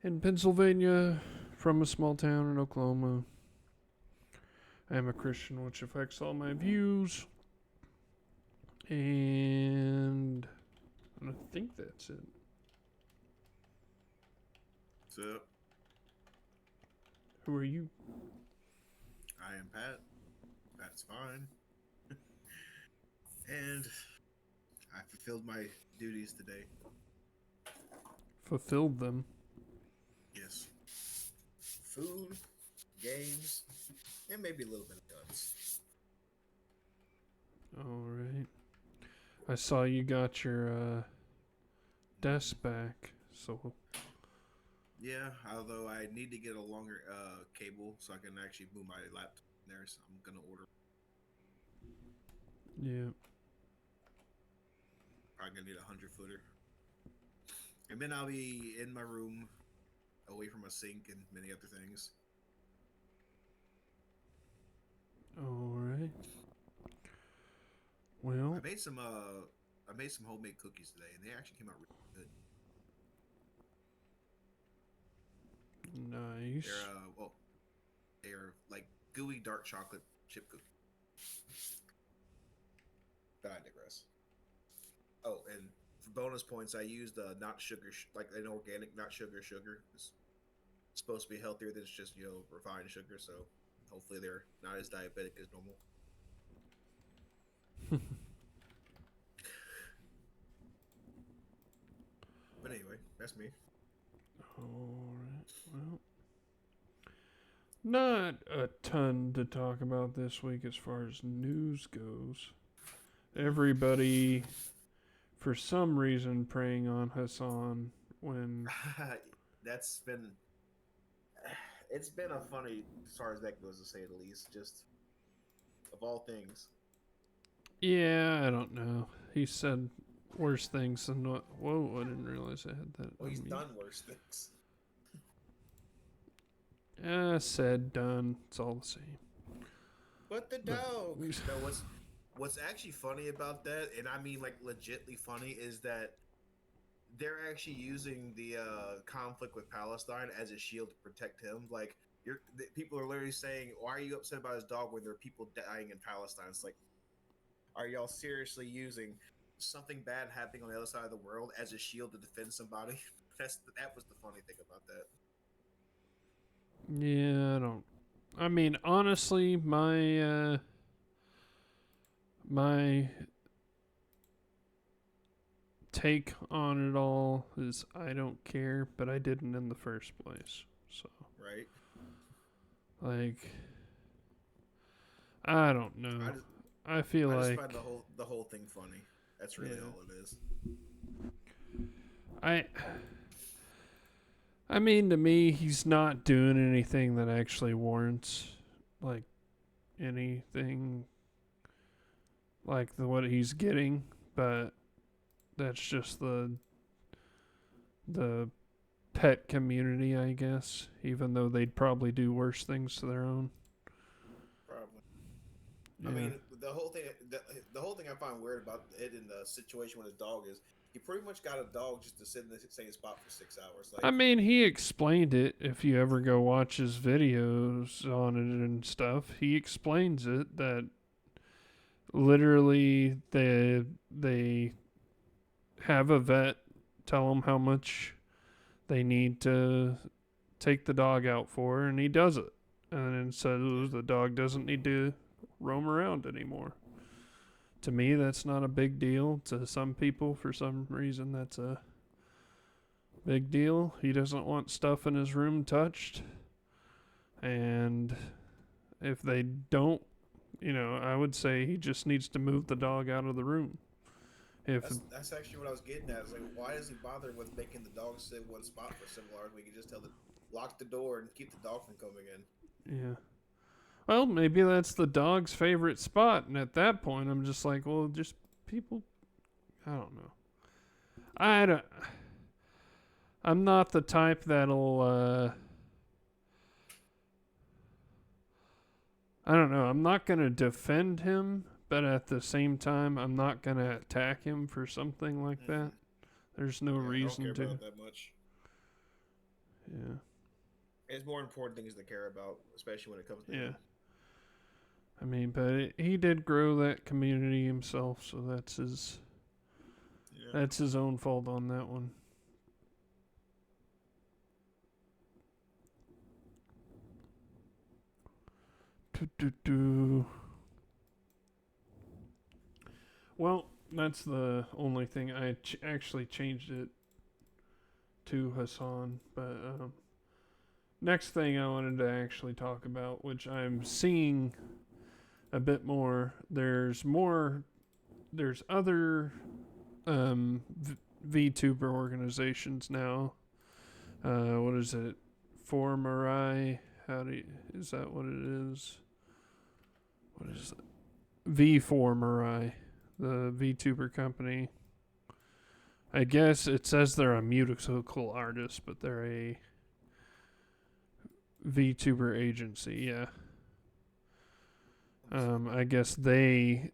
in Pennsylvania, from a small town in Oklahoma. I am a Christian, which affects all my views. And I think that's it. So, Who are you? I am Pat. That's fine. And I fulfilled my duties today. Fulfilled them. Yes. Food, games, and maybe a little bit of guns. Alright. I saw you got your desk back, so Yeah, although I need to get a longer cable so I can actually move my laptop in there, so I'm gonna order. yeah. Probably gonna need 100 footer, and then I'll be in my room, away from a sink and many other things. Alright. I Well, made some uh, I made some homemade cookies today, and they actually came out really good. They're nice. well, they're like gooey dark chocolate chip cookies. But I digress. Oh, and for bonus points, I used not sugar, like an organic not sugar. It's supposed to be healthier than just refined sugar. So hopefully they're not as diabetic as normal. But anyway, that's me. Alright. Well, not a ton to talk about this week as far as news goes. Everybody, for some reason, preying on Hassan when. That's been it's been a funny as far as that goes, to say the least. Just of all things. Yeah, I don't know. He said worse things than what. Whoa, I didn't realize I had that Well, he's on mute. done worse things. Said, done. It's all the same. But the But. dog. No, what's actually funny about that, and I mean like legitly funny, is that they're actually using the conflict with Palestine as a shield to protect him. Like people are literally saying, "Why are you upset about his dog when there are people dying in Palestine?" It's like, are y'all seriously using something bad happening on the other side of the world as a shield to defend somebody? That was the funny thing about that. Yeah, I don't. I mean, honestly, my take on it all is I don't care, but I didn't in the first place. So, Right? like, I don't know. I just I feel I just find like the whole thing funny. That's really yeah. all it is. I I mean to me he's not doing anything that actually warrants like anything like what he's getting, but that's just the pet community, I guess, even though they'd probably do worse things to their own. Probably. I Yeah. mean, the whole thing I find weird about it in the situation with his dog is he pretty much got a dog just to sit in the same spot for 6 hours. I Like, mean, he explained it. If you ever go watch his videos on it and stuff, he explains it that literally they have a vet tell them how much they need to take the dog out for, and he does it. And then says the dog doesn't need to roam around anymore. To me, that's not a big deal. To some people, for some reason, that's a big deal. He doesn't want stuff in his room touched. And if they don't, I would say he just needs to move the dog out of the room. If that's actually what I was getting at. Is like, why does he bother with making the dog sit in one spot for several hours? We can just tell the lock the door and keep the dog from coming in. yeah, well, maybe that's the dog's favorite spot, and at that point, I'm just like, well, just people. I don't know. I don't. I'm not the type that'll. I don't know. I'm not gonna defend him, but at the same time, I'm not gonna attack him for something like that. Mm-hmm. There's no Yeah, I don't care reason about to. it that much. Yeah. It's more important things to care about, especially when it comes to Yeah. him. I mean, but he did grow that community himself, so Yeah. that's his own fault on that one. Do. Well, that's the only thing I actually changed it to Hassan. But next thing I wanted to actually talk about, which I'm seeing a bit more. There's more. There's other VTuber organizations now. What is it? For Mirai? Is that what it is? What is it? V4 Mirai, the VTuber company. I guess it says they're a musical artist, but they're a VTuber agency. Yeah. I guess they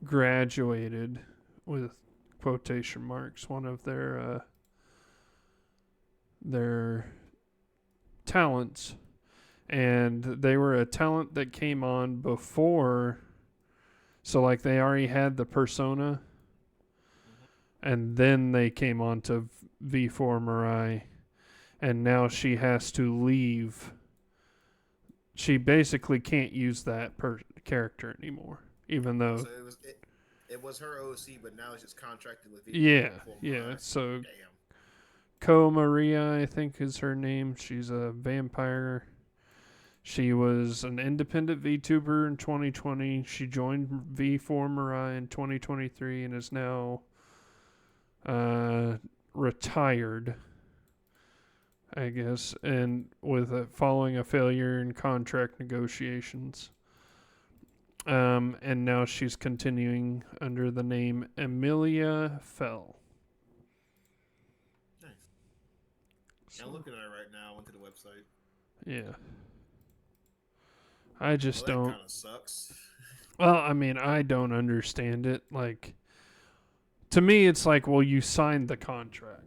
graduated with quotation marks one of their talents, and they were a talent that came on before, so like they already had the persona, and then they came on to V4 Mirai, and now she has to leave. She basically can't use that character anymore, even though. So it was her OC, but now it's just contracted with Yeah, for yeah. So Damn. Ko Maria, I think, is her name. She's a vampire. She was an independent VTuber in 2020. She joined V4 Mirai in 2023 and is now retired, I guess, and following a failure in contract negotiations. And now she's continuing under the name Emilia Fell. Nice. So, I'm looking at it right now. I went to the website. yeah. I just That don't. kind of sucks. Well, I mean, I don't understand it. Like, to me, it's like, well, you signed the contract.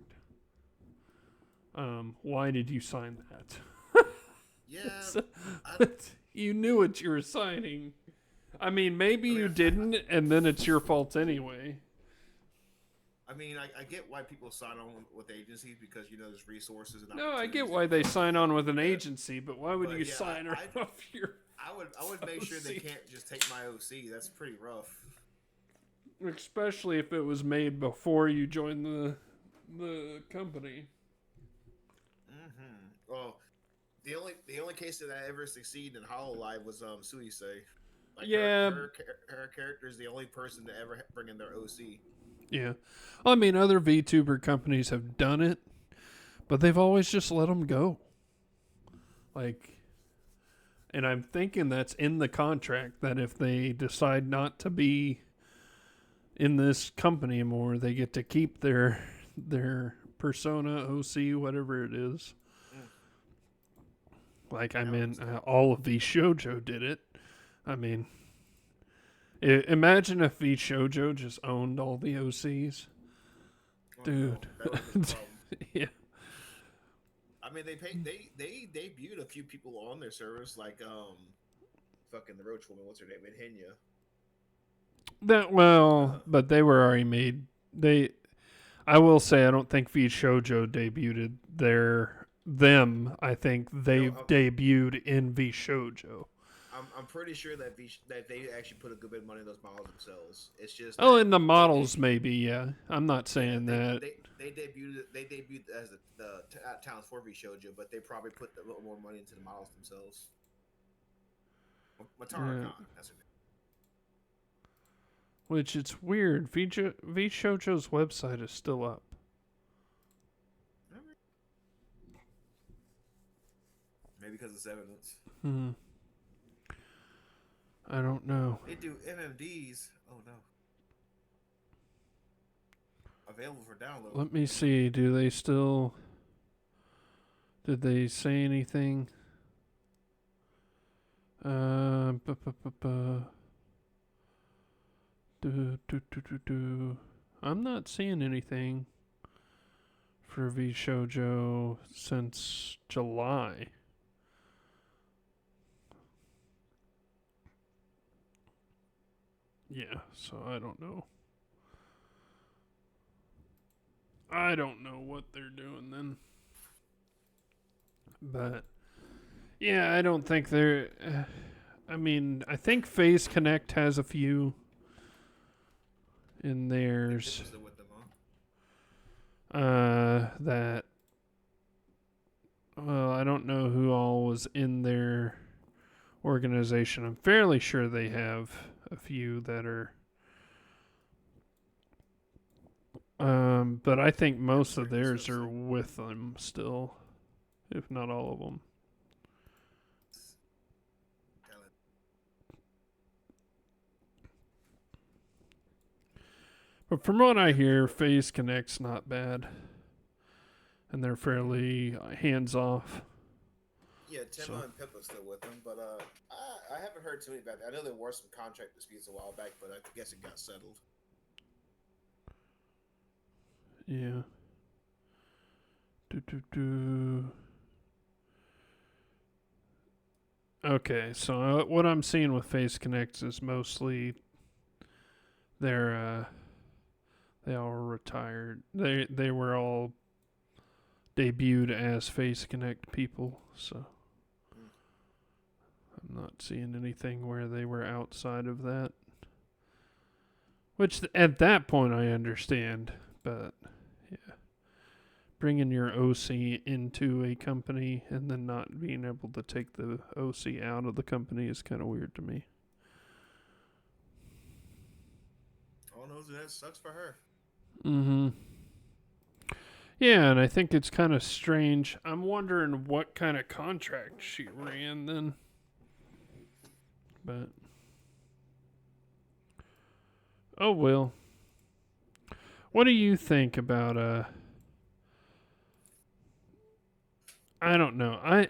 Why did you sign that? Yeah. You knew what you were signing. I mean, maybe you didn't, and then it's your fault anyway. I mean, I get why people sign on with agencies because, there's resources and No, I get opportunities why and they stuff sign like on that. with an Yeah. agency, but why would But you yeah, sign her off your I would make sure they OC? can't just take my OC. That's pretty rough. Especially if it was made before you joined the company. Mm-hmm. Well, the only case that I ever succeeded in Hololive was Suisei. Like Yeah. her character is the only person to ever bring in their OC. Yeah. I mean, other VTuber companies have done it, but they've always just let them go. Like, and I'm thinking that's in the contract that if they decide not to be in this company anymore, they get to keep their persona, OC, whatever it is. Like, I mean, all of V Shoujo did it. I mean, imagine if V Shoujo just owned all the OCs. Dude. No, that would be a problem. Yeah. I mean, they debuted a few people on their service, like fucking the Roach Woman. What's her name? Hinya. But they were already made. I will say, I don't think V Shoujo debuted them. I think they debuted in V Shoujo. I'm pretty sure that they actually put a good bit of money in those models themselves. It's just In the models maybe, yeah. I'm not saying that. They debuted as the talents for V Shoujo, but they probably put a little more money into the models themselves. Matara Khan, that's her name. Which it's weird. V Shoujo's website is still up. Maybe because it's evidence. I don't know. They do MMDs. Oh no. Available for download. Let me see. Did they say anything? I'm not seeing anything for V Shoujo since July. Yeah, so I don't know. I don't know what they're doing then. But yeah, I don't think they're. I mean, I think Phase Connect has a few in theirs. Still with them, huh? That. Well, I don't know who all was in their organization. I'm fairly sure they have a few that are. But I think most of theirs are with them still, if not all of them. But from what I hear, Phase Connect's not bad, and they're fairly hands off. Yeah, Timma and Pippa's still with them, but I haven't heard too many about that. I know there were some contract disputes a while back, but I guess it got settled. Yeah. Okay, so what I'm seeing with Face Connect is mostly they're they all retired. They were all debuted as Face Connect people, so I'm not seeing anything where they were outside of that. Which at that point I understand, but yeah, bringing your OC into a company and then not being able to take the OC out of the company is kind of weird to me. All knows that sucks for her. Mm-hmm. Yeah, and I think it's kind of strange. I'm wondering what kind of contract she ran then. But oh well. What do you think about I don't know.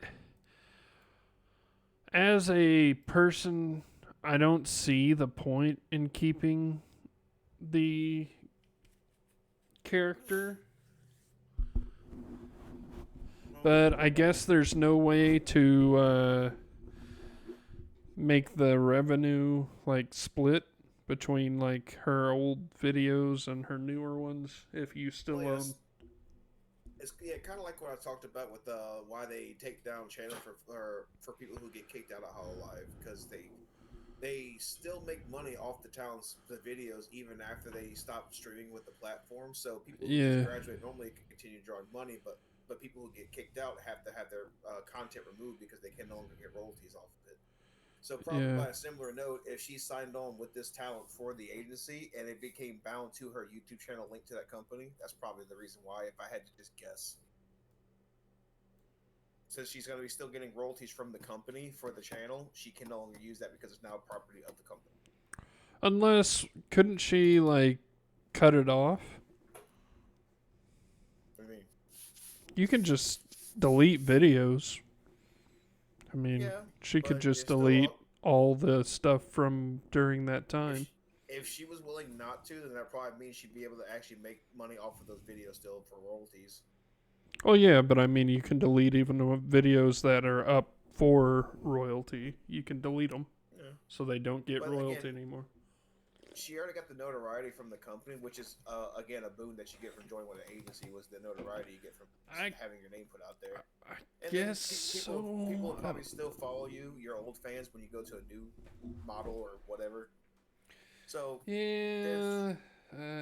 As a person, I don't see the point in keeping the character. But I guess there's no way to make the revenue like split between like her old videos and her newer ones if you still own. It's kind of like what I talked about with why they take down channels for people who get kicked out of Hololive, because they still make money off the videos even after they stop streaming with the platform. So people who just graduate normally can continue drawing money, but people who get kicked out have to have their content removed because they can no longer get royalties off of it. So probably by a similar note, if she signed on with this talent for the agency and it became bound to her YouTube channel linked to that company, that's probably the reason why, if I had to just guess. Since she's going to be still getting royalties from the company for the channel, she can no longer use that because it's now property of the company. Unless, couldn't she, like, cut it off? What do you mean? You can just delete videos. I mean, she could just delete all the stuff from during that time. If she was willing not to, then that probably means she'd be able to actually make money off of those videos still for royalties. Oh, yeah, but I mean, you can delete even the videos that are up for royalty. You can delete them so they don't get royalty anymore. She already got the notoriety from the company, which is, again, a boon that you get from joining with an agency, was the notoriety you get from having your name put out there. I guess people will probably still follow you, your old fans, when you go to a new model or whatever. So, yeah,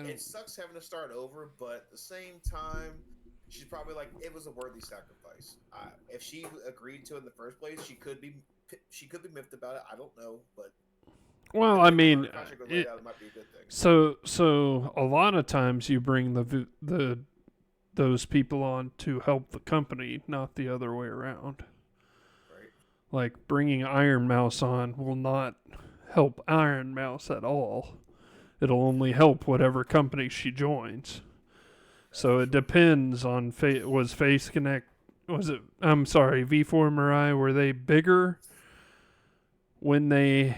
it sucks having to start over, but at the same time, she's probably like, it was a worthy sacrifice. If she agreed to it in the first place, she could be miffed about it. I don't know, but well, I mean, so a lot of times you bring those people on to help the company, not the other way around. Right. Like bringing Iron Mouse on will not help Iron Mouse at all. It'll only help whatever company she joins. So it depends on was Face Connect. Was it? I'm sorry, V4 Mirai. Were they bigger when they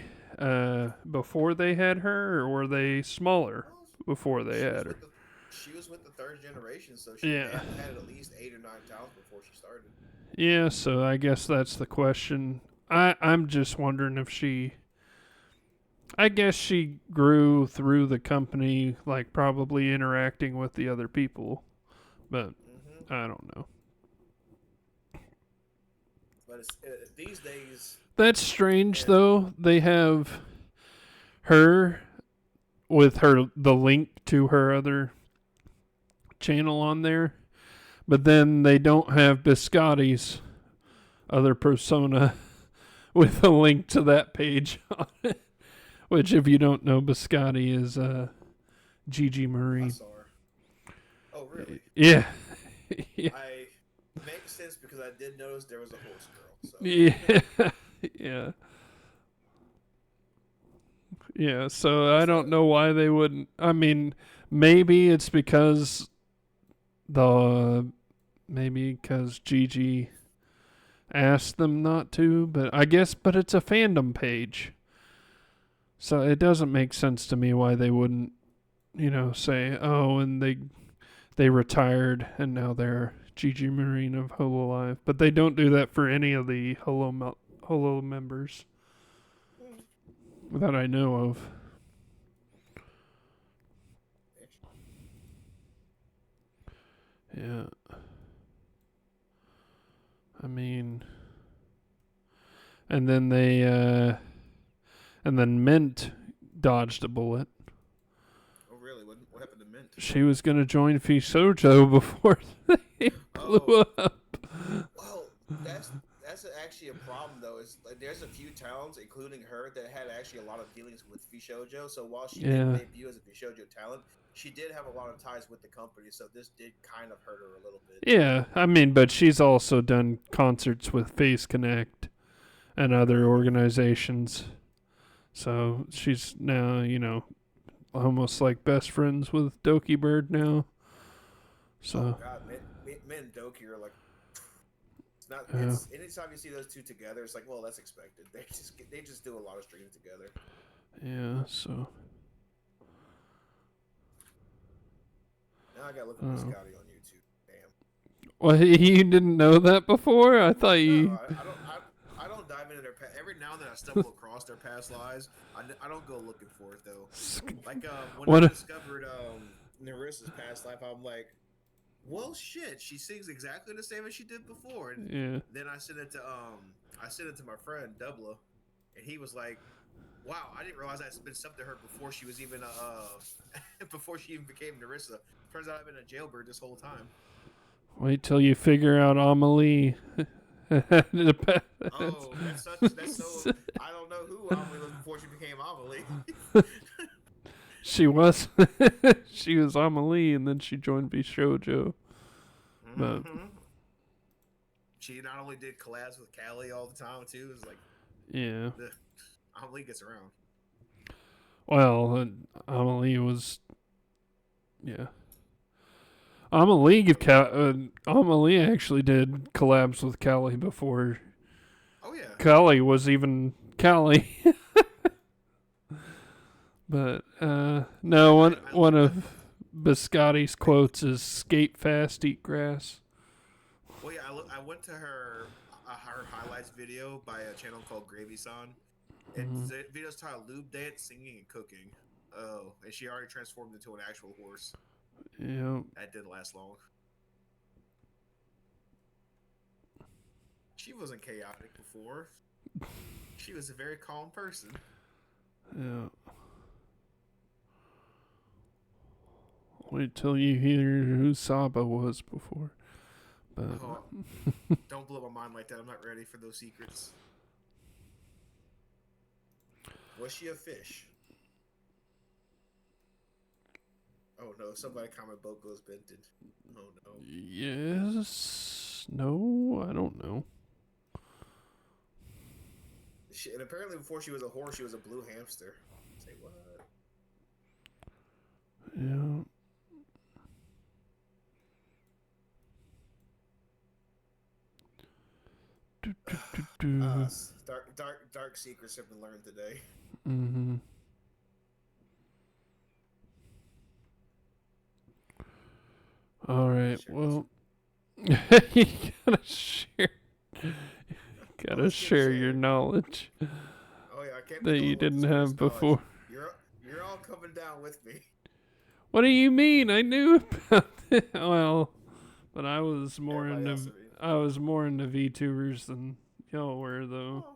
before they had her, or were they smaller before they had her? she was with the third generation, so she Yeah. had at least 8 or 9 talents before she started. Yeah, so I guess that's the question. I'm just wondering if she. I guess she grew through the company, like probably interacting with the other people, but Hmm. I don't know. But these days, That's strange, and though. They have her with her the link to her other channel on there, but then they don't have Biscotti's other persona with a link to that page on it. Which, if you don't know, Biscotti is Gigi I Marine. saw her. Oh, really? Yeah. Yeah. I makes sense because I did notice there was a horse girl. So Yeah. Yeah. Yeah. So I what's don't that? know why they wouldn't. I mean, maybe it's because the maybe because Gigi asked them not to, but I guess but it's a fandom page. So it doesn't make sense to me why they wouldn't, say, "Oh, and they retired and now they're Gigi Marine of Hololive." But they don't do that for any of the Holo members Hmm. that I know of. Yeah. I mean, and then and then Mint dodged a bullet. Oh, really? What happened to Mint? She was going to join Fisojo before they blew Oh, up. well, that's actually a problem though. Is like there's a few towns, including her, that had actually a lot of dealings with Fishojo. So while she didn't Yeah. debut as a Fishojo talent, she did have a lot of ties with the company. So this did kind of hurt her a little bit. Yeah, I mean, but she's also done concerts with Face Connect and other Hmm. organizations. So she's now, almost like best friends with Doki Bird now. Oh So, God, men and Doki are like it's not. uh, It's anytime you see those two together, it's like, well, that's expected. They just do a lot of streams together. yeah, so, Now I gotta look at uh, Biscotti on YouTube. Damn. well, you didn't know that before? I thought No, you. I don't. I don't dive into their past. Every now and then I stumble across their past lives. I don't go looking for it though. Like when I What? discovered Narissa's past life, I'm like, well, shit, she sings exactly the same as she did before. And Yeah. then I sent it to my friend Dubla, and he was like, wow, I didn't realize I'd been stuff to her before she was even before she even became Narissa. Turns out I've been a jailbird this whole time. Wait till you figure out Amelie. Oh, that's so. I don't know who Amelie was before she became Amelie. She was. She was Amelie, and then she joined Bishojo. But, Mm-hmm. She not only did collabs with Callie all the time too. It's like yeah. the Amelie gets around. Well, Amelie was. Yeah. Amelie actually did collabs with Callie before Oh yeah. Callie was even Callie. But no, I one looked at. of Biscotti's quotes is "skate fast, eat grass." Well, yeah, I went to her highlights video by a channel called Gravy San. Mm-hmm. It's the video's titled "Lube Dance, Singing, and Cooking." Oh, and she already transformed into an actual horse. Yeah. That didn't last long. She wasn't chaotic before. She was a very calm person. Yeah. Wait till you hear who Saba was before. But Oh, don't blow my mind like that. I'm not ready for those secrets. Was she a fish? Oh no, somebody comment Boko's Benton. Oh no. yes, no, I don't know. And apparently before she was a horse, she was a blue hamster. Say what? Yeah. Do, do, do, do. Dark secrets have been learned today. Mm-hmm. All I'll right. share this. Well, you gotta share. Oh, Gotta let's get share your shared. knowledge Oh yeah, I can't be that the you only one with didn't this have cursed knowledge. before. You're all coming down with me. What do you mean? I knew about it. Well, but I was more Everybody else, into I mean. VTubers than y'all were though. Oh,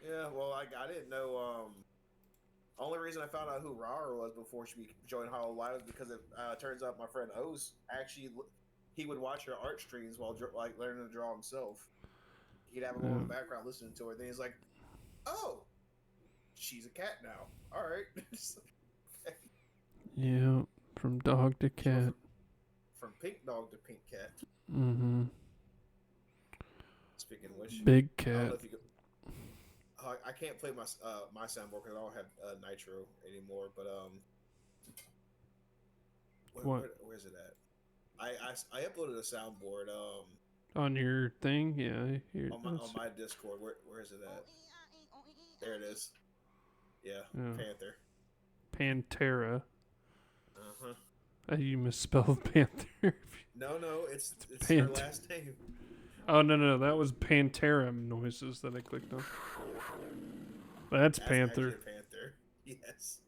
yeah. Well, I didn't know. Only reason I found out who Rara was before she joined Hollow Live is because it turns out my friend Ose actually he would watch her art streams while like learning to draw himself. He'd have him on in Yeah. the background listening to her. Then he's like, "Oh, she's a cat now. All right." Yeah. From dog to She went cat. from pink dog to pink cat. Mm-hmm. Speaking of which, Big I don't know cat. if you could. I can't play my soundboard because I don't have Nitro anymore. But What? where's it at? I uploaded a soundboard On your thing? Yeah. Here. on my Discord. Where is it at? There it is. Yeah, Yeah. Panther. Pantera. Uh huh. You misspelled Panther. No, it's her Panther. last name. Oh no, that was Pantera noises that I clicked on. That's That's Panther. actually a panther. Yes.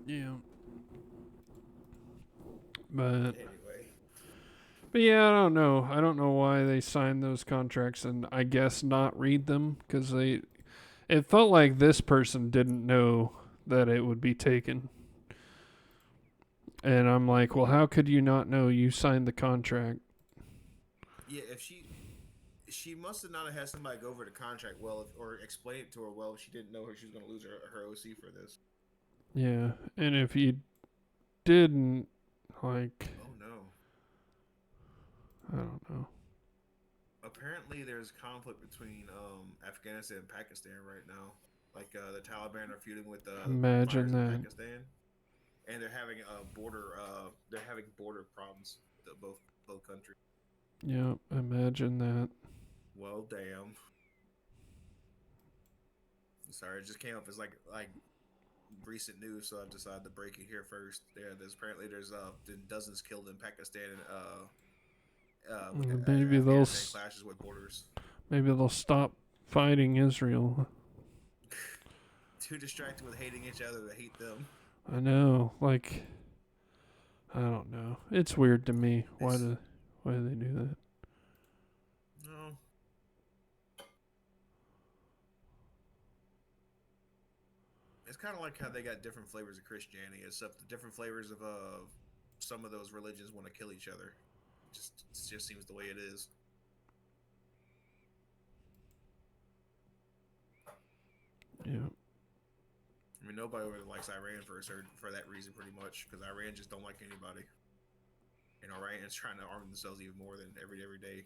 Yeah. But Anyway, yeah, I don't know. I don't know why they signed those contracts and I guess not read them because it felt like this person didn't know that it would be taken. And I'm like, well, how could you not know? You signed the contract. yeah, if she must have not had somebody go over the contract well or explain it to her well if she didn't know she was going to lose her OC for this. Yeah, and if you didn't, like, Oh no. I don't know. Apparently, there's conflict between Afghanistan and Pakistan right now. Like the Taliban are feuding with the Imagine fighters in that. Pakistan, and they're having border problems with both countries. Yeah, imagine that. Well, damn. Sorry, it just came up as like recent news, so I decided to break it here first. Yeah, there's been dozens killed in Pakistan Maybe Afghanistan clashes with borders. maybe they'll stop fighting Israel. Too distracted with hating each other to hate them. I know, like, I don't know. It's weird to me. Why do they do that? No. It's kind of like how they got different flavors of Christianity, except the different flavors of some of those religions want to kill each other. It just seems the way it is. Yeah. I mean, nobody really likes Iran for that reason, pretty much, because Iran just don't like anybody. And Iran's trying to arm themselves even more than every day.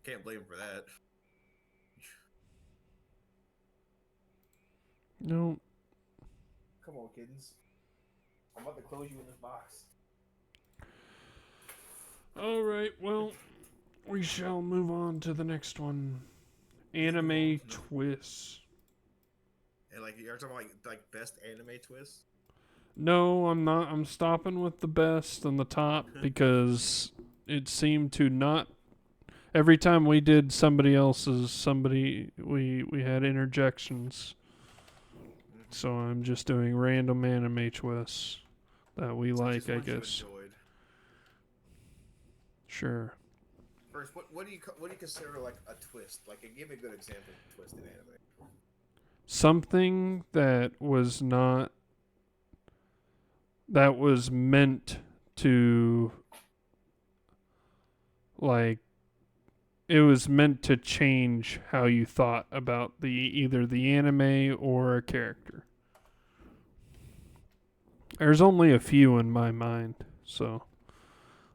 Can't blame them for that. No. Come on, kittens. I'm about to close you in this box. All right. Well, we shall move on to the next one. Anime twists. And like you're talking about like best anime twists. No, I'm not. I'm stopping with the best and the top because it seemed to not. Every time we did somebody else's, we had interjections. Mm-hmm. So I'm just doing random anime twists that we So like, I guess. Sure. First, what do you consider like a twist? Like, give me a good example of a twist in anime. Something that was not. That was meant to. Like. It was meant to change how you thought about either the anime or a character. There's only a few in my mind, so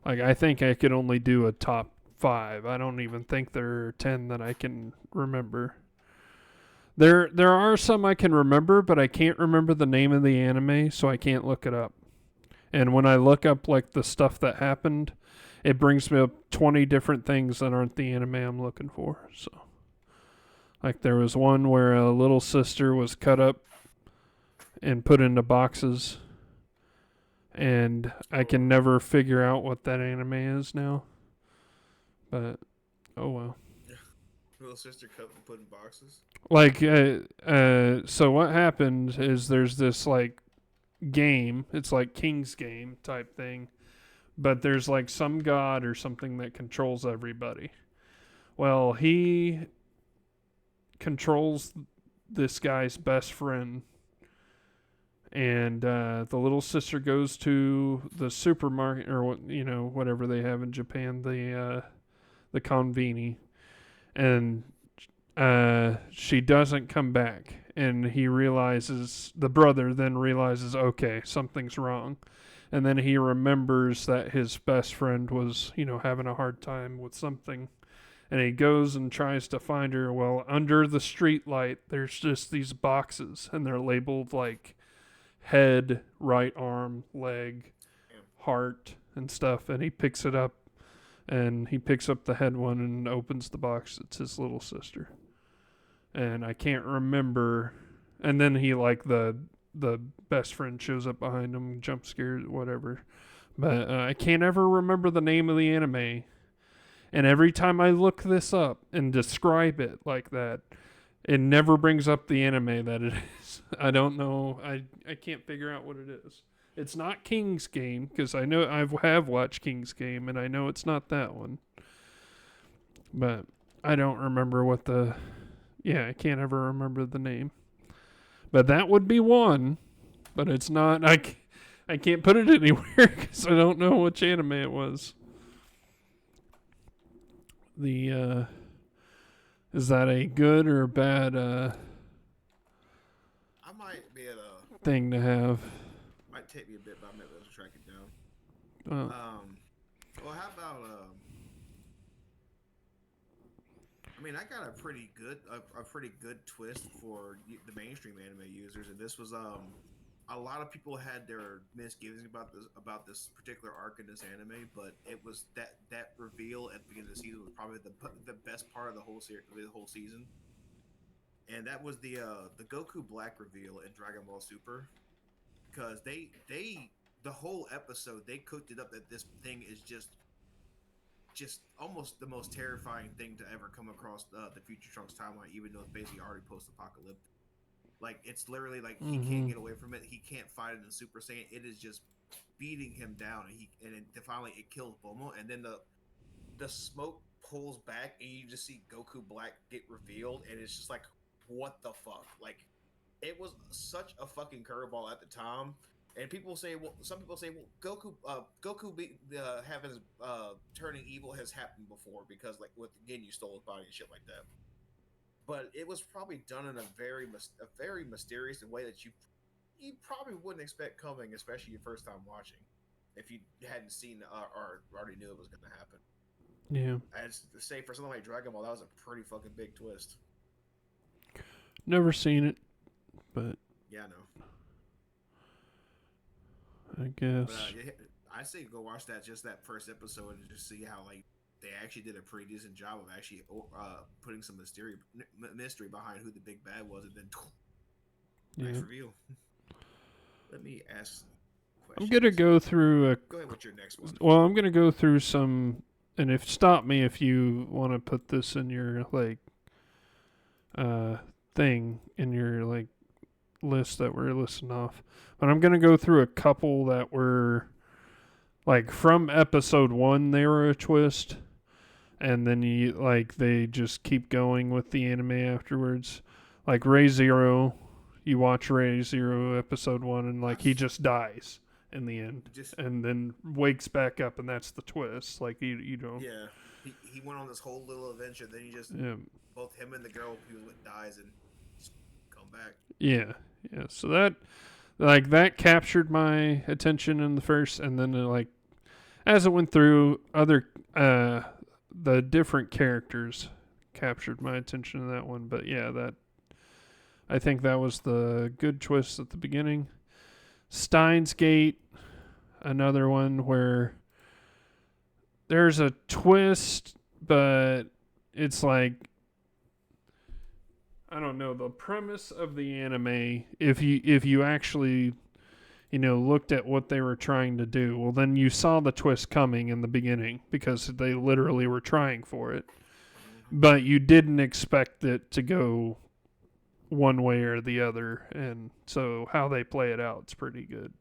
like I think I could only do a top 5. I don't even think there are 10 that I can remember. There are some I can remember, but I can't remember the name of the anime, so I can't look it up. And when I look up like the stuff that happened, it brings me up 20 different things that aren't the anime I'm looking for. So, like there was one where a little sister was cut up and put into boxes, and I can never figure out what that anime is now. But oh well. Little sister cut and put in boxes. Like, so what happened is there's this like game. It's like King's Game type thing, but there's like some god or something that controls everybody. Well, he controls this guy's best friend, and the little sister goes to the supermarket or whatever they have in Japan, the conveni, and she doesn't come back, and the brother then realizes, okay, something's wrong, and then he remembers that his best friend was having a hard time with something, and he goes and tries to find her. Well, under the street light there's just these boxes, and they're labeled like head, right arm, leg, heart, and stuff, and he picks it up, and he picks up the head one and opens the box. It's his little sister. And I can't remember. And then he the best friend shows up behind him, jump scared, whatever. But I can't ever remember the name of the anime. And every time I look this up and describe it like that, it never brings up the anime that it is. I don't know. I can't figure out what it is. It's not King's Game, because I know I have watched King's Game, and I know it's not that one. But I don't remember I can't ever remember the name. But that would be one, but it's not. I can't put it anywhere because I don't know which anime it was. Is that a good or bad I might be able to. thing to have? Might take me a bit, but I might be able to track it down. Oh. Well, how about I mean, I got a pretty good twist for the mainstream anime users, and this was a lot of people had their misgivings about this particular arc in this anime, but it was that reveal at the beginning of the season was probably the best part of the whole season, and that was the Goku Black reveal in Dragon Ball Super, because the whole episode they cooked it up that this thing is just almost the most terrifying thing to ever come across the Future Trunks timeline, even though it's basically already post-apocalyptic. Like, it's literally like he can't get away from it. He can't fight it in Super Saiyan. It is just beating him down, and then finally it kills Bulma, and then the smoke pulls back, and you just see Goku Black get revealed, and it's just like, what the fuck? Like, it was such a fucking curveball at the time. And some people say, Goku having his turning evil has happened before, because like with Ginyu stole his body and shit like that. But it was probably done in a very mysterious way that you probably wouldn't expect coming, especially your first time watching, if you hadn't seen or already knew it was going to happen. Yeah. As to say, for something like Dragon Ball, that was a pretty fucking big twist. Never seen it, but yeah, I know. I guess. But, I say go watch that first episode and just see how like they actually did a pretty decent job of actually putting some mystery behind who the big bad was, and then nice reveal. Let me ask questions. I'm gonna go through Go ahead with your next one. Well, I'm gonna go through some, and stop me if you want to put this in your like thing in your like list that we're listing off. But I'm gonna go through a couple that were like from episode 1 they were a twist, and then they just keep going with the anime afterwards. Like Ray Zero, you watch Ray Zero episode 1 and like he just dies in the end, and then wakes back up, and that's the twist. Like you know. Yeah, he went on this whole little adventure. Then he just both him and the girl he was with dies and just come back. Yeah. So that captured my attention in the first, and then as it went through, the different characters captured my attention in that one. But yeah, I think that was the good twist at the beginning. Steins Gate, another one where there's a twist, but it's like, I don't know, the premise of the anime, if you actually looked at what they were trying to do. Well, then you saw the twist coming in the beginning because they literally were trying for it. But you didn't expect it to go one way or the other. And so how they play it out is pretty good.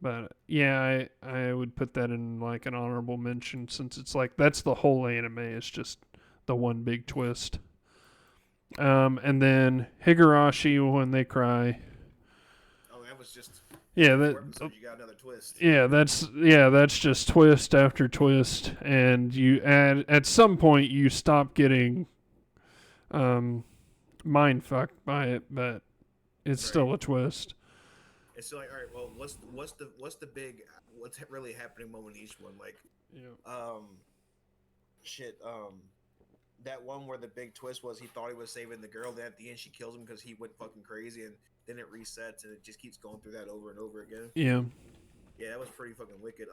But yeah, I would put that in like an honorable mention since it's like that's the whole anime. It's just the one big twist. And then Higurashi when they cry. Oh, that was just Yeah, episodes, you got another twist. that's just twist after twist, and you add at some point you stop getting mind fucked by it, but it's still a twist. It's still like, all right, well, what's the big what's really happening moment in each one? Like, shit, that one where the big twist was he thought he was saving the girl, then at the end she kills him because he went fucking crazy, and then it resets and it just keeps going through that over and over again. Yeah. Yeah, that was pretty fucking wicked.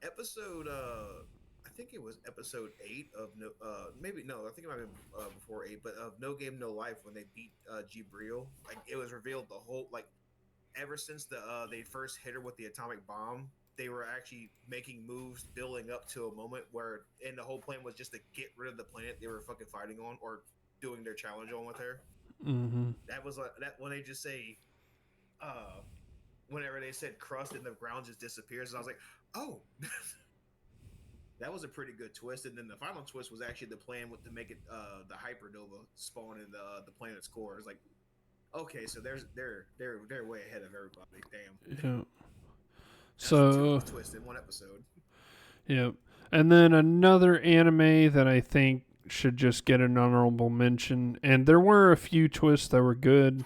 Episode I think it was episode 8 of no maybe no, I think it might have been before 8, but of No Game No Life when they beat Gibril. Like it was revealed the whole like ever since they first hit her with the atomic bomb, they were actually making moves building up to a moment where and the whole plan was just to get rid of the planet they were fucking fighting on or doing their challenge on with her. That was like that when they just say whenever they said crust and the ground just disappears, and I was like, oh. That was a pretty good twist, and then the final twist was actually the plan to make it the hypernova spawn in the planet's core. It's like, okay, so they're way ahead of everybody. Damn. Yeah. That's So two twist in one episode. Yep. And then another anime that I think should just get an honorable mention, and there were a few twists that were good,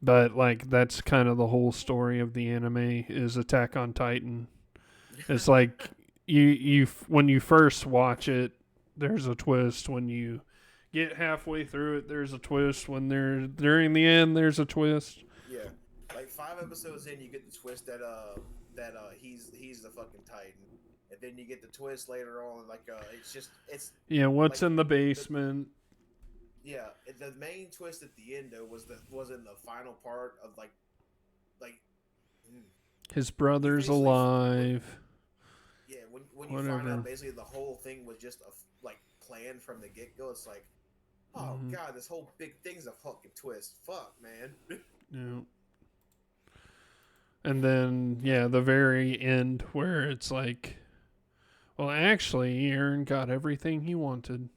but like that's kind of the whole story of the anime is Attack on Titan. It's like you when you first watch it, there's a twist. When you get halfway through it, there's a twist. When they're during the end, there's a twist. Yeah, like 5 episodes in, you get the twist that he's the fucking Titan, and then you get the twist later on. Like it's what's like, in the basement? The main twist at the end though was in the final part of like his brother's alive. Yeah, when you find out basically the whole thing was just a plan from the get go, it's like, oh god, this whole big thing's a fucking twist. Fuck, man. Yeah. And then the very end where it's like, well, actually, Aaron got everything he wanted.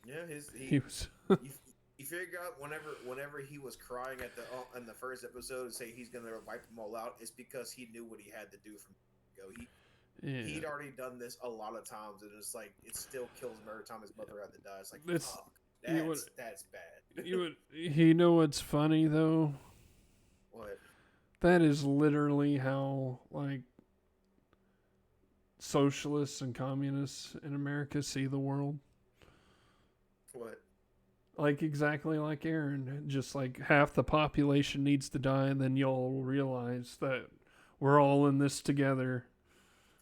Yeah, he was. You figure out whenever he was crying at in the first episode and say he's gonna wipe them all out, it's because he knew what he had to do from go. He'd already done this a lot of times, and it's like it still kills him every time his mother had to die. It's like, fuck, that's bad. You know what's funny though? What? That is literally how like socialists and communists in America see the world. What? Like exactly like Aaron, just like half the population needs to die, and then y'all realize that we're all in this together.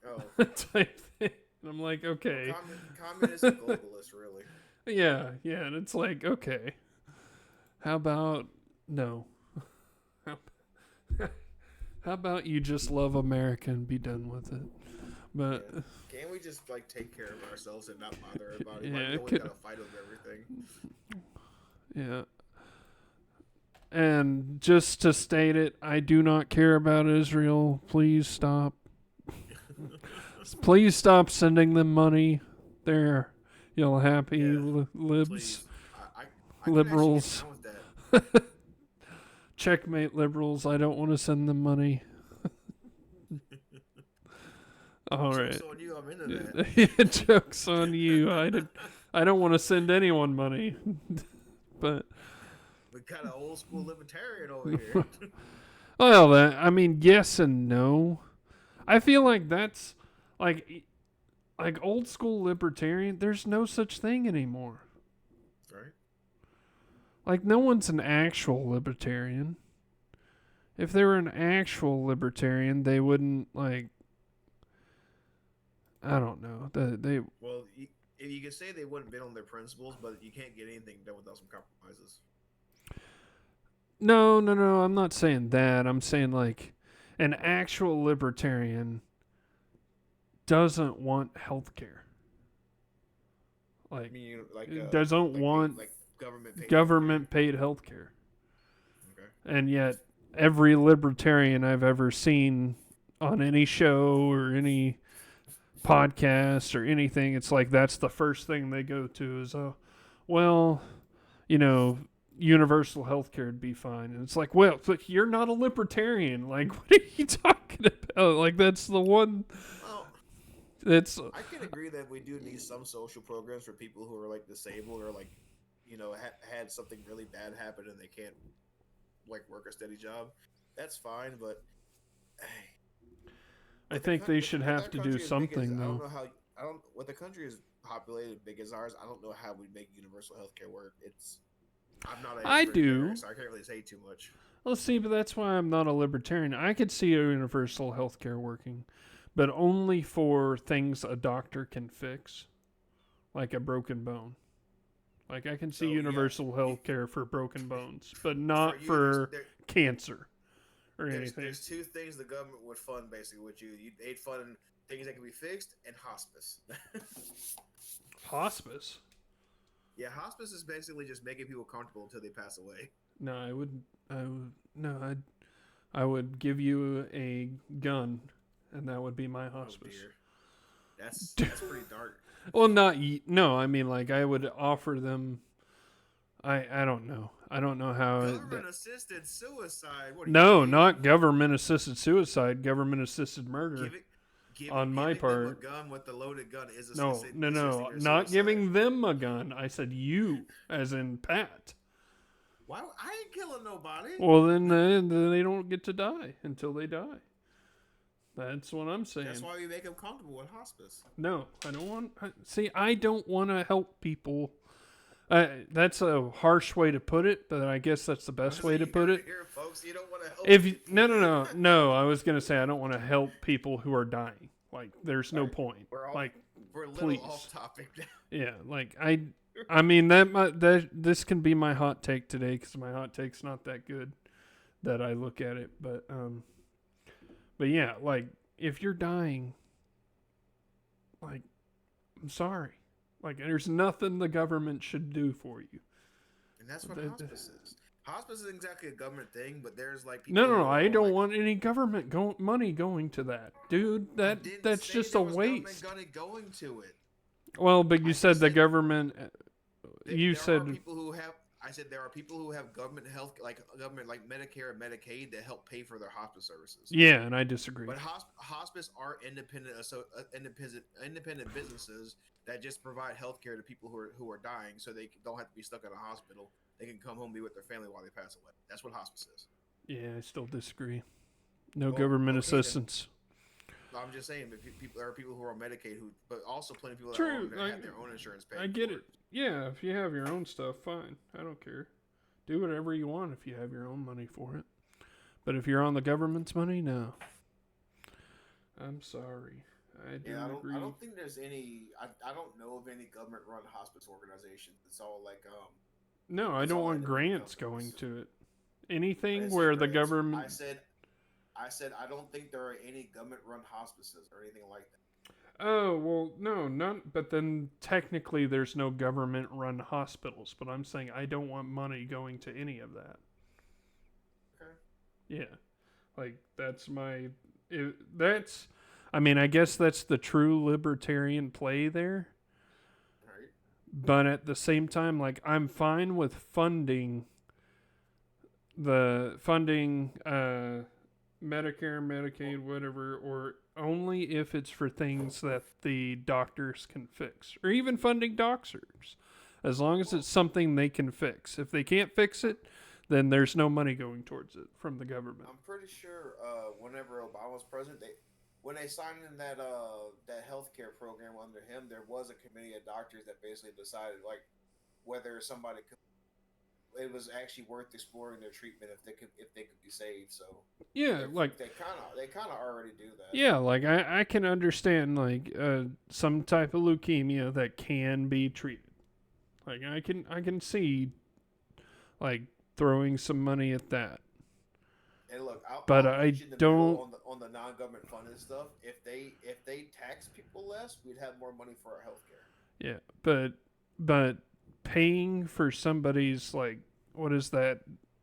Oh. Type thing. And I'm like, okay. Well, communist and globalist, really. Yeah, and it's like, okay. How about no? How about you just love America and be done with it? But can't we just take care of ourselves and not bother everybody? Yeah, we gotta fight over everything. Yeah. And just to state it, I do not care about Israel. Please stop. Please stop sending them money. There, y'all happy libs, I liberals. Checkmate liberals. I don't want to send them money. All right. Joke's on you. I'm into that. Joke's on you. I don't want to send anyone money. But we got an old school libertarian over here. Well, yes and no. I feel like that's like old school libertarian. There's no such thing anymore. Right. Like no one's an actual libertarian. If they were an actual libertarian, they wouldn't I don't know. Well, you could say they wouldn't bend on their principles, but you can't get anything done without some compromises. No, no, no. I'm not saying that. I'm saying like an actual libertarian doesn't want health care. I Like, mean, it doesn't paid, want like government paid healthcare. government paid health care. Okay. And yet, every libertarian I've ever seen on any show or any podcast or anything, it's like that's the first thing they go to is, oh, well, you know, universal health care would be fine. And it's like, well, but you're not a libertarian. Like, what are you talking about? Like, that's the one Well, that's. I can agree that we do need some social programs for people who are like disabled or like, had something really bad happen and they can't like work a steady job. That's fine, but I think they should with have our to do country as big as something, I don't though. know how I don't with the country as populated big as ours, I don't know how we make universal healthcare work. I'm not an I expert in the do. area, so I can't really say too much. Let's see, but that's why I'm not a libertarian. I could see a universal health care working, but only for things a doctor can fix, like a broken bone. Like, I can see So yeah, universal you, health care for broken bones, but for not you, there's for cancer or anything. there's two things the government would fund basically with you. They'd fund things that can be fixed and hospice. Hospice? Yeah, hospice is basically just making people comfortable until they pass away. No, no, I would give you a gun, and that would be my Oh hospice. dear, that's pretty dark. Well, not no. I mean, like, I would offer them. I don't know. I don't know how. Government assisted suicide. What do you No, mean? not government assisted suicide. Government assisted murder Giving on my giving them a part. gun with the loaded gun is No, no, assisting no. their Not suicide. giving them a gun. I said you, as in Pat. Why? I ain't killing nobody. Well, then they don't get to die until they die. That's what I'm saying. That's why we make them comfortable with hospice. No, I don't want. See, I don't want to help people. That's a harsh way to put it, but I guess that's the best way to put it. Here, folks, you don't want to help. If you, no, I was gonna say I don't want to help people who are dying. Like, there's no point. We're a little please. off topic now. Yeah, like I mean that this can be my hot take today because my hot take's not that good that I look at it, but yeah, like if you're dying, like I'm sorry, like there's nothing the government should do for you. And that's what hospice is. Hospice is exactly a government thing, but there's like people. No, I don't want any government money going to that, dude. That's just a waste. Money going to it. Well, but you said the government. You said there are people who have. I said there are people who have government health, like Medicare and Medicaid, that help pay for their hospice services. Yeah, and I disagree. But hospice are independent businesses that just provide health care to people who are dying, so they don't have to be stuck in a hospital. They can come home and be with their family while they pass away. That's what hospice is. Yeah, I still disagree. No government assistance. I'm just saying, there are people who are on Medicaid but also plenty of people that have their own insurance paid. I get it. Yeah, if you have your own stuff, fine. I don't care. Do whatever you want if you have your own money for it. But if you're on the government's money, no. I'm sorry. I agree. I don't think there's any. I don't know of any government-run hospice organizations. It's all like No, I don't want grants going to it. Anything where the government. I said I don't think there are any government-run hospices or anything like that. Oh, well, no, none. But then technically there's no government-run hospitals. But I'm saying I don't want money going to any of that. Okay. Yeah. Like, that's I mean, I guess that's the true libertarian play there. Right. But at the same time, like, I'm fine with funding Medicare, Medicaid, whatever, or only if it's for things that the doctors can fix, or even funding doctors, as long as it's something they can fix. If they can't fix it, then there's no money going towards it from the government. I'm pretty sure whenever Obama was president, when they signed in that healthcare program under him, there was a committee of doctors that basically decided like whether somebody could. It was actually worth exploring their treatment if they could be saved. So yeah, like they kind of already do that. Yeah, like I can understand like some type of leukemia that can be treated. Like I can see like throwing some money at that. And look, But I'll I meet you in the don't. middle on the non-government funded stuff. If they tax people less, we'd have more money for our healthcare. Yeah, but paying for somebody's like what is that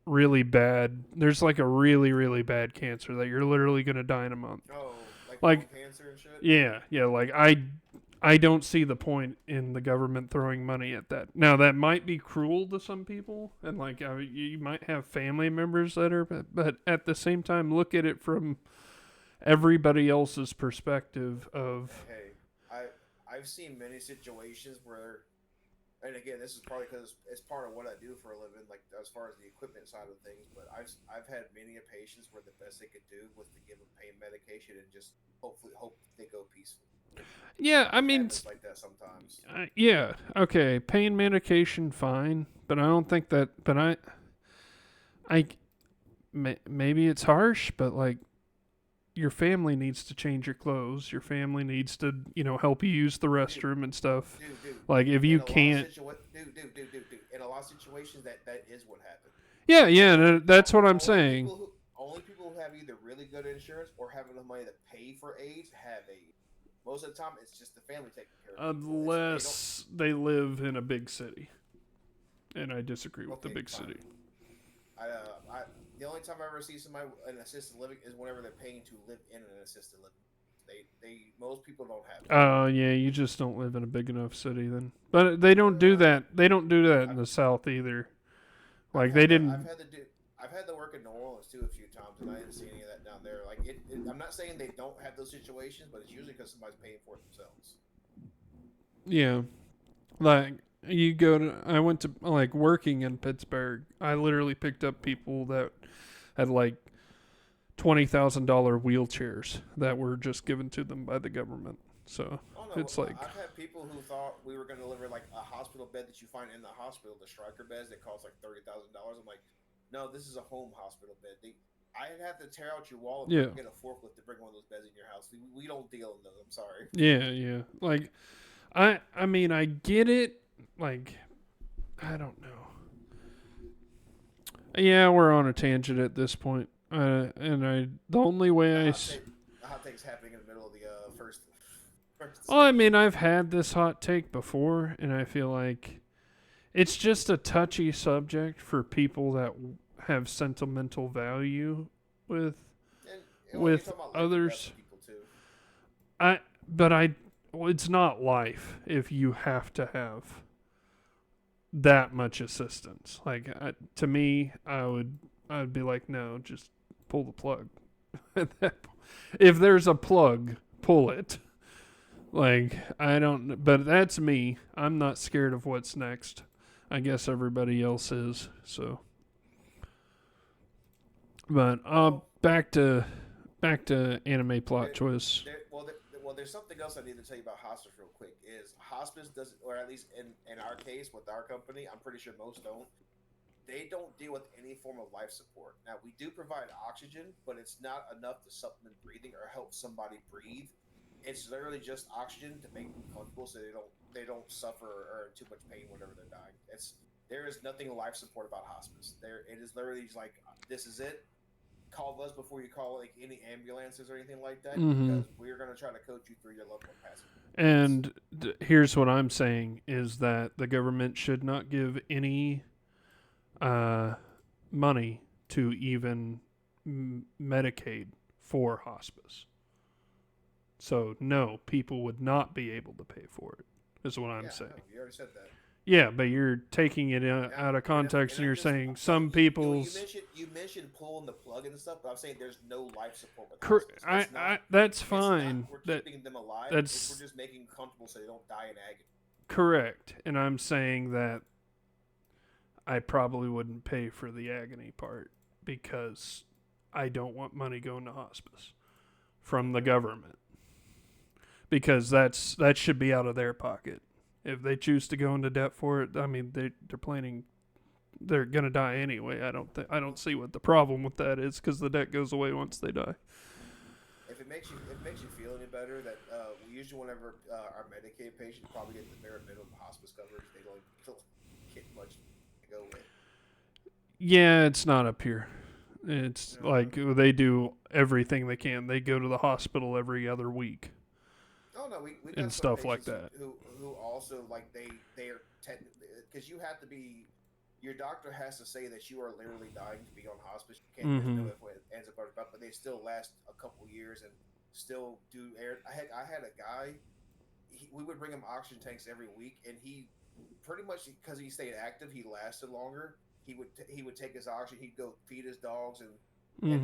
really bad? There's like a really bad cancer that you're literally gonna die in a month. Oh, like Like lung cancer and shit. yeah, like I don't see the point in the government throwing money at that. Now that might be cruel to some people, and like you might have family members that are, but at the same time, look at it from everybody else's perspective of Hey, I've seen many situations where, and again, this is probably because it's part of what I do for a living, like as far as the equipment side of things. But I've had many patients where the best they could do was to give them pain medication and just hopefully hope they go peacefully. yeah. I It mean, happens like that sometimes. yeah, okay, pain medication, fine, but I don't think that. But I maybe it's harsh, but like your family needs to change your clothes. Your family needs to, help you use the Dude, restroom and stuff. dude. Like if In you a lot of can't, dude. In a lot of situations, that is what happened. yeah, that's what I'm Only saying. people who have either really good insurance or have enough money to pay for AIDS have AIDS. Most of the time, it's just the family taking care of people. They don't. Unless they live in a big city, and I disagree with the Okay, big fine. city. I the only time I ever see somebody in assisted living is whenever they're paying to live in an assisted living. They most people don't have that. Yeah, you just don't live in a big enough city then. But they don't do Uh, that. They don't do that in I've, the South either. I've Like they had the didn't. I've had to work in New Orleans too a few times, and I didn't see any of that down there. Like I'm not saying they don't have those situations, but it's usually because somebody's paying for it themselves. Yeah, like you go to. I went to like working in Pittsburgh. I literally picked up people that had like $20,000 wheelchairs that were just given to them by the government. So Oh no, it's like, I've had people who thought we were going to deliver like a hospital bed that you find in the hospital, the striker beds that cost like $30,000. I'm like, no, this is a home hospital bed. I'd have to tear out your wall yeah, and get a forklift to bring one of those beds in your house. We don't deal in those. I'm sorry. yeah. Like I mean, I get it. Like I don't know. Yeah, we're on a tangent at this point. And the only The way hot take, the hot take's happening in the middle of the first well, I discussion. mean, I've had this hot take before, and I feel like it's just a touchy subject for people that have sentimental value with And well, you're with talking about life and death others. with people too. But well, it's not life if you have to have that much assistance. Like to me, I'd be like, no, just pull the plug. If there's a plug, pull it. Like I don't, but that's me. I'm not scared of what's next. I guess everybody else is. So, but Well, back to anime plot there, twist. there's something else I need to tell you about hospice real quick. Is hospice doesn't, or at least in our case with our company, I'm pretty sure most don't. They don't deal with any form of life support. Now we do provide oxygen, but it's not enough to supplement breathing or help somebody breathe. It's literally just oxygen to make them comfortable so they don't suffer or in too much pain whenever they're dying. There is nothing life support about hospice. There it is literally just like this is it. Call us before you call like any ambulances or anything like that Mm-hmm. because we're gonna try to coach you through your loved one passing. And here's what I'm saying is that the government should not give any uh, money to even Medicaid for hospice. So no, people would not be able to pay for it. Is what I'm Yeah, saying. no, you already said that. Yeah, but you're taking it Now, out of context, and I'm you're just saying no. some You people's. mentioned pulling the plug and stuff, but I'm saying there's no life support with hospice. I, It's I not. that's It's not. fine. We're keeping them alive. We're That's just making them comfortable so they don't die in agony. correct, and I'm saying that I probably wouldn't pay for the agony part because I don't want money going to hospice from the government because that should be out of their pocket. If they choose to go into debt for it, I mean they're planning they're gonna die anyway. I don't see what the problem with that is because the debt goes away once they die. If it makes you feel any better, that we usually whenever our Medicaid patients probably get the bare minimum hospice coverage. They don't get much to go with. Yeah, it's not up here. It's Uh, like they do everything they can. They go to the hospital every other week oh no, we and got some stuff like patients that. who also like they are technically because you have to be your doctor has to say that you are literally dying to be on hospice. You can't. There's no Mm-hmm. if it ends up about, but they still last a couple years and still do air. I had a guy. We would bring him oxygen tanks every week, and he pretty much because he stayed active, he lasted longer. He would take his oxygen. He'd go feed his dogs and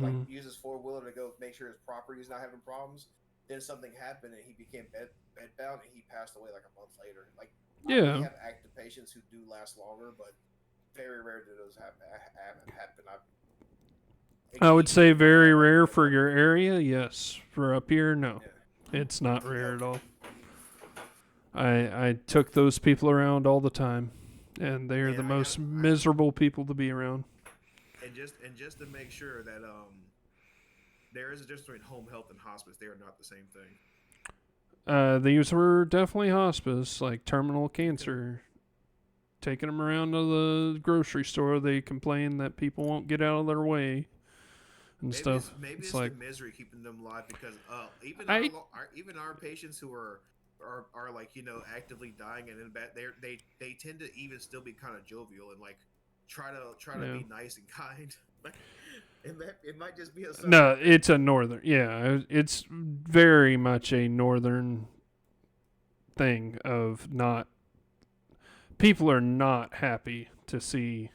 like Mm-hmm. use his four wheeler to go make sure his property's not having problems. Then something happened, and he became bedbound, and he passed away like a month later. Like we Yeah. have active patients who do last longer, but very rare do those happen. I would Even say if I very had like rare a for couple, your area. Yes. For up here, no. yeah, It's not rare at okay, all. I took those people around all the time, and they're the and most miserable people to be around. just to make sure that there is a difference between home health and hospice. They are not the same thing. These were definitely hospice, like terminal Okay. cancer. Taking them around to the grocery store, they complain that people won't get out of their way and stuff. Maybe It's it's the like misery keeping them alive because even I even our patients who are like actively dying and in bad they tend to even still be kind of jovial and like try to yeah. be nice and kind. Like it might just be a southern No, thing. it's a northern. Yeah, it's very much a northern thing of not. People are not happy to see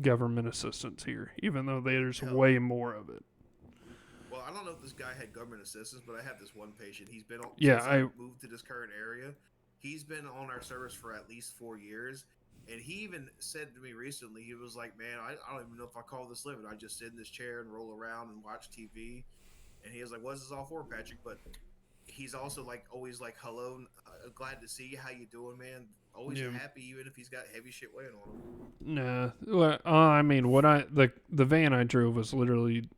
government assistance here, even though there's Hell, way more of it. well, I don't know if this guy had government assistance, but I have this one patient. He's been on Yeah, since I I. moved to this current area. He's been on our service for at least 4 years. And he even said to me recently, he was like, "Man, I don't even know if I call this living. I just sit in this chair and roll around and watch TV." And he was like, "What's this all for, Patrick?" But he's also like always like, "Hello, glad to see you. How you doing, man?" Always Yeah. happy, even if he's got heavy shit weighing on him. Nah. Well, I mean, what I the van I drove was literally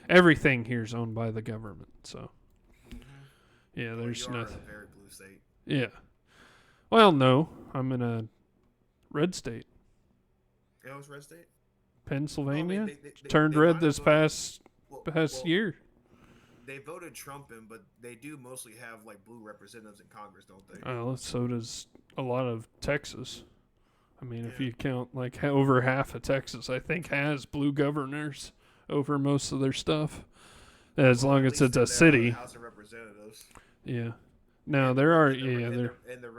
everything here is owned by the government. So Mm-hmm. yeah, Well, you there's are in nothing. a very blue state. Yeah. Well, no, I'm in a red state, You know, it's red state. Well, I mean, Pennsylvania. they they, they, Turned they red might have this voted. past Well, year. they voted Trump in, but they do mostly have like blue representatives in Congress, don't they? So does a lot of Texas. I mean, if Yeah. you count like over half of Texas, I think has blue governors over most of their stuff. As Well, long at as least it's a in the city. House of Representatives, Yeah. No, and the there red are. and the Yeah, and there. the and the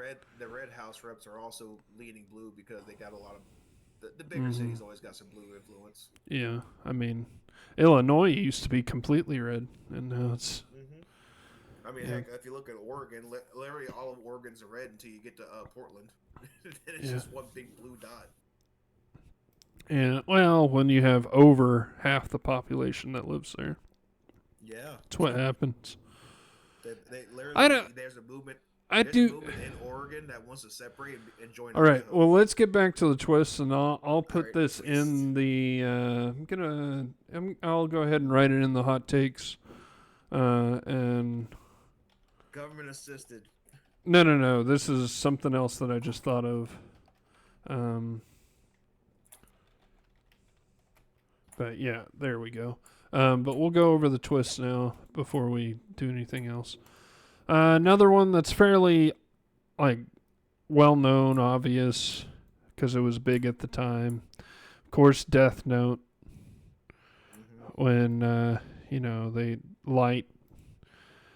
red House reps are also leaning blue because they got a lot of the bigger Mm-hmm. cities always got some blue influence. Yeah. I mean, Illinois used to be completely red, and now it's Hmm. I mean, yeah, heck, if you look at Oregon, literally all of Oregon's red until you get to Portland, then it's yeah. just one big blue dot. And well, when you have over half the population that lives there, Yeah, that's what happens. they I literally don't. there's a movement. I There's a do. movement in Oregon that wants to separate and join All right. Idaho. Well, let's get back to the twists, and I'll All put right, this twist. in the. I'll go ahead and write it in the hot takes. And Government assisted. no. This is something else that I just thought of. Um, but yeah, there we go. But we'll go over the twists now before we do anything else. Another one that's fairly like well known, obvious, because it was big at the time. Of course, Death Note. Hmm. When they light.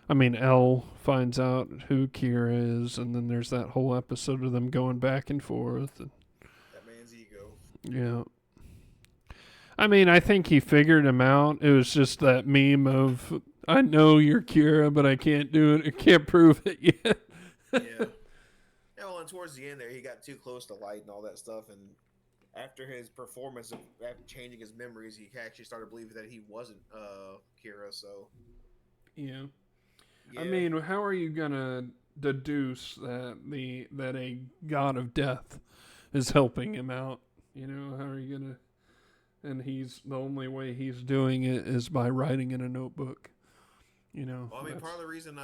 I mean, L finds out who Kira is, and then there's that whole episode of them going back and forth. And, That man's ego. yeah. I mean, I think he figured him out. It was just that meme of, I know you're Kira, but I can't do it. I can't prove it yet. Yeah. Yeah, well, and towards the end there, he got too close to light and all that stuff, and after his performance of after changing his memories, he actually started believing that he wasn't Kira. So Yeah. I yeah, mean, how are you gonna deduce that a god of death is helping him out? How are you gonna? And he's the only way he's doing it is by writing in a notebook. well, I mean, part That's of the reason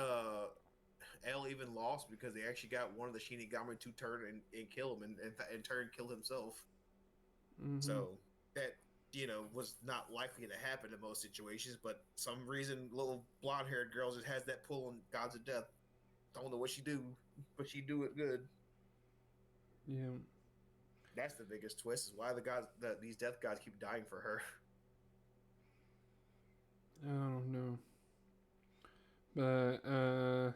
L even lost because they actually got one of the Shinigami to turn and kill him, and in turn kill himself. hmm So that was not likely to happen in most situations, but some reason little blonde haired girl just has that pull on Gods of Death. Don't know what she do, but she do it good. Yeah. That's the biggest twist is why these death gods keep dying for her. I don't know. But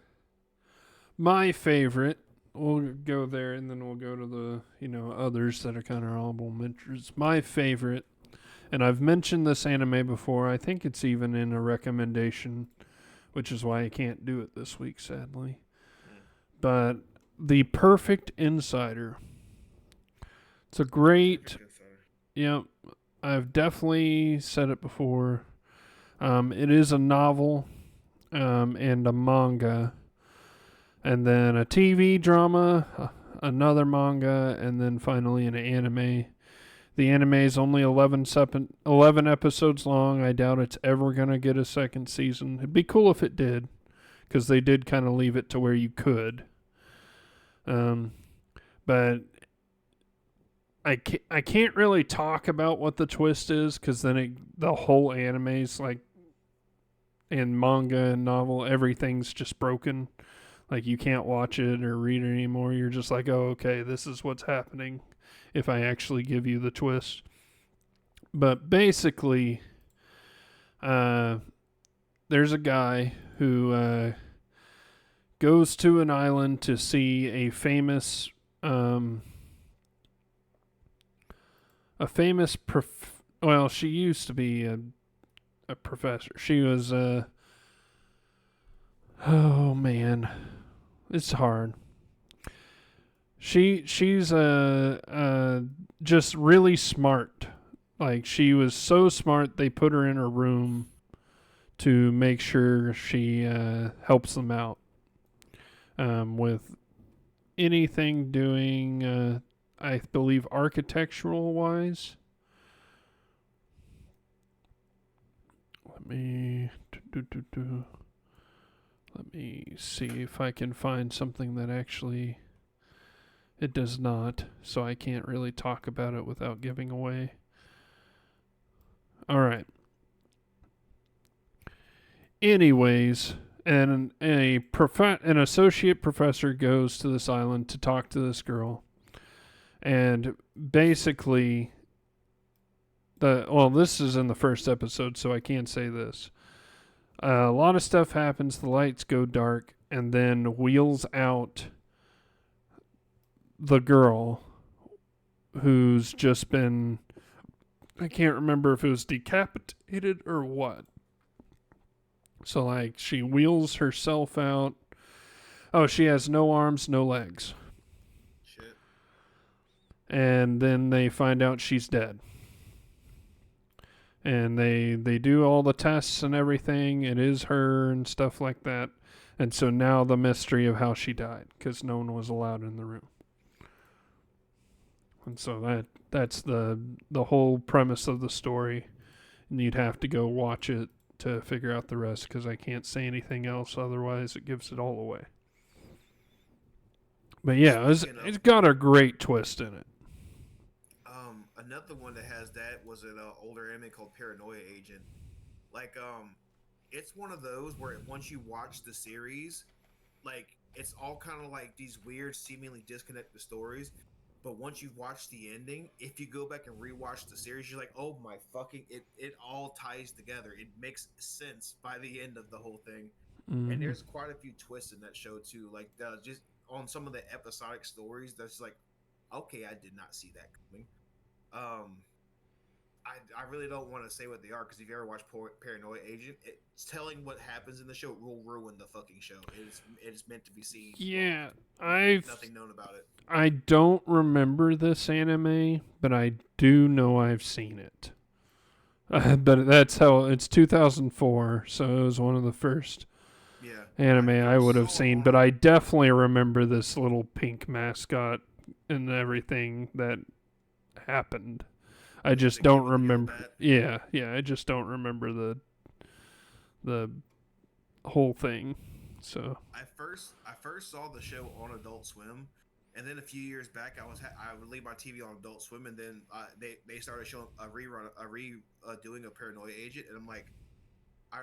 my favorite, we'll go there and then we'll go to the, others that are kind of honorable mentions. My favorite, and I've mentioned this anime before, I think it's even in a recommendation, which is why I can't do it this week, sadly. But The Perfect Insider. It's a great, I've definitely said it before. It is a novel and a manga, and then a TV drama, another manga, and then finally an anime. The anime is only 11 episodes long. I doubt it's ever going to get a second season. It'd be cool if it did, because they did kind of leave it to where you could. But I can't really talk about what the twist is, because then the whole anime's like, and manga and novel, everything's just broken. Like, you can't watch it or read it anymore. You're just like, oh, okay, this is what's happening if I actually give you the twist. But basically, there's a guy who goes to an island to see a famous well, she used to be a professor. She was oh man, it's hard. She's just really smart. Like, she was so smart they put her in her room to make sure she helps them out with anything doing I believe architectural wise. Let me see if I can find something that actually it does not, so I can't really talk about it without giving away. All right. Anyways, an associate professor goes to this island to talk to this girl, and basically, this is in the first episode, so I can't say this. A lot of stuff happens. The lights go dark, and then wheels out the girl who's just been, I can't remember if it was decapitated or what. So, like, she wheels herself out. Oh, she has no arms, no legs. Shit. And then they find out she's dead. And they do all the tests and everything. It is her and stuff like that. And so now the mystery of how she died, because no one was allowed in the room. And so that's the whole premise of the story. And you'd have to go watch it to figure out the rest, because I can't say anything else, otherwise it gives it all away. But yeah, it's got a great twist in it. Another one that has that was an older anime called Paranoia Agent. Like, it's one of those where once you watch the series, like, it's all kind of like these weird, seemingly disconnected stories. But once you've watched the ending, if you go back and rewatch the series, you're like, oh my fucking, it all ties together. It makes sense by the end of the whole thing. Mm-hmm. And there's quite a few twists in that show too. Like, just on some of the episodic stories, that's like, okay, I did not see that coming. I really don't want to say what they are, because if you ever watch Paranoia Agent, it's telling what happens in the show will ruin the fucking show. It is meant to be seen. Yeah, nothing known about it. I don't remember this anime, but I do know I've seen it. But that's how it's 2004, so it was one of the first anime I would have seen. But I definitely remember this little pink mascot and everything that happened. I just don't remember. Yeah, I just don't remember the whole thing. So I first saw the show on Adult Swim, And then a few years back, I would leave my TV on Adult Swim, and then they started showing a rerun, doing a Paranoia Agent, and I'm like, I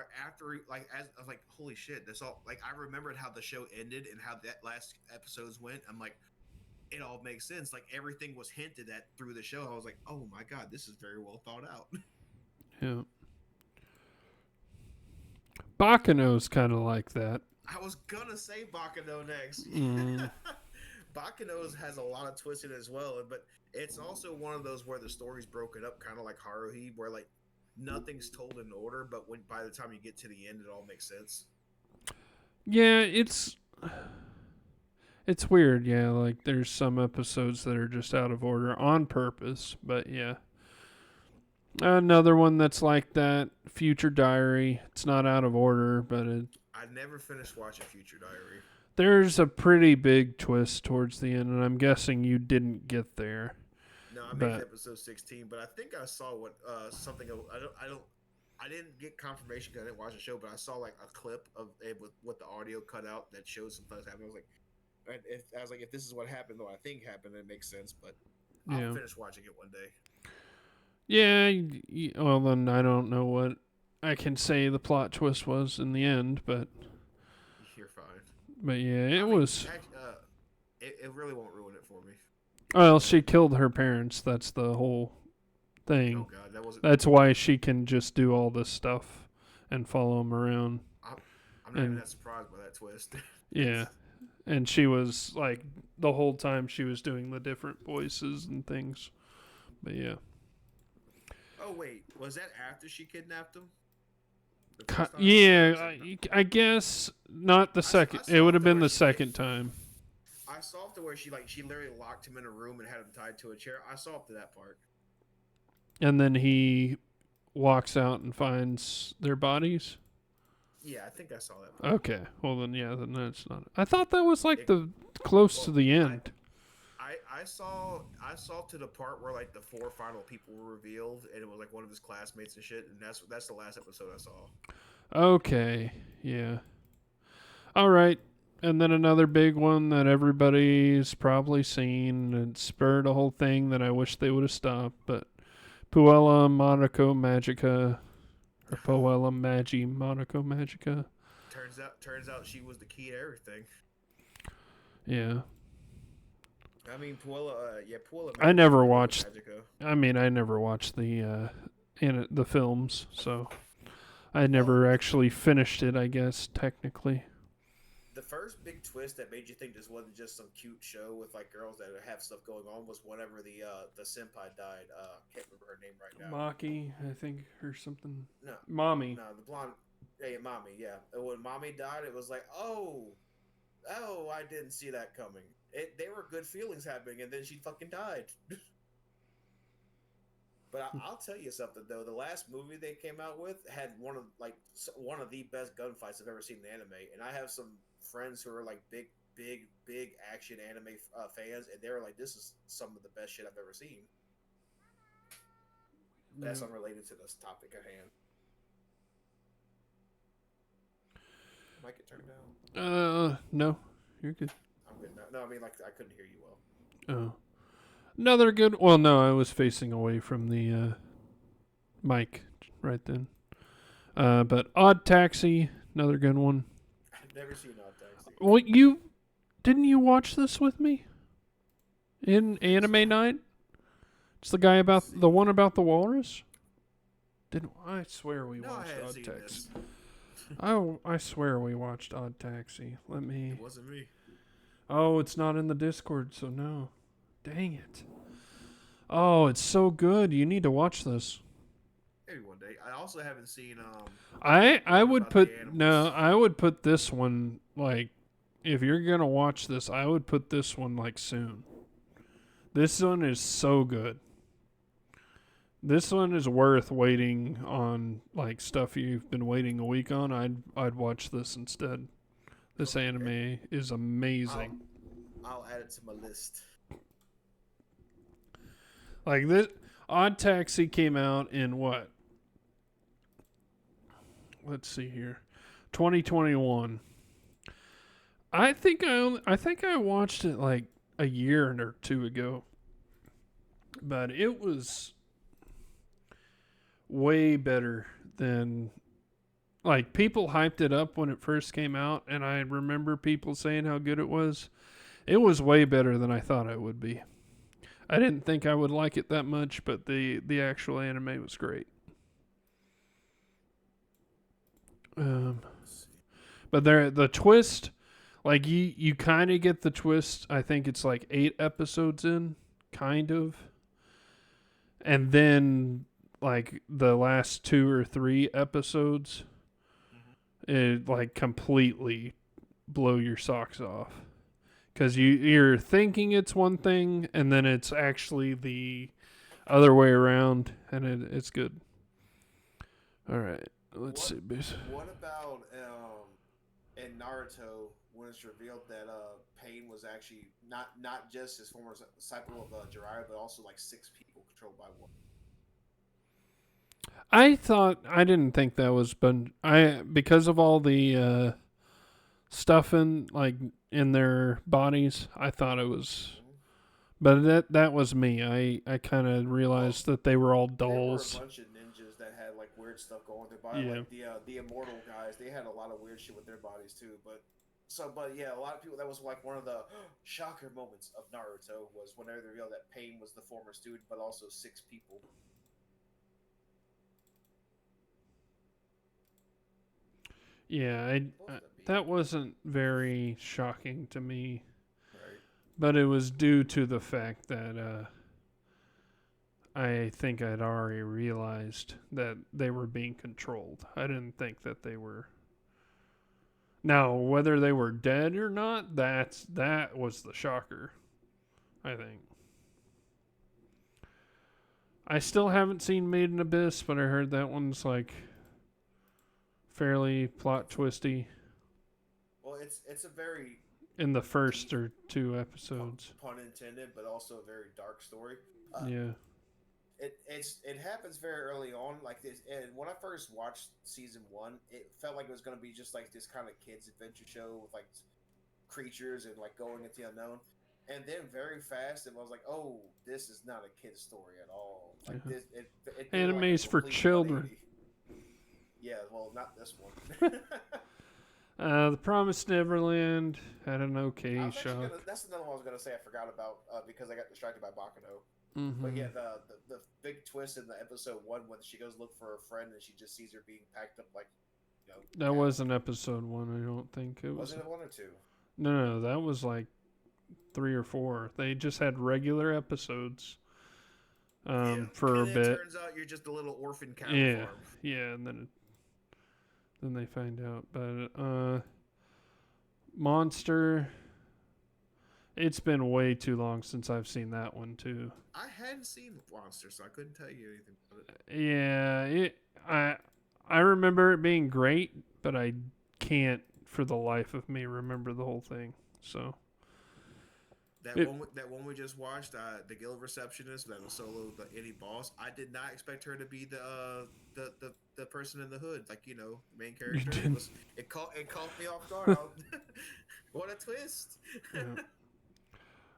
was like, holy shit, that's all. Like, I remembered how the show ended and how that last episodes went. I'm like, it all makes sense. Like, everything was hinted at through the show. I was like, oh my god, this is very well thought out. Yeah. Bakano's kind of like that. I was gonna say Bakano next. Mm. Bakano's has a lot of twists in it as well, but it's also one of those where the story's broken up, kind of like Haruhi, where like nothing's told in order, but when by the time you get to the end, it all makes sense. Yeah, it's weird. Yeah, like there's some episodes that are just out of order on purpose, but yeah. Another one that's like that, Future Diary. It's not out of order, but I never finished watching Future Diary. there's a pretty big twist towards the end, and I'm guessing you didn't get there. No, I made episode 16, but I think I saw what something. I didn't get confirmation because I didn't watch the show, but I saw like a clip of it with the audio cut out that shows some things happening. I was like, if this is what happened, though I think happened, it makes sense. But I'll finish watching it one day. Yeah, well then I don't know what I can say the plot twist was in the end, but you're fine. But yeah, it was. It really won't ruin it for me. Well, she killed her parents. That's the whole thing. Oh god, that wasn't. That's why she can just do all this stuff and follow them around. I'm not even that surprised by that twist. Yeah, and she was like the whole time she was doing the different voices and things. But yeah. Oh wait, was that after she kidnapped him? Yeah, I guess not the second. It would have been the second time. I saw up to where she literally locked him in a room and had him tied to a chair. I saw up to that part. And then he walks out and finds their bodies. Yeah, I think I saw that part. Okay, well then that's not. I thought that was like close to the end. I saw to the part where like the 4 final people were revealed, and it was like one of his classmates and shit, and that's the last episode I saw. Okay, yeah. All right, and then another big one that everybody's probably seen and spurred a whole thing that I wish they would have stopped, but Puella Monaco Magica, or Puella Magi Monaco Magica. Turns out she was the key to everything. Yeah. I mean, Puella. I never watched. I mean, I never watched the films, so I never actually finished it. I guess technically. The first big twist that made you think this wasn't just some cute show with like girls that have stuff going on was whenever the senpai died. Can't remember her name right now. Maki, I think, or something. No, Mommy. No, the blonde. Yeah, Mommy. Yeah, and when Mommy died, it was like, oh, I didn't see that coming. They were good feelings happening, and then she fucking died. But I'll tell you something though. The last movie they came out with had one of the best gunfights I've ever seen in anime, and I have some friends who are like big action anime fans, and they were like, "This is some of the best shit I've ever seen." That's unrelated to this topic at hand. Mic get turned down. No, you're good. I'm good now. No, I mean like I couldn't hear you well. Oh. Another good. Well, no, I was facing away from the mic right then. But Odd Taxi, another good one. I've never seen Odd Taxi. Well, didn't you watch this with me in anime night? It's the one about the walrus. I swear we watched Odd Taxi. I swear we watched Odd Taxi. It wasn't me. Oh, it's not in the Discord, so no. Dang it. Oh, it's so good. You need to watch this. Maybe one day. I also haven't seen I would put this one like if you're going to watch this, I would put this one like soon. This one is so good. This one is worth waiting on like stuff you've been waiting a week on. I'd watch this instead. This anime is amazing. I'll add it to my list. Like this, Odd Taxi came out in what? Let's see here, 2021. I think I watched it like a year or two ago, but it was way better than, like, people hyped it up when it first came out, and I remember people saying how good it was. It was way better than I thought it would be. I didn't think I would like it that much, but the actual anime was great. Let's see. But the twist, like, you kind of get the twist. I think it's like 8 episodes in, kind of, and then like the last 2 or 3 episodes, it like completely blow your socks off. Because you're thinking it's one thing, and then it's actually the other way around, and it's good. All right, let's see. What about in Naruto when it's revealed that Pain was actually not just his former disciple of Jiraiya, but also like 6 people controlled by one. I didn't think that was, but because of all the stuff in their bodies, I thought it was. But that was me. I kind of realized that they were all dolls. There were a bunch of ninjas that had like weird stuff going with their body. Yeah. Like the immortal guys, they had a lot of weird shit with their bodies too. But yeah, a lot of people, that was like one of the shocker moments of Naruto was whenever they revealed that Pain was the former student, but also 6 people. Yeah, that wasn't very shocking to me. Right. But it was due to the fact that I think I'd already realized that they were being controlled. I didn't think that they were. Now, whether they were dead or not, that was the shocker, I think. I still haven't seen Made in Abyss, but I heard that one's like fairly plot twisty. Well, it's a very in the first or 2 episodes. Pun intended, but also a very dark story. Yeah. It happens very early on, like this. And when I first watched season 1, it felt like it was going to be just like this kind of kids adventure show with like creatures and like going into the unknown. And then very fast, it was like, oh, this is not a kid's story at all. Like this, it anime's like for children. 180. Yeah, well, not this one. The Promised Neverland had an okay show. That's another one I was gonna say I forgot about because I got distracted by Bakuno. Mm-hmm. But yeah, the big twist in the episode 1 when she goes look for her friend and she just sees her being packed up like, you know. That wasn't episode 1. I don't think it was. Was it 1 or 2? No, that was like 3 or 4. They just had regular episodes. For a bit. It turns out you're just a little orphan cow farm. Yeah, and then they find out. But Monster, it's been way too long since I've seen that one too. I hadn't seen Monster, so I couldn't tell you anything about it. Yeah, I remember it being great, but I can't for the life of me remember the whole thing. So that one we just watched, the guild receptionist that was solo the any boss. I did not expect her to be the person in the hood, like, you know, main character. It caught me off guard. What a twist! Yeah.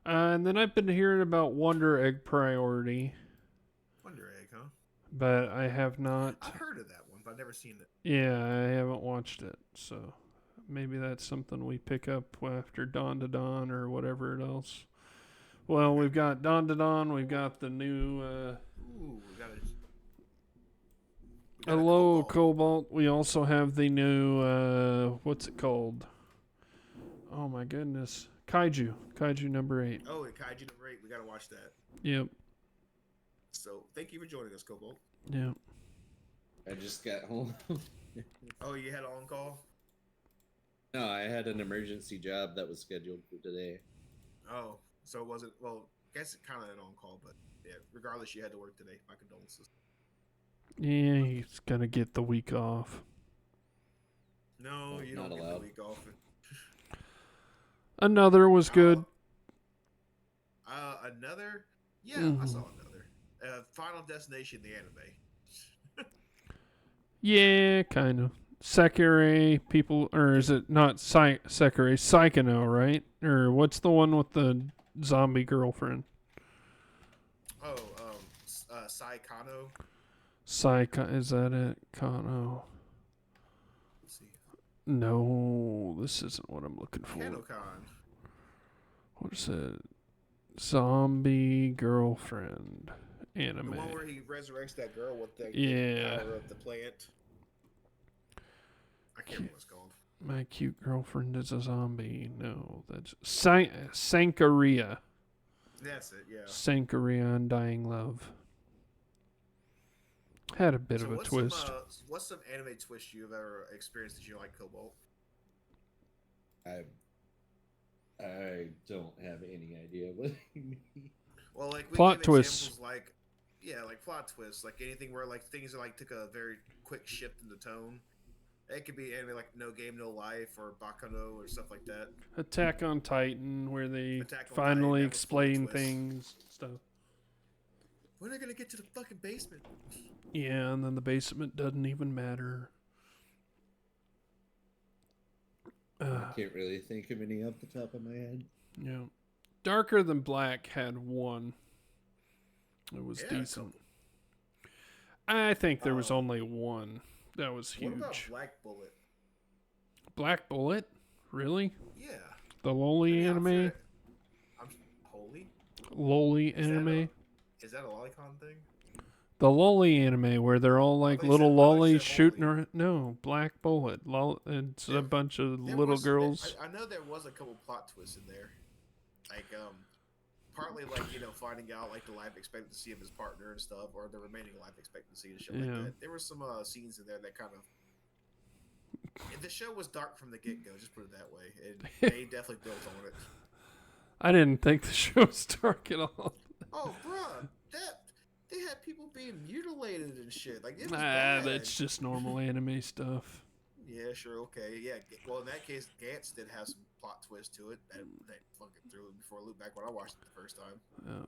And then I've been hearing about Wonder Egg Priority. Wonder Egg, huh? But I have not. I've heard of that one, but I've never seen it. Yeah, I haven't watched it, so maybe that's something we pick up after Dawn to Dawn or whatever else. Well, we've got Dawn to Dawn. We've got the new. We got Hello, Cobalt. We also have the new. What's it called? Oh my goodness, Kaiju number 8. Oh, Kaiju number 8. We gotta watch that. Yep. So thank you for joining us, Cobalt. Yep. I just got home. Oh, you had an on call? No, I had an emergency job that was scheduled for today. Oh, so it wasn't. Well, I guess it kind of an on call, but yeah. Regardless, you had to work today. My condolences. Yeah, he's gonna get the week off. No, you don't get the week off. Another was good. Another? Yeah, I saw another. Final Destination, the anime. Yeah, kind of. Sekirei, people, or is it not Sekirei? Psychono, right? Or what's the one with the zombie girlfriend. Oh, Sai Kano. Is that it? Kano. Let's see. No, this isn't what I'm looking for. Kanokon. What is it? Zombie girlfriend anime. The one where he resurrects that girl with the power of the plant. I can't remember what it's called. My cute girlfriend is a zombie. No, that's Sankaria. That's it, yeah. Sankaria Undying Love. Had a bit of a twist. What's some anime twist you've ever experienced that you like, Cobalt? I don't have any idea what you mean. Well, like we Plot give twists. examples like plot twists, like anything where like things like took a very quick shift in the tone. It could be anime like No Game No Life or Bakano or stuff like that. Attack on Titan, where they Attack on finally Titan, that was explain full of twists. things stuff. When are they gonna get to the fucking basement? Yeah, and then the basement doesn't even matter. I can't really think of any off the top of my head. Yeah. Darker Than Black had one. It was decent. I think there was only one. That was huge. What about Black Bullet? Black Bullet? Really? Yeah. The loli anime? Holy? Loli anime? Is that a lolicon thing? The loli anime where they're all like little lollies shooting around. No, Black Bullet. It's a bunch of little girls. I know there was a couple plot twists in there. Like, partly like, finding out like the life expectancy of his partner and stuff, or the remaining life expectancy and shit like that. There were some scenes in there that kind of... The show was dark from the get-go, just put it that way. And they definitely built on it. I didn't think the show was dark at all. Oh, bruh. They had people being mutilated and shit. Like, it was bad. That's just normal anime stuff. Yeah, sure, okay. Yeah, well, in that case, Gantz did have some plot twist to it. That fucking threw it before I looked back when I watched it the first time.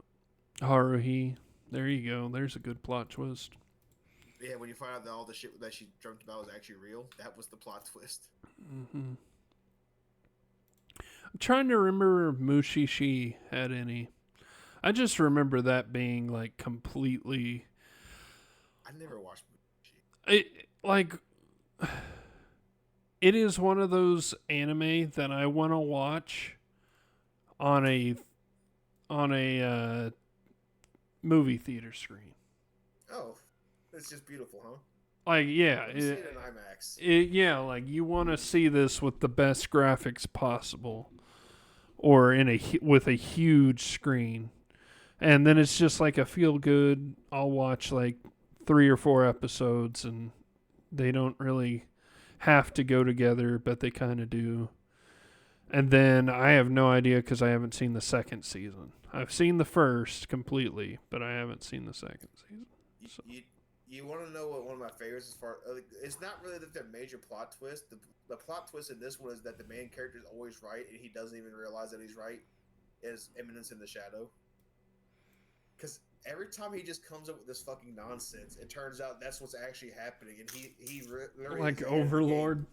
Haruhi. There you go. There's a good plot twist. Yeah, when you find out that all the shit that she dreamt about was actually real, that was the plot twist. Mm-hmm. I'm trying to remember if Mushishi had any. I just remember that being like completely... I never watched Mushishi. It is one of those anime that I want to watch on a movie theater screen. Oh, it's just beautiful, huh? Like, yeah, You see it in IMAX. Yeah, like you want to see this with the best graphics possible, or with a huge screen, and then it's just like a feel good. I'll watch like 3 or 4 episodes, and they don't really have to go together, but they kind of do. And then I have no idea because I haven't seen the second season. I've seen the first completely, but I haven't seen the second season. So. You want to know what one of my favorites is? It's not really that they're major plot twist. The plot twist in this one is that the main character is always right, and he doesn't even realize that he's right. Is Eminence in the Shadow? Because every time he just comes up with this fucking nonsense, it turns out that's what's actually happening, and he literally like Overlord.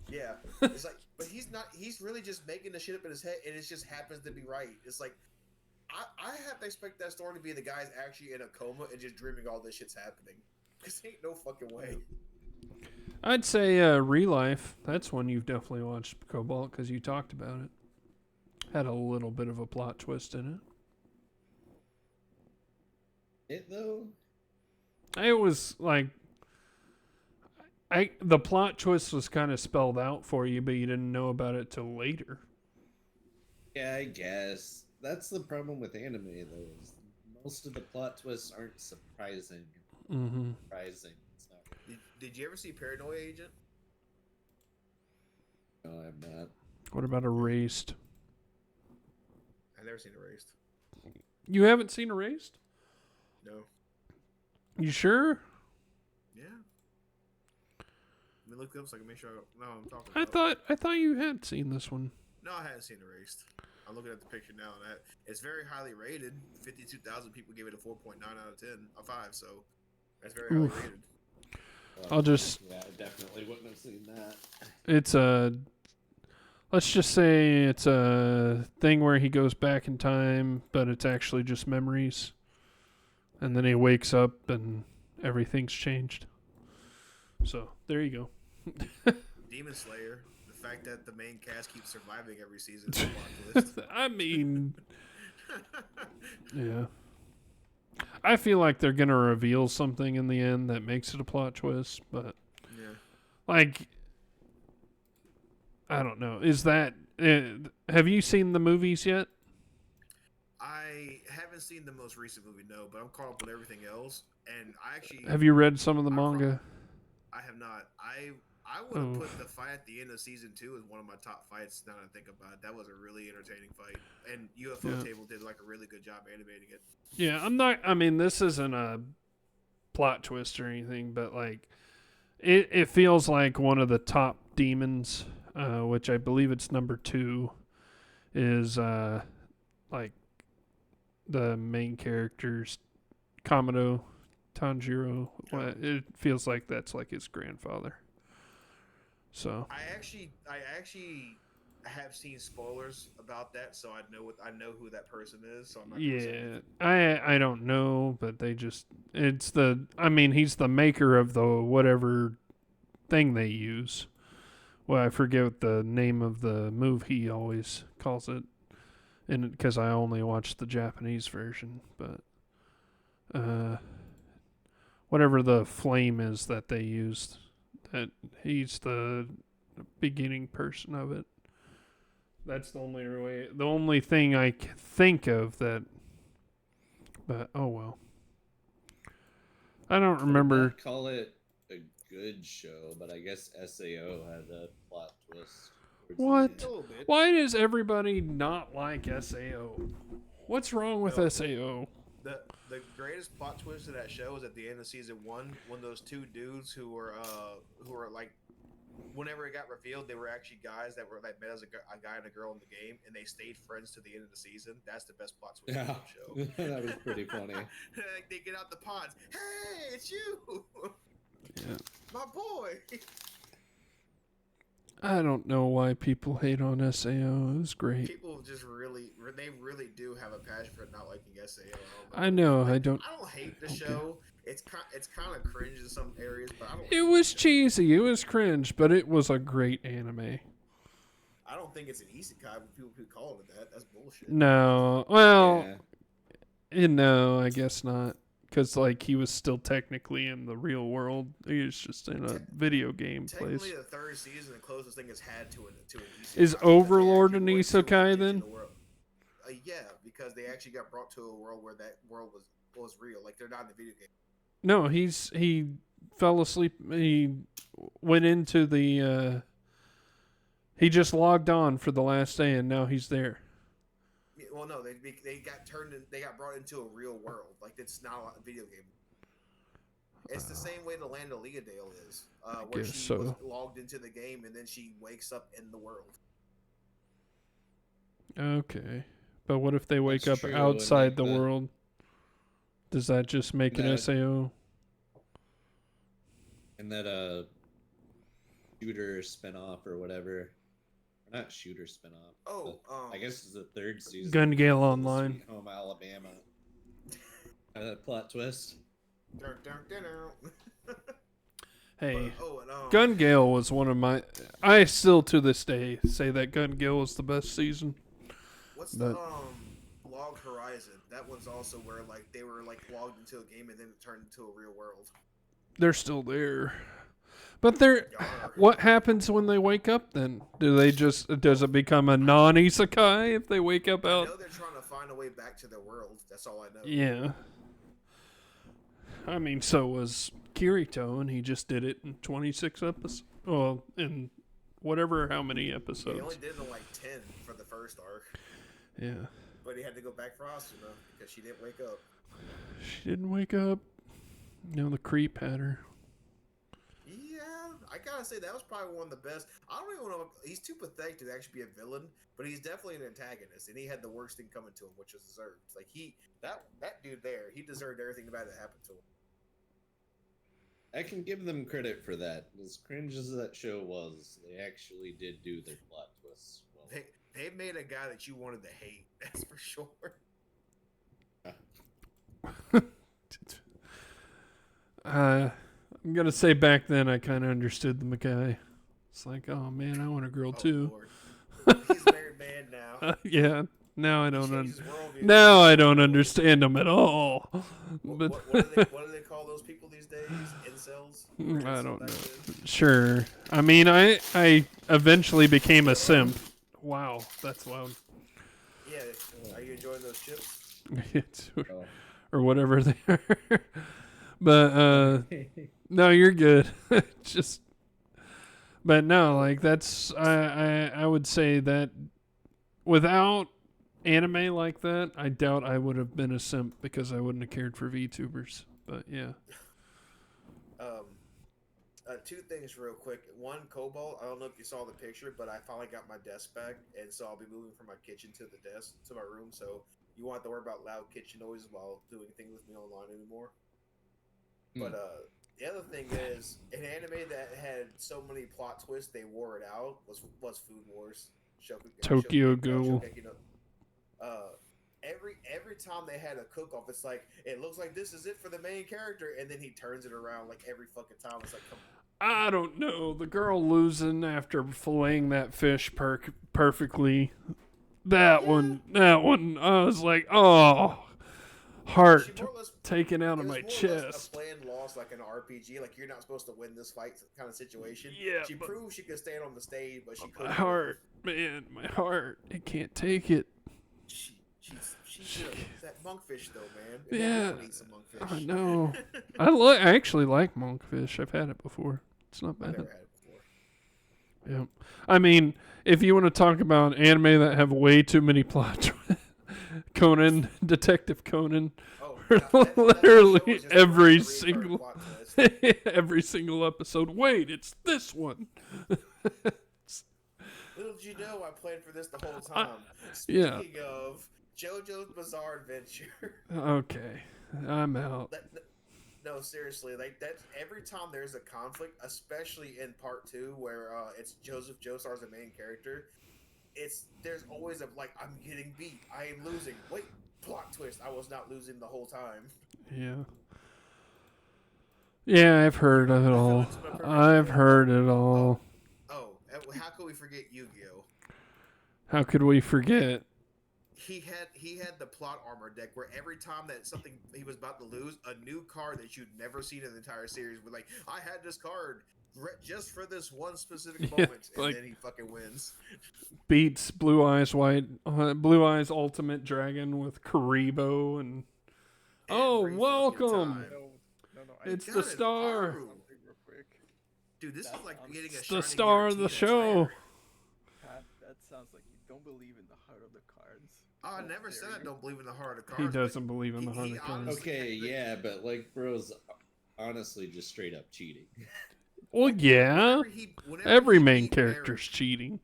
Yeah, it's like, but he's not. He's really just making the shit up in his head, and it just happens to be right. It's like, I have to expect that story to be the guy's actually in a coma and just dreaming all this shit's happening. Because ain't no fucking way. I'd say Real Life. That's one you've definitely watched, Cobalt, because you talked about it. Had a little bit of a plot twist in it. It though? It was like the plot twist was kind of spelled out for you, but you didn't know about it till later. Yeah, I guess. That's the problem with anime, though. Is most of the plot twists aren't surprising. Mm-hmm. Surprising. So. Did you ever see Paranoia Agent? No, I'm not. What about Erased? I've never seen Erased. You haven't seen Erased? No. You sure? Yeah. Let me look it up so I can make sure I'm talking about I thought you had seen this one. No, I hadn't seen Erased. I'm looking at the picture now, and it's very highly rated. 52,000 people gave it a 4.9 out of 10, a 5, so that's very highly rated. I'll just... Yeah, I definitely wouldn't have seen that. It's a let's just say it's a thing where he goes back in time, but it's actually just memories. And then he wakes up and everything's changed. So, there you go. Demon Slayer. The fact that the main cast keeps surviving every season is a plot twist. I mean, yeah. I feel like they're going to reveal something in the end that makes it a plot twist, but Yeah. like, I don't know. Is that. Have you seen the movies yet? I haven't seen the most recent movie, no, but I'm caught up with everything else. And I actually Have you read some of the I manga? I have not. I would have Oh. put the fight at the end of season 2 as one of my top fights. Now that I think about it, that was a really entertaining fight, and UFO Yeah. Table did like a really good job animating it. Yeah, I'm not. I mean, this isn't a plot twist or anything, but like, it feels like one of the top demons, which I believe it's number 2, is like the main character's Kamado Tanjiro. It feels like that's like his grandfather. So I actually have seen spoilers about that, so I know who that person is. So I'm not gonna say yeah, anything. I don't know, but it's the. I mean, he's the maker of the whatever thing they use. Well, I forget the name of the move he always calls it, and because I only watched the Japanese version, but whatever the flame is that they used, that he's the beginning person of it. That's the only thing I can think of that. But oh well, I don't I would remember. not call it a good show, but I guess SAO had a plot twist. towards the What? end. A little bit. Why does everybody not like SAO? What's wrong with No. SAO? The greatest plot twist of that show was at the end of season 1 when those two dudes who were like, whenever it got revealed they were actually guys that met as a guy and a girl in the game, and they stayed friends to the end of the season. That's the best plot twist of Yeah, the show. that was pretty funny. Like, they get out the pods. Hey, it's you, Yeah. my boy. I don't know why people hate on SAO. It was great. People just really do have a passion for not liking SAO. I know. Like, I don't. I don't hate the Okay. show. It's kind of cringe in some areas, but I don't. It was cheesy. It was cringe, but it was a great anime. I don't think it's an isekai, but people who call it that, that's bullshit. No. Well, Yeah. no, I guess not. Because, like, he was still technically in the real world. He was just in a video game place. Technically, the third season, the closest thing it's had to an isekai. Is because they Overlord actually an went to a isekai, fictional then? world. Yeah, because they actually got brought to a world where that world was real. Like, they're not in the video game. No, he fell asleep. He went into the. He just logged on for the last day, and now he's there. Well, no, they got brought into a real world. Like, it's not a video game. It's the same way the Land of Leodale is, where guess she so. was logged into the game and then she wakes up in the world. Okay, but what if they wake That's up true, outside and, the like, the- world? Does that just make an That- SAO? And that shooter spinoff or whatever. Not shooter spinoff. Oh, I guess it's the third season. Gun Gale of Online. Sweet Home Alabama. Plot twist. dun, dun, dun, dun. Hey, And, Gun Gale was one of my. I still to this day say that Gun Gale was the best season. what's the but- Log Horizon? That one's also where like they were like logged into a game and then it turned into a real world. They're still there, but they're. Yarr. What happens when they wake up? Then do they just? Does it become a non-isekai if they wake up I out? know they're trying to find a way back to their world. That's all I know. Yeah. I mean, so was Kirito, and he just did it in 26 episodes. Well, in whatever, how many He episodes. only did it in like 10 for the first arc, Yeah. but he had to go back for Asuna because she didn't wake up. She didn't wake up. No, the creep had her. Yeah, I gotta say that was probably one of the best. I don't even know. He's too pathetic to actually be a villain, but he's definitely an antagonist, and he had the worst thing coming to him, which was deserved. Like that dude there, he deserved everything bad that happened to him. I can give them credit for that. As cringe as that show was, they actually did do their plot twist. us. Well, They made a guy that you wanted to hate. That's for sure. I'm gonna say back then I kind of understood the guy. It's like, oh man, I want a girl Oh, too. Lord. He's a married man now. Yeah. Now I He don't. changed his worldview. Now I don't understand him at all. But What do they call those people these days? Incels? I don't Back know. then? Sure. I mean, I eventually became a simp. Wow, that's loud. Yeah. Are you enjoying those chips? oh. Or whatever they are. But no, you're good. Just, but no, like that's I would say that without anime like that, I doubt I would have been a simp because I wouldn't have cared for VTubers. But yeah. Two things real quick. One, Cobalt. I don't know if you saw the picture, but I finally got my desk back, and so I'll be moving from my kitchen to the desk to my room. So you won't have to worry about loud kitchen noises while doing things with me online anymore. But the other thing is, an anime that had so many plot twists they wore it out was Food Wars. Tokyo Ghoul. Every time they had a cook off, it's like it looks like this is it for the main character, and then he turns it around like every fucking time. It's like, come on. I don't know. The girl losing after filleting that fish perfectly. That one. I was like, oh, heart taken out of my chest. A planned loss, like an RPG, like you're not supposed to win this fight kind of situation. Yeah, she proved she could stand on the stage, but she couldn't. My heart, man, my heart, it can't take it. She's that monkfish though, man. Yeah, eat some monkfish. I know. I actually like monkfish. I've had it before. It's not bad. I've never had it before. Yeah, I mean, if you want to talk about anime that have way too many plots, Conan, Detective Conan, literally every single episode. Wait, it's this one. Little did you know I planned for this the whole time. Speaking of JoJo's Bizarre Adventure. Okay, I'm out. No, seriously, like that's every time there's a conflict, especially in part 2 where it's Joseph Joestar's the main character. There's always a like I'm getting beat, I am losing. Wait, plot twist, I was not losing the whole time. Yeah, I've heard of it all. I've heard it all. Oh, how could we forget Yu-Gi-Oh? How could we forget? He had the plot armor deck where every time that something he was about to lose, a new card that you'd never seen in the entire series was like, I had this card just for this one specific moment, and then he fucking wins. Beats Blue Eyes Ultimate Dragon with Karibo and welcome. It's the star. Dude, this is like getting the star of the show. God, that sounds like you don't believe in the heart of the cards. I never said I don't believe in the heart of cards. He doesn't believe in the heart of cards. Okay, yeah, but like, bro's honestly just straight up cheating. Well, yeah. Every main character's cheating.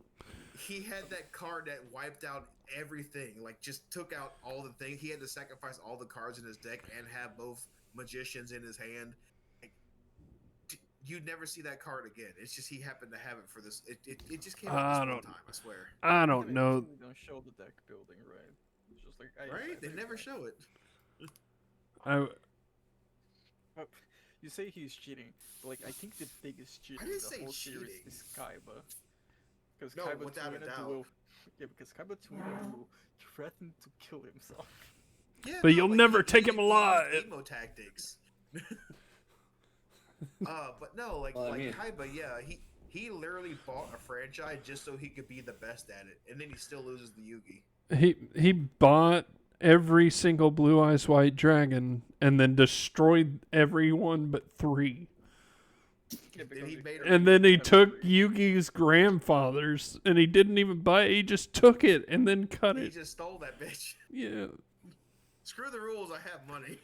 He had that card that wiped out everything. Like, just took out all the things. He had to sacrifice all the cards in his deck and have both magicians in his hand. Like, you'd never see that card again. It's just he happened to have it for this. It just came out this one time, I swear. I don't know. They don't show the deck building, right? It's just like right? They never show it. You say he's cheating, but like I think the biggest cheater in the whole series is Kaiba. Because Kaiba without a doubt. Because Kaiba will threaten to kill himself. Yeah, but you'll never take him alive. Emo tactics. But no, like Kaiba, yeah, he literally bought a franchise just so he could be the best at it, and then he still loses the Yugi. He bought every single Blue Eyes White Dragon and then destroyed everyone but 3. And then he took Yugi's grandfather's and he didn't even buy it. He just took it and then cut it. He just stole that bitch. Yeah. Screw the rules. I have money.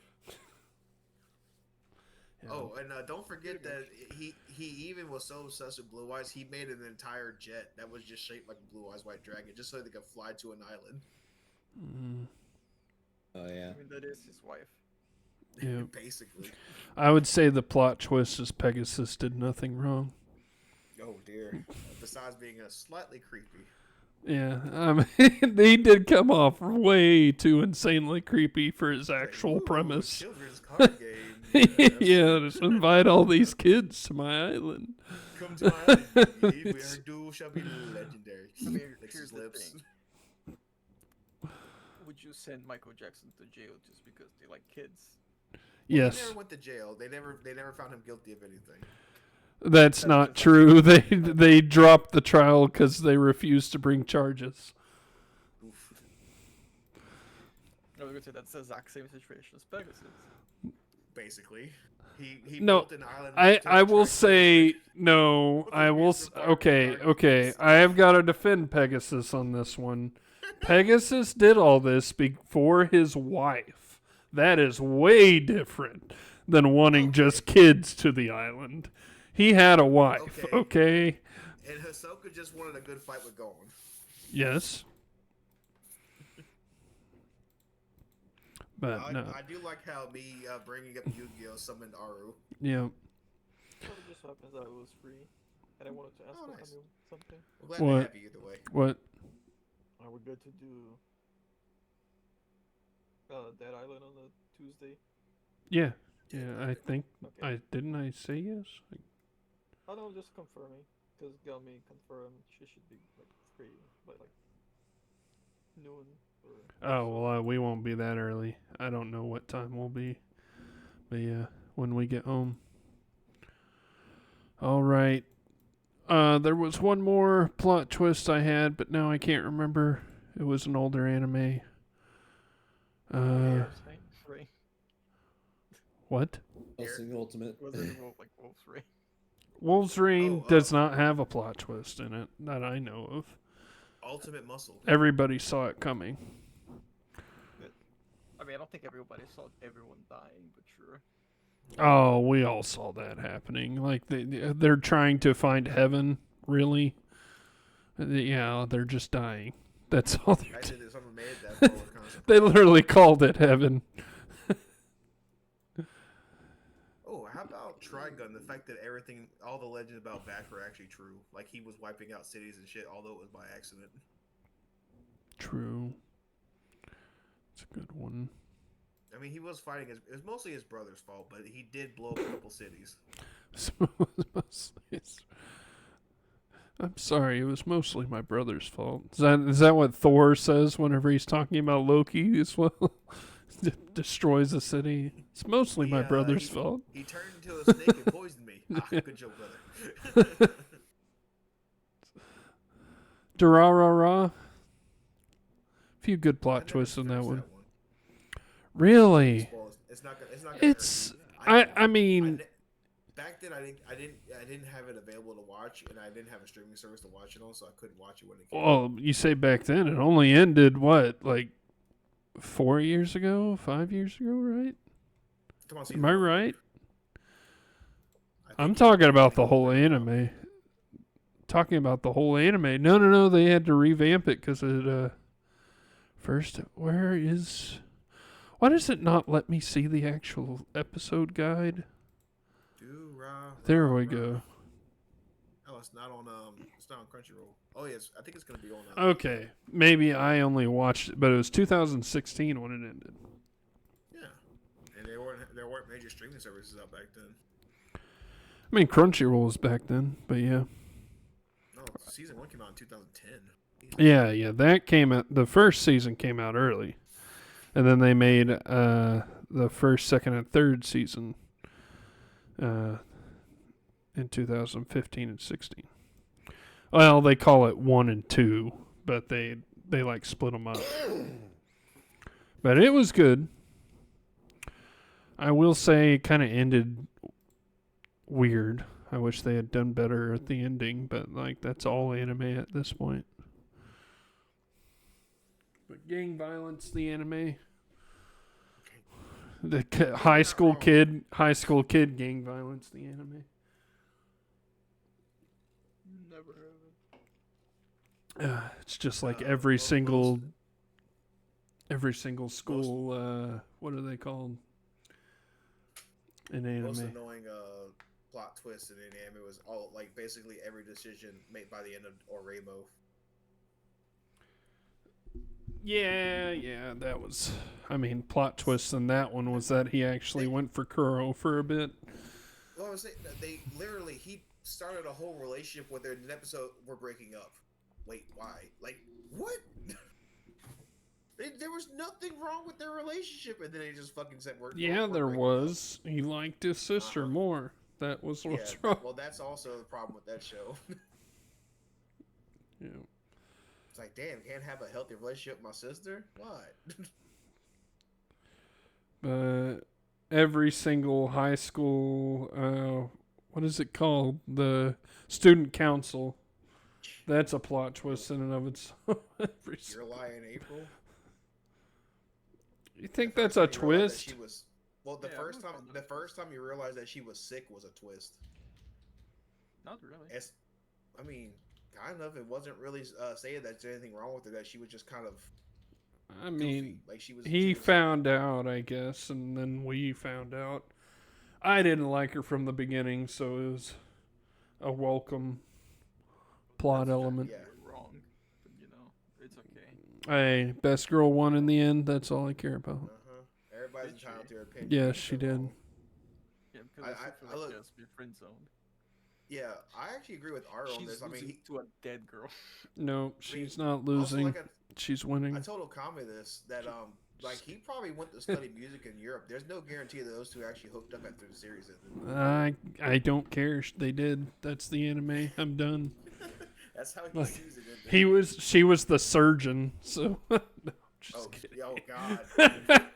Yeah. Oh, and don't forget that he even was so obsessed with Blue Eyes, he made an entire jet that was just shaped like a Blue Eyes White Dragon, just so they could fly to an island. Mm. Oh yeah. I mean, that is his wife. Yeah. Basically. I would say the plot twist is Pegasus did nothing wrong. Oh dear. Besides being slightly creepy. Yeah, he did come off way too insanely creepy for his actual Ooh, premise. Children's card game. Yeah, just invite all these kids to my island. Come to my island, baby, where duel shall be legendary. I mean, Licks here's his the lips. thing. Would you send Michael Jackson to jail just because they like kids? Well, Yes. he never went to jail. They never found him guilty of anything. That's not true. They dropped the trial because they refused to bring charges. Oof. I was gonna say that's the exact same situation as Pegasus. Basically, he No, built an island. I will attract say no. With I will. amusement park Okay, gardens. okay. I have got to defend Pegasus on this one. Pegasus did all this for his wife. That is way different than wanting just kids to the island. He had a wife. Okay. And Hisoka just wanted a good fight with Gon. Yes. But no. I do like how me bringing up Yu-Gi-Oh summoned Aru. Yeah. Well, it just happens that it was free, and I wanted to ask nice. you something. I'm glad What? to have you either way. What? Are we good to do Dead Island on a Tuesday? Yeah. Yeah. I think. Okay. I say yes? Oh no, just confirming. Because Gummy confirmed she should be like free by like noon. Oh well, we won't be that early. I don't know what time we'll be, but yeah, when we get home. All right. There was one more plot twist I had, but now I can't remember. It was an older anime. Free. What? Hellsing Ultimate. Was it like Wolf's Ray? Wolf's Rain Oh, does not have a plot twist in it that I know of. Ultimate Muscle. Everybody saw it coming. I mean, I don't think everybody saw everyone dying, but sure. Oh, we all saw that happening. Like they're trying to find heaven. Really? Yeah, they're just dying. That's all they're I doing. did someone made that roller coaster. They literally called it heaven. Oh, how about Trigun? The fact that everything, all the legends about Back are actually true. Like he was wiping out cities and shit, although it was by accident. True. It's a good one. I mean, he was fighting it was mostly his brother's fault, but he did blow up a couple cities. I'm sorry, it was mostly my brother's fault. Is that what Thor says whenever he's talking about Loki as well? Destroys a city. It's mostly my brother's fault. He turned into a snake and poisoned me. Good joke, brother. Durarara. Few good plot I never twists in that finished one. Really? Spoilers. It's not gonna It's hurt you. I mean back then I didn't have it available to watch, and I didn't have a streaming service to watch it on, so I couldn't watch it when it came out. well, you say back then it only ended what, like 4 years ago, 5 years ago, right? Come on, Am I right? I think I'm it's talking about the like whole that. anime. Talking about the whole anime. No. They had to revamp it because it. First, why does it not let me see the actual episode guide? There we go. Oh, it's not on Crunchyroll. Oh yes, I think it's gonna be on. Okay, maybe I only watched it, but it was 2016 when it ended. Yeah, and there weren't major streaming services out back then. I mean, Crunchyroll was back then, but yeah. No, season 1 came out in 2010. Yeah, that came out. The first season came out early, and then they made the first, second, and third season in 2015 and 16. Well, they call it 1 and 2, but they like split them up. But it was good. I will say, it kind of ended weird. I wish they had done better at the ending, but like that's all anime at this point. But gang violence, the anime. The high school kid gang violence, the anime. Never heard of it. It's just like every single school. What are they called? In Most anime. annoying plot twist in the anime was all like basically every decision made by the end of Oremo. Yeah, that was. I mean, plot twist in that one was that he actually went for Kuro for a bit. Well, I was saying they literally he started a whole relationship with her in an episode. We're breaking up. Wait, why? Like what? There was nothing wrong with their relationship, and then they just fucking said we're There breaking was. He liked his sister more. That was what's wrong. Well, that's also the problem with that show. Yeah. It's like, damn, can't have a healthy relationship with my sister? What? But every single high school, what is it called? The student council. That's a plot twist in and of itself. Your Lie in April. You think that's a twist? The first time you realized that she was sick was a twist. Not really. I mean, kind of. It wasn't really saying that there's anything wrong with her. That she was just kind of. I mean, goofy. Like he found out, I guess, and then we found out. I didn't like her from the beginning, so it was a welcome plot element. Yeah. You're wrong, but you know, it's okay. Hey, best girl won in the end. That's all I care about. Everybody's entitled to their opinion. Yes, she did. Yeah, because I feel like she has to be friend zoned. Yeah, I actually agree with Aro on this. I mean, to a dead girl. No, she's not losing. She's winning. I told Okami this that like he probably went to study music in Europe. There's no guarantee that those two actually hooked up after the series ended. I don't care. They did. That's the anime. I'm done. That's how he sees it. She was the surgeon. So. No, just kidding. Oh God.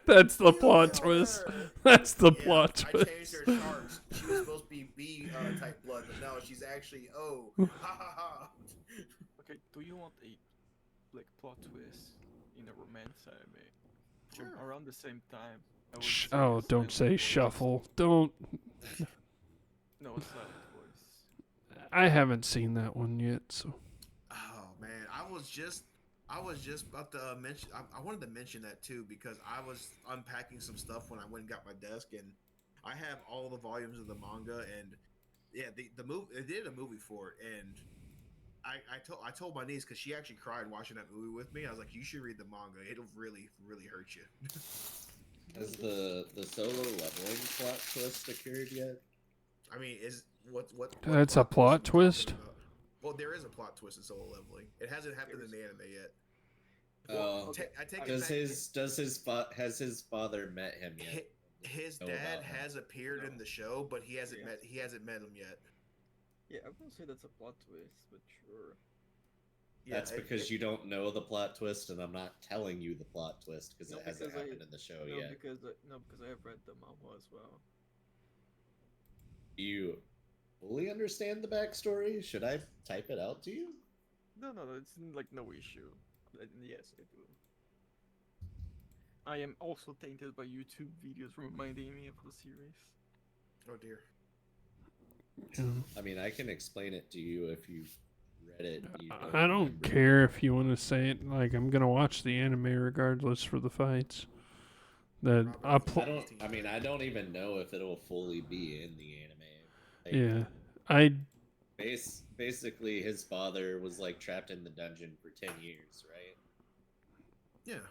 That's the plot twist. That's the plot twist. I changed her charts. She was supposed to be B type blood, but no, she's actually O. Ha ha ha. Okay, do you want a plot twist in a romance anime? Sure. Around the same time. Don't say shuffle. Don't. No, it's not a twist. I haven't seen that one yet, so. Oh man, I was just about to mention. I wanted to mention that too because I was unpacking some stuff when I went and got my desk, and I have all the volumes of the manga, and yeah, the movie. They did a movie for it, and I told my niece because she actually cried watching that movie with me. I was like, you should read the manga. It'll really hurt you. Has the solo leveling plot twist occurred yet? I mean, what That's a plot twist? Well, there is a plot twist in solo leveling. It hasn't happened in the anime yet. Oh, I take has his father met him yet? His dad has appeared in the show, but he hasn't met him yet. Yeah, I wouldn't say that's a plot twist, but sure. Yeah, that's because you don't know the plot twist, and I'm not telling you the plot twist because it hasn't happened in the show yet. Because I have read the manga as well. You fully understand the backstory? Should I type it out to you? No, it's like no issue. Yes, I do. I am also tainted by YouTube videos reminding me of the series. Oh dear. Yeah. I mean, I can explain it to you if you've read it. I don't care if you want to say it. Like, I'm gonna watch the anime regardless for the fights. I don't even know if it'll fully be in the anime. Like, yeah, basically his father was like trapped in the dungeon for 10 years, right? Yeah.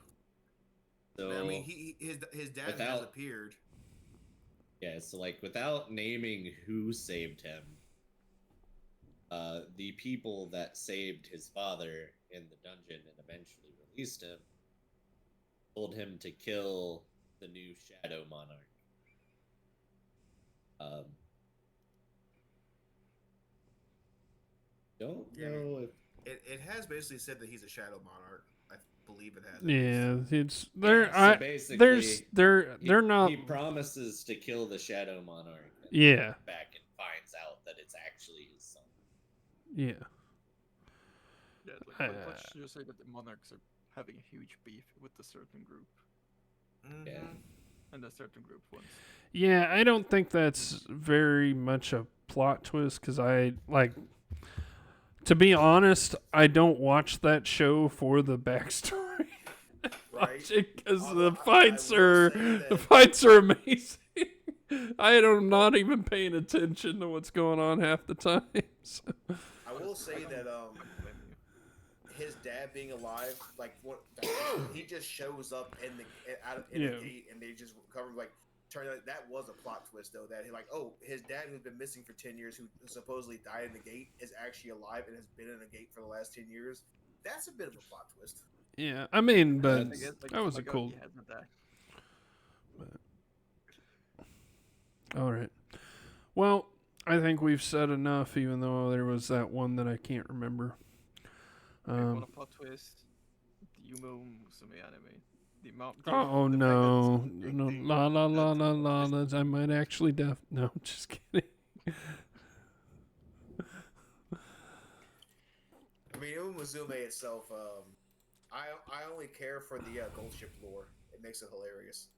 So I mean, his dad has appeared. Yeah, so like without naming who saved him, the people that saved his father in the dungeon and eventually released him told him to kill the new Shadow Monarch. Don't know if it has basically said that he's a Shadow Monarch. I believe it has. Yeah, it's they're not. He promises to kill the Shadow Monarch. And back and finds out that it's actually his son. Yeah. Yeah, let's just say that the monarchs are having a huge beef with a certain group. Mm-hmm. Yeah. And a certain group wants. Yeah, I don't think that's very much a plot twist because to be honest, I don't watch that show for the backstory. Right? Because the fights are amazing. I am not even paying attention to what's going on half the time. So. I will say that his dad being alive, like what he just shows up in the Yeah. gate, and they just cover like. Turned out that was a plot twist though. That he like, oh, his dad who's been missing for 10 years, who supposedly died in the gate, is actually alive and has been in the gate for the last 10 years. That's a bit of a plot twist. Yeah, I mean, I but guess, like, that was a like, oh, cool. he hasn't died. All right. Well, I think we've said enough, even though there was that one that I can't remember. One plot twist. The Yumo Musume anime. The amount. Oh the fact that it's no, such a big no, thing, la la la that's la a plot la. twist. I might actually No, just kidding. I mean, Umazume itself, I only care for the Gold Ship lore. It makes it hilarious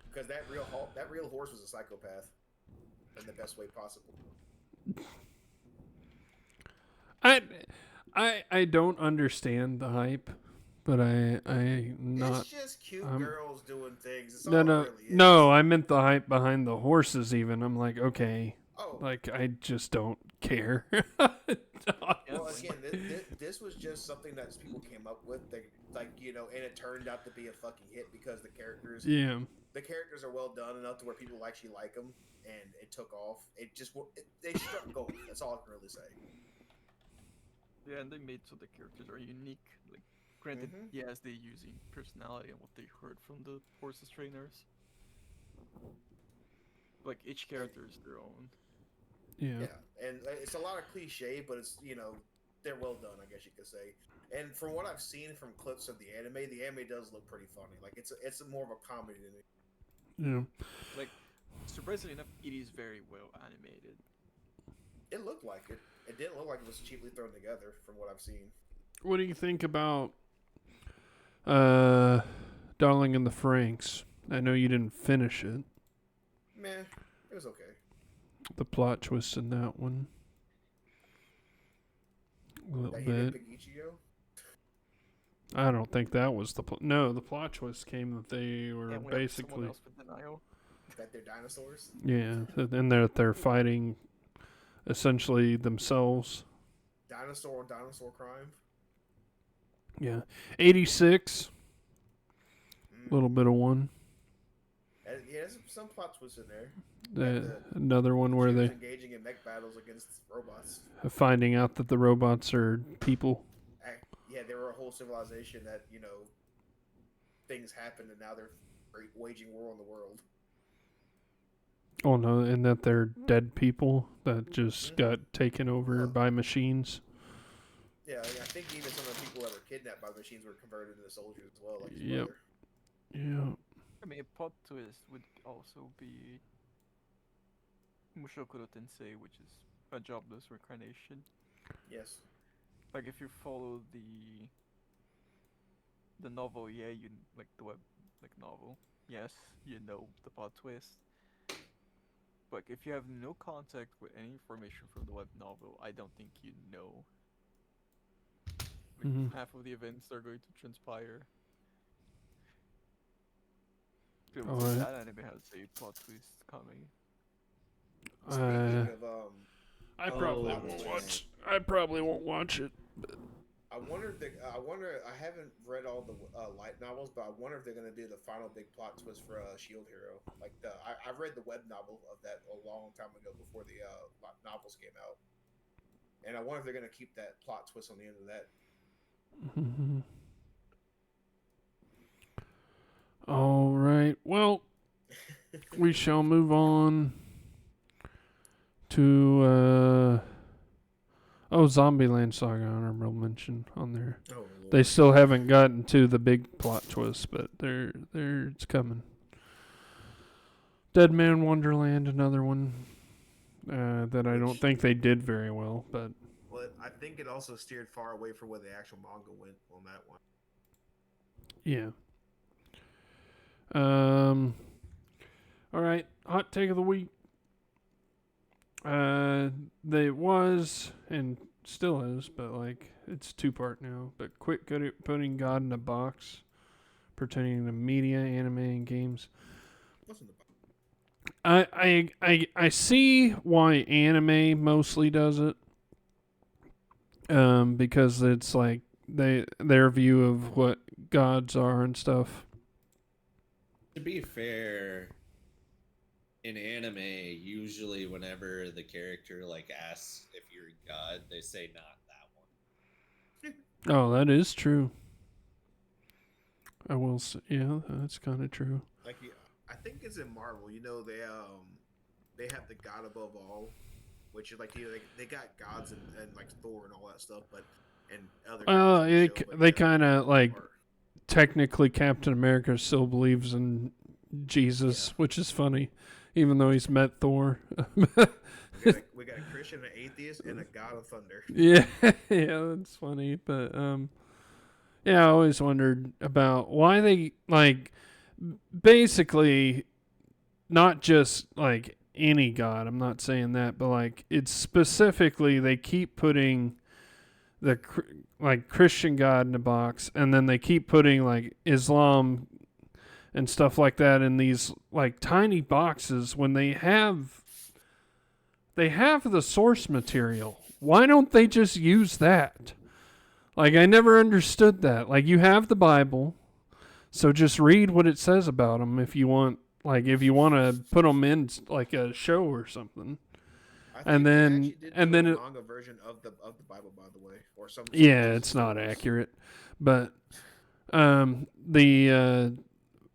because that real horse was a psychopath in the best way possible. I don't understand the hype, but I not. It's just cute um, girls doing things. It's No, all no, it really is. no. I meant the hype behind the horses. Even I'm like, okay, Oh, like I just don't care. well, again, this was just something that people came up with. They, like, you know, and it turned out to be a fucking hit because the characters are well done enough to where people actually like them, and it took off. They struck gold. That's all I can really say. Yeah, and they made so the characters are unique. Like, granted, yes, they're using personality and what they heard from the horses trainers. Like, each character is their own. Yeah. And it's a lot of cliche, but it's, you know, they're well done, I guess you could say. And from what I've seen from clips of the anime does look pretty funny. Like it's more of a comedy than it. Yeah. Like, surprisingly enough, it is very well animated. It looked like it. It didn't look like it was cheaply thrown together from what I've seen. What do you think about Darling in the Franxx? I know you didn't finish it. Meh, it was okay. The plot twist in that one. A little That bit. Pigicchio? I don't think that was the no. The plot twist came that they were And we have someone basically else with denial. That they're dinosaurs? yeah, and they're fighting essentially themselves. Dinosaur crime? Yeah, 86. Little bit of one. Yeah, there's some plot twists in there. Another one where She was they engaging in mech battles against robots. finding out that the robots are people. Yeah, they were a whole civilization that, you know, things happened and now they're waging war on the world. Oh no, and that they're dead people that just got taken over by machines. Yeah, I think even some of the people that were kidnapped by the machines were converted into soldiers as well. Like his Yep. brother. Yeah. I mean, a plot twist would also be Mushokuro Tensei, which is a jobless reincarnation. Yes. Like, if you follow the novel, yeah, you like the web novel. Yes, you know the plot twist. But if you have no contact with any information from the web novel, I don't think you know. Like, half of the events are going to transpire. That anime has a plot twist coming. Speaking of I probably won't watch. I probably won't watch it. I wonder I haven't read all the light novels, but I wonder if they're gonna do the final big plot twist for Shield Hero. Like I read the web novel of that a long time ago before the novels came out, and I wonder if they're gonna keep that plot twist on the end of that. All right. Well, we shall move on to Zombieland Saga, honorable mention on there. Oh, Lord. They still haven't gotten to the big plot twist, but it's coming. Dead Man Wonderland, another one that I don't think they did very well, but I think it also steered far away from where the actual manga went on that one. yeah. All right, hot take of the week. They was and still is, but like it's 2-part now. But quit putting God in a box, pertaining to media, anime, and games. What's in the box? I see why anime mostly does it. because it's like their view of what gods are and stuff. To be fair, in anime, usually whenever the character like asks if you're a god, they say not that one. Oh, that is true. I will say, yeah, that's kind of true. Like, yeah, I think it's in Marvel. You know, they have the God above all, which is like, you know, they got gods and like Thor and all that stuff, but and other characters in the show. But They yeah, kind of like or- technically Captain America still believes in Jesus, Yeah. which is funny, even though he's met Thor. we got a Christian, an atheist, and a God of thunder. Yeah, yeah, that's funny. But yeah, I always wondered about why they like basically not just like any god. I'm not saying that, but like it's specifically they keep putting the like Christian God in a box, and then they keep putting like Islam and stuff like that in these like tiny boxes when they have the source material. Why don't they just use that? Like, I never understood that. Like, you have the Bible, so just read what it says about them if you want. Like, if you want to put them in like a show or something. I And think they then- actually did and do then a it- manga version of the Bible, by the way, or some. Yeah, Jesus it's not stories. accurate, but the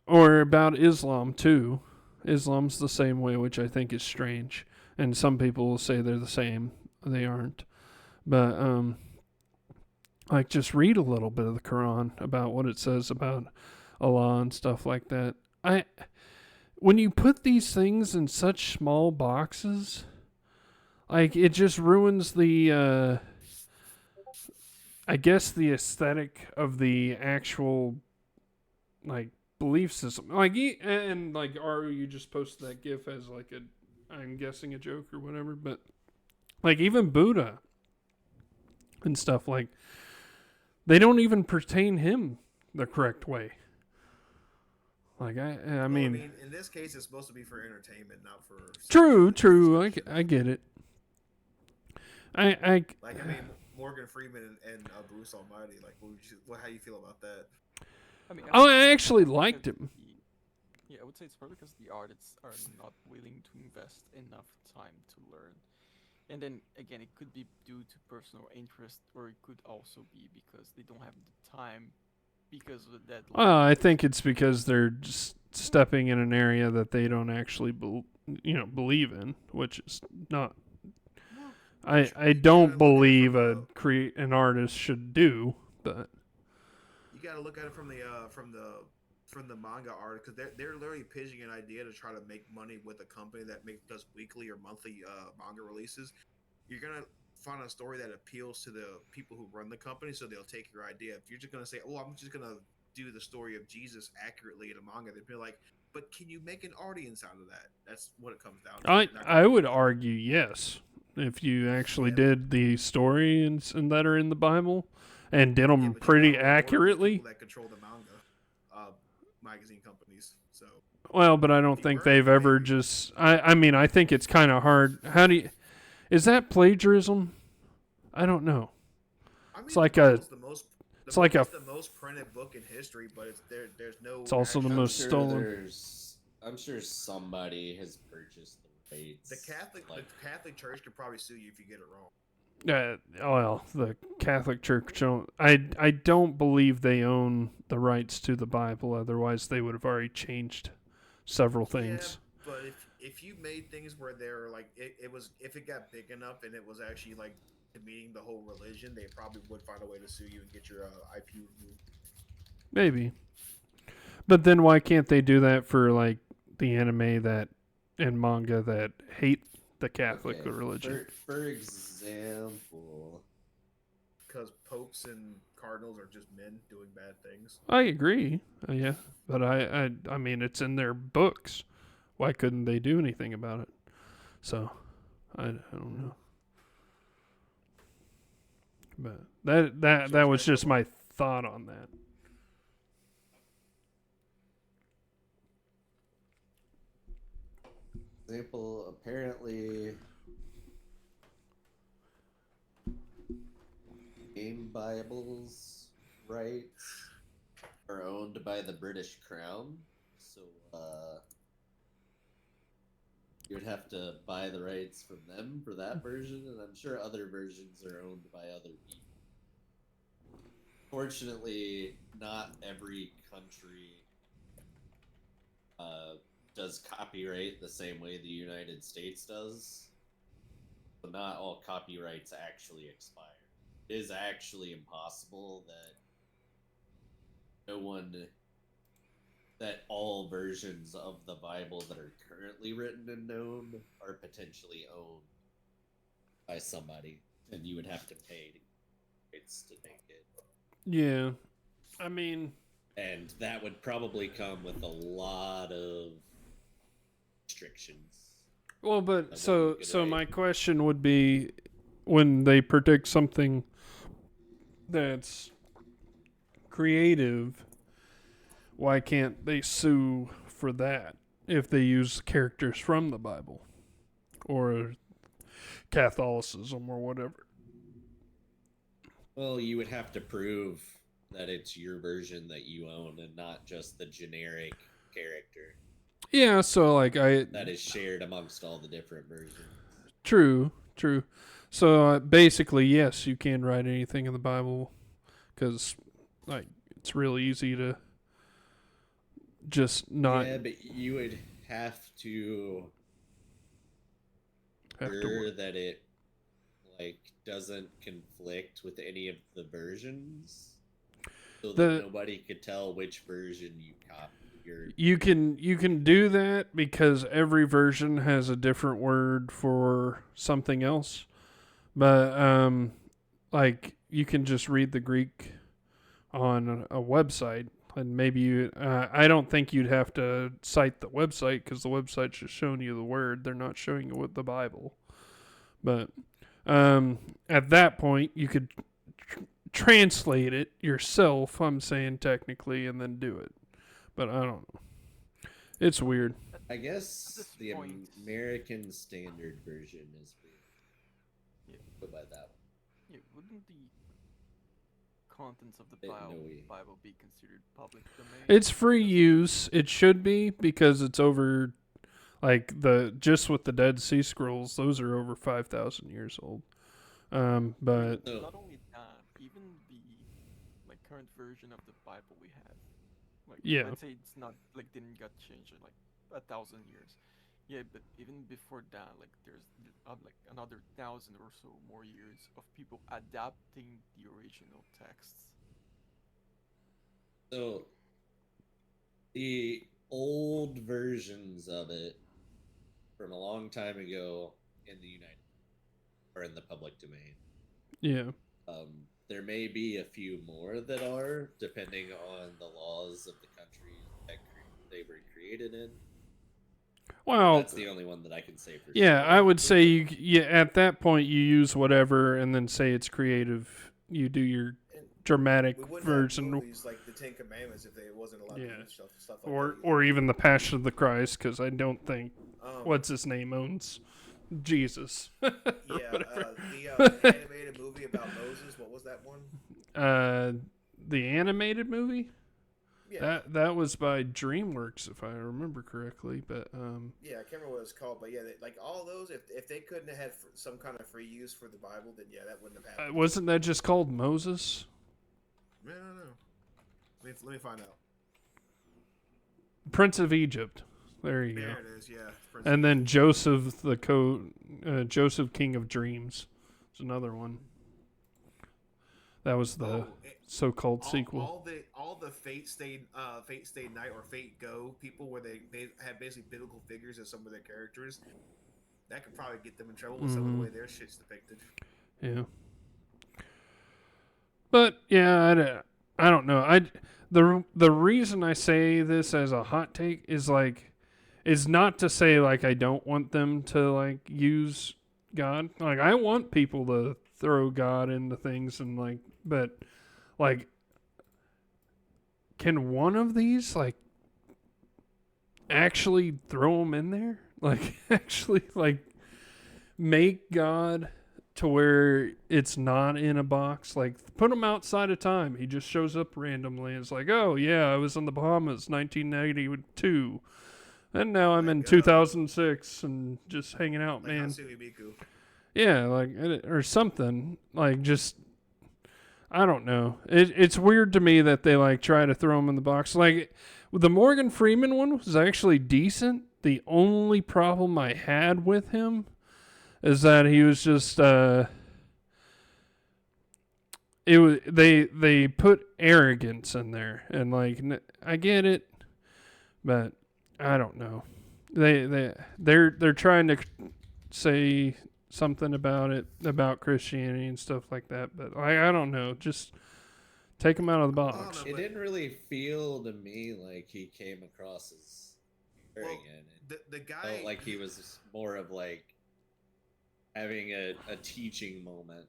or about Islam too. Islam's the same way, which I think is strange. And some people will say they're the same. They aren't. But like just read a little bit of the Quran about what it says about Allah and stuff like that. When you put these things in such small boxes, like it just ruins the I guess the aesthetic of the actual like belief system. Like and like Aru, you just posted that GIF as like I'm guessing a joke or whatever, but like even Buddha and stuff, like they don't even pertain him the correct way. Like I mean, in this case, it's supposed to be for entertainment, not for. true. I get it. I Like, I mean, Morgan Freeman and Bruce Almighty. Like, how you feel about that? I mean, Oh, would I say it's actually probably liked because him. Yeah, I would say it's probably because the artists are not willing to invest enough time to learn. And then again, it could be due to personal interest, or it could also be because they don't have the time because of the deadline. Well, I think it's because they're just stepping in an area that they don't actually believe in, which is not. I don't believe an artist should do, but you got to look at it from the manga art, because they're literally pitching an idea to try to make money with a company that does weekly or monthly manga releases. You're gonna find a story that appeals to the people who run the company, so they'll take your idea. If you're just gonna say, "Oh, I'm just gonna do the story of Jesus accurately in a manga," they'd be like, "But can you make an audience out of that?" That's what it comes down to. I would argue yes. If you actually did the story and that are in the Bible and did them but pretty you gotta reward the accurately. people that control the manga magazine companies. So Well, but I don't If you think weren't, they've ever maybe. just. I mean, I think it's kind of hard. Is that plagiarism? I don't know. I mean, It's like the Bible's the most printed book in history, but there's no. It's also the I'm most sure stolen. I'm sure somebody has purchased the rights. The Catholic Church could probably sue you if you get it wrong. Well, the Catholic Church don't. I don't believe they own the rights to the Bible. Otherwise, they would have already changed several things. Yeah, but if you made things where they're like it was, if it got big enough and it was actually like demeaning the whole religion, they probably would find a way to sue you and get your IP removed. Maybe, but then why can't they do that for like the anime that and manga that hate the Catholic religion? For example, Because popes and cardinals are just men doing bad things. I agree. Yeah, but I mean, it's in their books. Why couldn't they do anything about it? So, I don't know. But that was just my thought on that. apparently Bible's rights are owned by the British Crown, so you would have to buy the rights from them for that version, and I'm sure other versions are owned by other people. Fortunately, not every country does copyright the same way the United States does. So not all copyrights actually expire. It is actually impossible that all versions of the Bible that are currently written and known are potentially owned by somebody, and you would have to pay rights to make it. Yeah. I mean, And that would probably come with a lot of restrictions. well, but That so wouldn't be so right. my question would be, when they predict something that's creative, why can't they sue for that if they use characters from the Bible or Catholicism or whatever? Well, you would have to prove that it's your version that you own and not just the generic character Yeah, so like that is shared amongst all the different versions. True. So basically, yes, you can write anything in the Bible because, like, it's real easy to just not Yeah, but you would have to have to sure work. that it like doesn't conflict with any of the versions, so that The nobody could tell which version you copied. you can do that because every version has a different word for something else, but like you can just read the Greek on a website. And maybe I don't think you'd have to cite the website because the website's just showing you the word. They're not showing you what the Bible. But at that point, you could translate it yourself, I'm saying technically, and then do it. But I don't know. It's weird. I At guess this the point- American Standard Version is weird. Yeah. Go by that one. Yeah, wouldn't the contents of the No way. Bible be considered public domain? It's free use. It should be because it's over, like just with the Dead Sea Scrolls, those are over 5,000 years old. But So- Not only that, even the current version of the Bible we have, Yeah. let's say it's not didn't get changed in 1,000 years. Yeah, but even before that, there's another 1,000 or so more years of people adapting the original texts. So the old versions of it from a long time ago in the United are in the public domain. yeah. There may be a few more that are, depending on the laws of the country that they were created in. Well, That's the only one that I can say for yeah, sure. I would say at that point you use whatever and then say it's creative. You do your And dramatic we wouldn't version, have movies like the Ten Commandments if they wasn't allowed Yeah. to use stuff like or that. or even the Passion of the Christ, because I don't think Um, what's his name owns Jesus. Or Yeah, whatever. the animated movie about Moses. What was that one? The animated movie. Yeah, That was by DreamWorks, if I remember correctly. But yeah, I can't remember what it's called, but yeah, all those. If they couldn't have had some kind of free use for the Bible, then yeah, that wouldn't have happened. wasn't that just called Moses? I don't know. Let me find out. Prince of Egypt. There you go. There it is. Yeah. And then Joseph Joseph King of Dreams is another one. That was the so-called sequel. All the Fate Stay Night or Fate Go people where they have basically biblical figures as some of their characters. That could probably get them in trouble with some of the way their shit's depicted. Yeah. But yeah, I don't know. The reason I say this as a hot take is is not to say I don't want them to use God. I want people to throw God into things and but can one of these actually throw them in there? Actually make God to where it's not in a box. Like, put him outside of time. He just shows up randomly. It's like, oh, yeah, I was in the Bahamas, 1992. And now I'm in 2006 and just hanging out, like man. Hatsune Miku. Yeah, like, or something. Like, just, I don't know. It's weird to me that they, like, try to throw him in the box. Like, the Morgan Freeman one was actually decent. The only problem I had with him is that he was just they put arrogance in there, and like I get it, but I don't know. They're trying to say something about Christianity and stuff like that, but I don't know. Just take him out of the box. It didn't really feel to me like he came across as arrogant. The guy felt like he was more of like having a teaching moment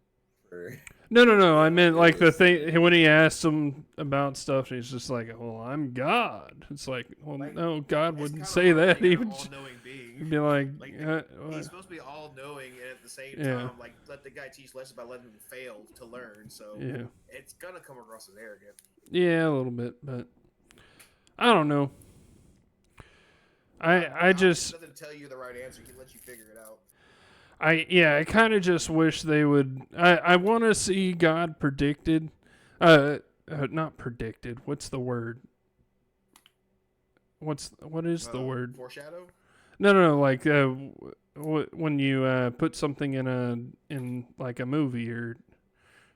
for. No. I meant like the thing when he asked him about stuff, and he's just like, "Well, I'm God." It's like, well, Like, no, God it's wouldn't kinda say hard that. being He an would all-knowing being. he'd be like, Like, what? he's supposed to be all-knowing, and at the same Yeah. time, like, let the guy teach lessons by letting him fail to learn. So Yeah, it's gonna come across as arrogant. yeah, a little bit, but I don't know. I just doesn't tell you the right answer. He lets you figure it out. I kind of just wish they would. I want to see God predicted, not predicted. What's the word? What is the word? Foreshadow. No. Like when you put something in like a movie or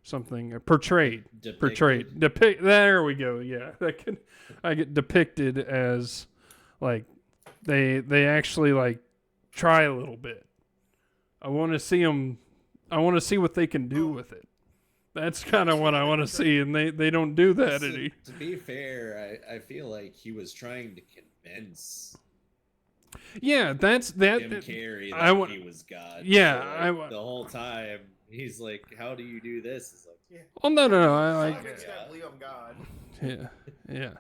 something, portrayed. There we go. Yeah, I get depicted as like they actually like try a little bit. I want to see them. I want to see what they can do with it. That's kind of what I want to see, and they don't do that. To be fair, I feel like he was trying to convince. Yeah, that's that. Jim Carrey that he was God. Yeah, so, like, the whole time he's like, "How do you do this?" It's like, Yeah. Oh no. I I like. believe I'm God. Yeah.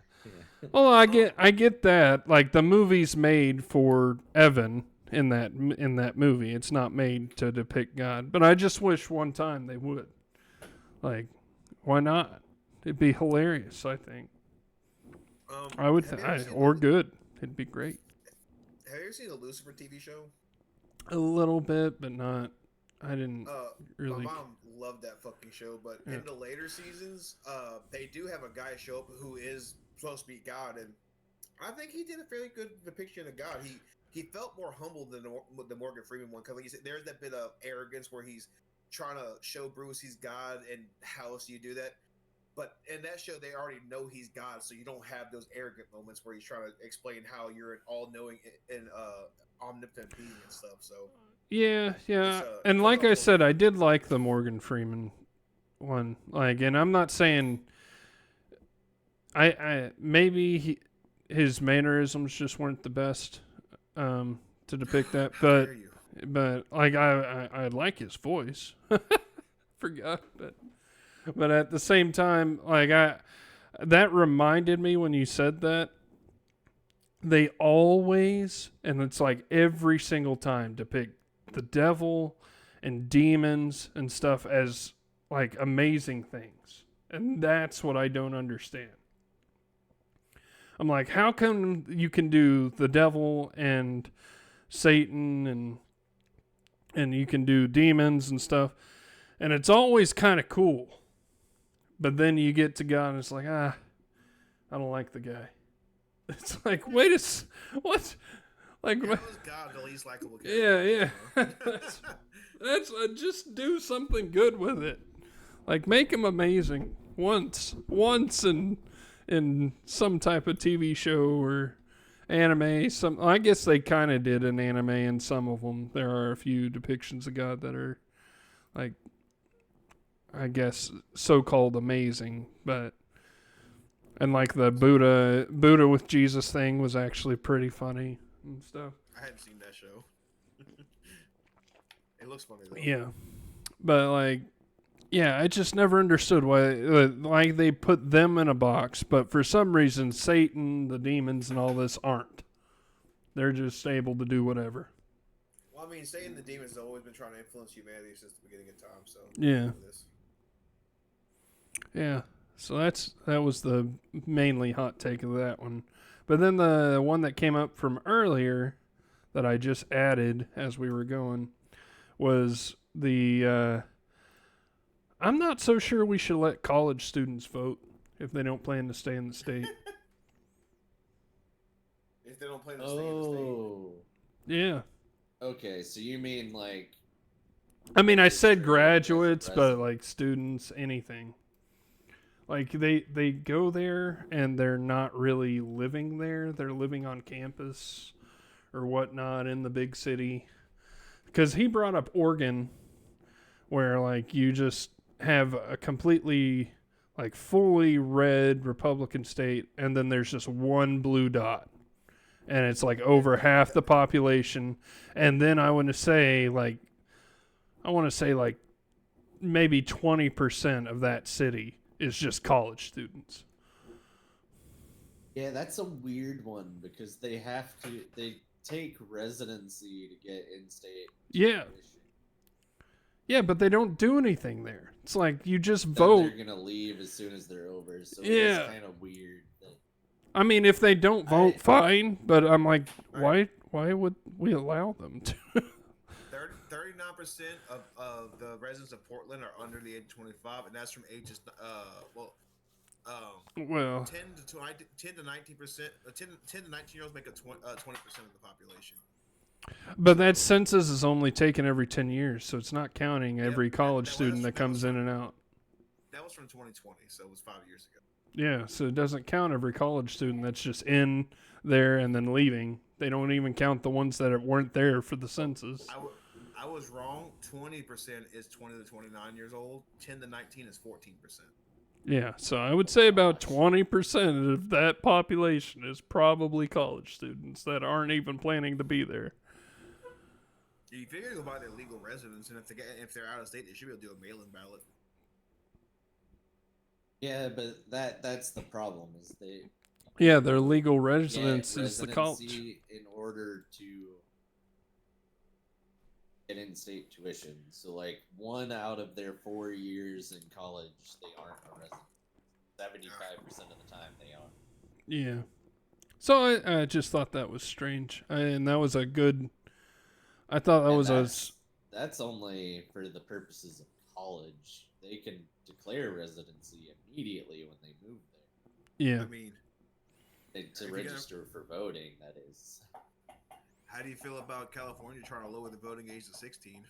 Well, I get that. Like the movie's made for Evan in that movie. It's not made to depict God. But I just wish one time they would. Like, why not? It'd be hilarious. I think. I would. Or good. It'd be great. Have you ever seen the Lucifer TV show? A little bit, but not. I didn't really. My mom loved that fucking show, but in the later seasons, they do have a guy show up who is supposed to be God, and I think he did a fairly good depiction of God. He felt more humble than the Morgan Freeman one, because like you said, there's that bit of arrogance where he's trying to show Bruce he's God, and how else do you do that? But in that show, they already know he's God, so you don't have those arrogant moments where he's trying to explain how you're an all-knowing and omnipotent being and stuff. So yeah, and like I said, I did like the Morgan Freeman one. Like, and I'm not saying I maybe his mannerisms just weren't the best to depict that, but like I like his voice. Forgot, but at the same time, like that reminded me when you said that. They always, and it's like every single time, depict the devil and demons and stuff as like amazing things. And that's what I don't understand. I'm like, how come you can do the devil and Satan and you can do demons and stuff, and it's always kind of cool. But then you get to God and it's like, I don't like the guy. It's like, what? Like, how is God the least likable yeah. character? that's just do something good with it. Like, make him amazing once in some type of TV show or anime. I guess they kind of did an anime in some of them. There are a few depictions of God that are like, I guess, so-called amazing, but. And like the Buddha with Jesus thing was actually pretty funny and stuff. I hadn't seen that show. It looks funny though. Yeah, but like, yeah, I just never understood why like they put them in a box, but for some reason Satan, the demons, and all this aren't. They're just able to do whatever. Well, Well, I mean, Satan the demons have always been trying to influence humanity since the beginning of time. So Yeah. this. Yeah. So that was the mainly hot take of that one. But then the one that came up from earlier that I just added as we were going was the I'm not so sure we should let college students vote if they don't plan to stay in the state. If they don't play the state in the state. Oh. Yeah. Okay, so you mean like I mean, I they're said serving as graduates, but residents? like students, anything. Like they go there and they're not really living there. They're living on campus or whatnot in the big city. Because he brought up Oregon, where like you just have a completely like fully red Republican state, and then there's just one blue dot, and it's like over half the population. And then I want to say like maybe 20% of that city is just college students. Yeah, that's a weird one because they take residency to get in-state Yeah. tuition. Yeah, but they don't do anything there. It's like you just Then vote. they're gonna leave as soon as they're over, so Yeah. it's kind of weird. That I mean, if they don't vote, fine. But I'm like, Right. why would we allow them to? 39% of the residents of Portland are under the age of 25, and that's from ages Well, 10 to 19%. 10 to 19-year-olds make up 20% of the population. but that census is only taken every 10 years, so it's not counting Yep, every college that student was- that that was comes in from- and out. That was from 2020, so it was 5 years ago. Yeah, so it doesn't count every college student that's just in there and then leaving. They don't even count the ones that weren't there for the census. I was wrong. 20% is 20 to 29 years old. 10 to 19 is 14%. Yeah, so I would say about 20% of that population is probably college students that aren't even planning to be there. You figure go by their legal residence, and if they're out of state, they should be able to do a mail-in ballot. yeah, but that's the problem is they Yeah, their legal get residence is the college. residency in order to get in-state tuition. So like 1 out of their 4 years in college, they aren't a resident. 75% of the time they are. Yeah. So I just thought that was strange. And that was a good... I thought that And was that's only for the purposes of college. They can declare residency immediately when they move there. Yeah. I mean, To register for voting, that is. how do you feel about California trying to lower the voting age to 16?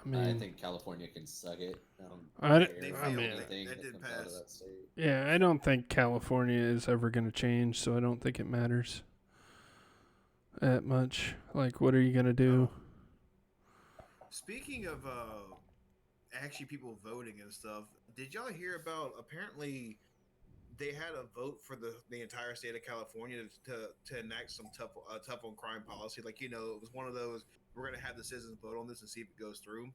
I mean, I think California can suck it. I don't d- care They about failed. anything That that didn't comes out of pass. that state. yeah, I don't think California is ever going to change, so I don't think it matters that much. Like, what are you going to do? Speaking of actually people voting and stuff, did y'all hear about apparently they had a vote for the entire state of California to enact some tough on crime policy? Like, it was one of those, we're going to have the citizens vote on this and see if it goes through,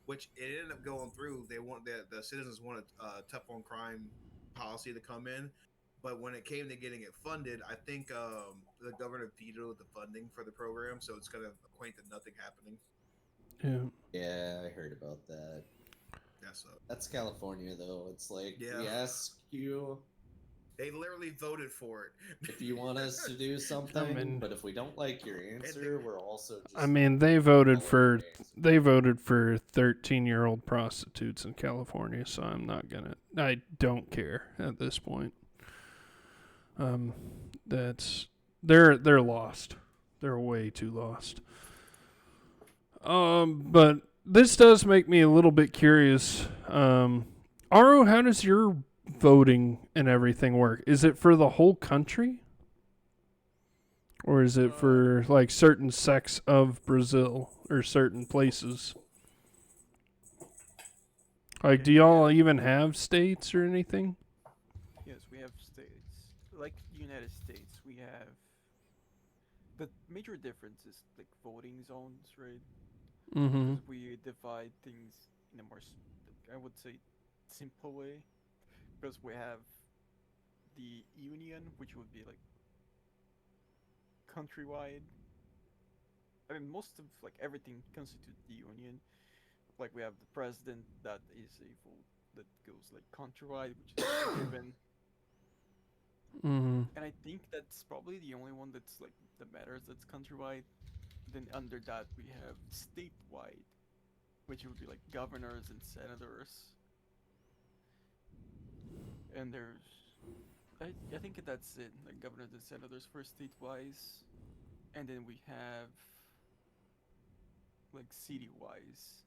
which it ended up going through. They want the citizens wanted a tough on crime policy to come in, but when it came to getting it funded, I think the governor vetoed the funding for the program, so it's going to acquaint to nothing happening. Yeah. Yeah, I heard about that. That's California, though. It's like, Yeah. we ask you They literally voted for it. if you want us to do something, mean- but if we don't like your answer, we're also just. I mean, they voted following for your answer. 13-year-old prostitutes in California, so I don't care at this point. They're lost. They're way too lost. But this does make me a little bit curious. Aro, how does your voting and everything work? Is it for the whole country? Or is it for like certain sects of Brazil or certain places? Like, do y'all even have states or anything? Yes, we have states. Like the United States, we have. The major difference is like voting zones, right? Mm-hmm. Because we divide things in a more, I would say, simple way. Because we have the union, which would be like countrywide, I mean, most of like everything constitutes the union. Like we have the president that is a vote that goes like countrywide, which is like a given. Mm-hmm. And I think that's probably the only one that's like that matters. That's countrywide. Then under that we have statewide, which would be like governors and senators. And I think that's it. Like governors and senators for state-wise, and then we have like city-wise,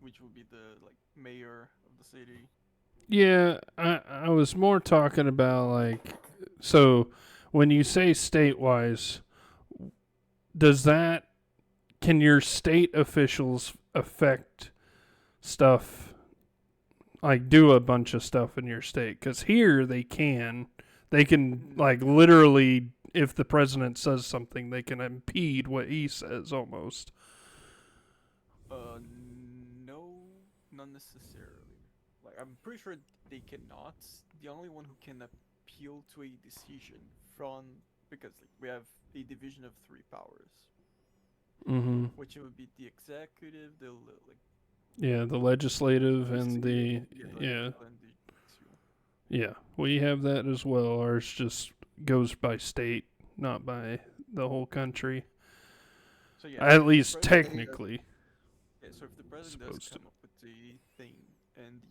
which would be the like mayor of the city. Yeah, I was more talking about like, so when you say state wise, does that, can your state officials affect stuff, like do a bunch of stuff in your state? Because here they can like literally, if the president says something, they can impede what he says almost. No, not necessarily. Like I'm pretty sure they cannot. The only one who can appeal to a decision from because like we have a division of three powers, Mm-hmm. which would be the executive, the like Yeah, the legislative and the yeah. legislative, and the judicial. Yeah, we have that as well. Ours just goes by state, not by the whole country. So yeah, At if the least president- technically. Yeah, so if the president does Supposed to. come up with the thing and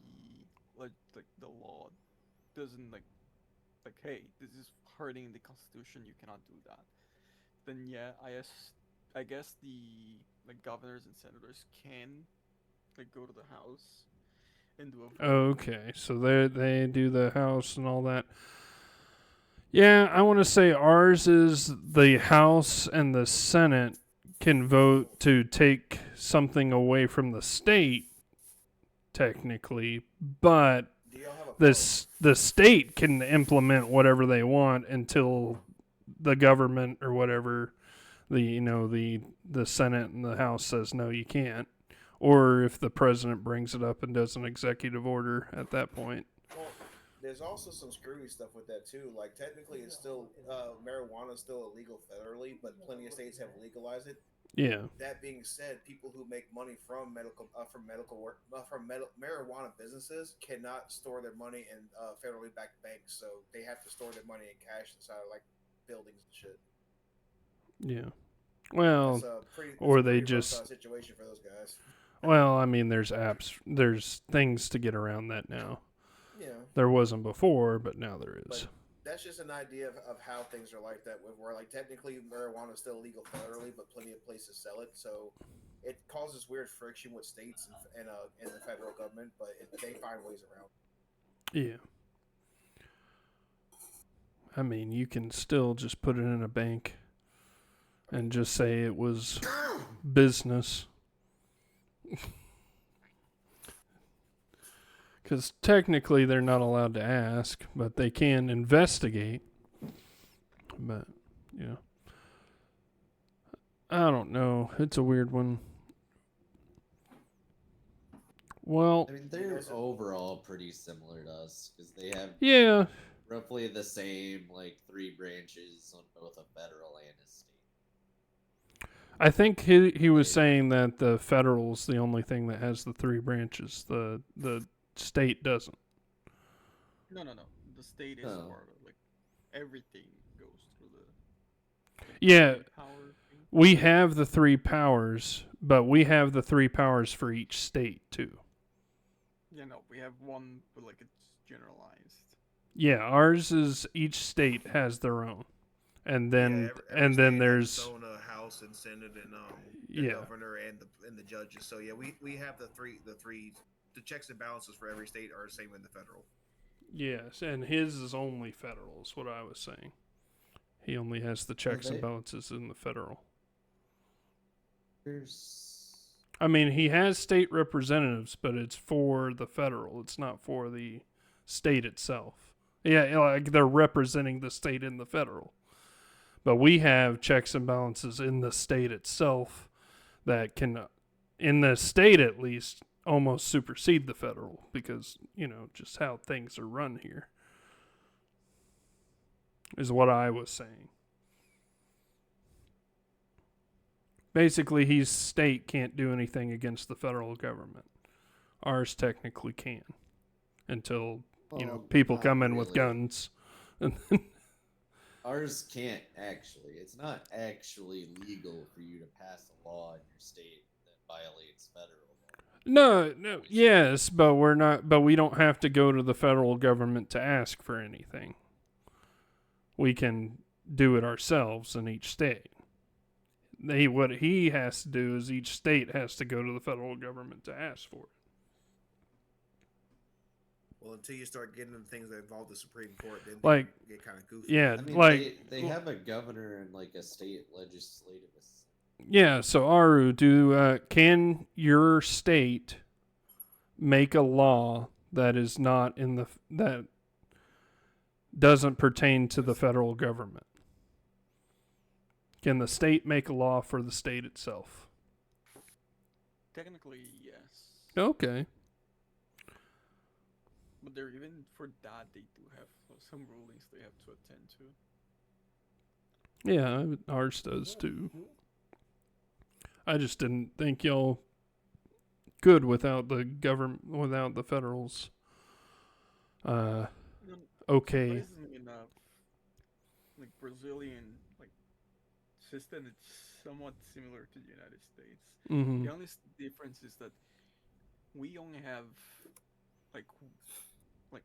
like the law doesn't like hey, this is hurting the constitution, you cannot do that. Then yeah, I guess the like governors and senators can like go to the house and do a vote. Okay, so they do the House and all that. Yeah, I want to say ours is the House and the Senate can vote to take something away from the state, technically, but Do y'all have a the state can implement whatever they want until the government or whatever, the Senate and the House says no, you can't, or if the president brings it up and does an executive order at that point. Well, there's also some screwy stuff with that too. Like technically, it's still marijuana is still illegal federally, but plenty of states have legalized it. Yeah. That being said, people who make money from medical work marijuana businesses cannot store their money in federally backed banks, so they have to store their money in cash inside of like buildings and shit. Yeah. Well, That's a pretty, or that's a they pretty rough, just situation for those guys. well, I mean, there's apps, there's things to get around that now. Yeah. There wasn't before, but now there is. But that's just an idea of how things are like that. Where like technically marijuana is still legal federally, but plenty of places sell it. So it causes weird friction with states and the federal government, but they find ways around. Yeah. I mean, you can still just put it in a bank and just say it was business. Because technically they're not allowed to ask, but they can investigate. But, yeah. I don't know. It's a weird one. Well, I mean, they're overall pretty similar to us because they have yeah. roughly the same like three branches on both a federal and a state. I think he was saying that the federal's the only thing that has the three branches. The state doesn't. No. The state is Oh. more like everything goes through the Yeah, power thing. we have the three powers, but we have the three powers for each state too. Yeah, no, we have one, but like it's generalized. Yeah, ours is each state has their own, and then every and state then has there's its own House and Senate and the yeah. governor and the judges. So yeah, we have the checks and balances for every state are the same in the federal. Yes, and his is only federal, is what I was saying. He only has the checks and balances in the federal. I mean, he has state representatives, but it's for the federal. It's not for the state itself. Yeah, like they're representing the state in the federal. But we have checks and balances in the state itself that can, in the state at least, almost supersede the federal because, just how things are run here is what I was saying. basically he's state can't do anything against the federal government. Ours technically can until Well, people not come in with really. guns. And then, Ours can't actually. It's not actually legal for you to pass a law in your state that violates federal law. no, yes, but we're not. But we don't have to go to the federal government to ask for anything. We can do it ourselves in each state. What he has to do is each state has to go to the federal government to ask for it. Well, until you start getting into things that involve the Supreme Court, then Like, they get kind of goofy. Yeah, I mean, like they have a governor and like a state legislative. yeah. So Aru, can your state make a law that is not in that doesn't pertain to the federal government? Can the state make a law for the state itself? Technically, yes. Okay. But they're even for that they do have some rulings they have to attend to. Yeah, ours does too. I just didn't think y'all could without the government, without the federals. No, Okay. surprisingly enough, like Brazilian system, it's somewhat similar to the United States. Mm-hmm. The only difference is that we only have like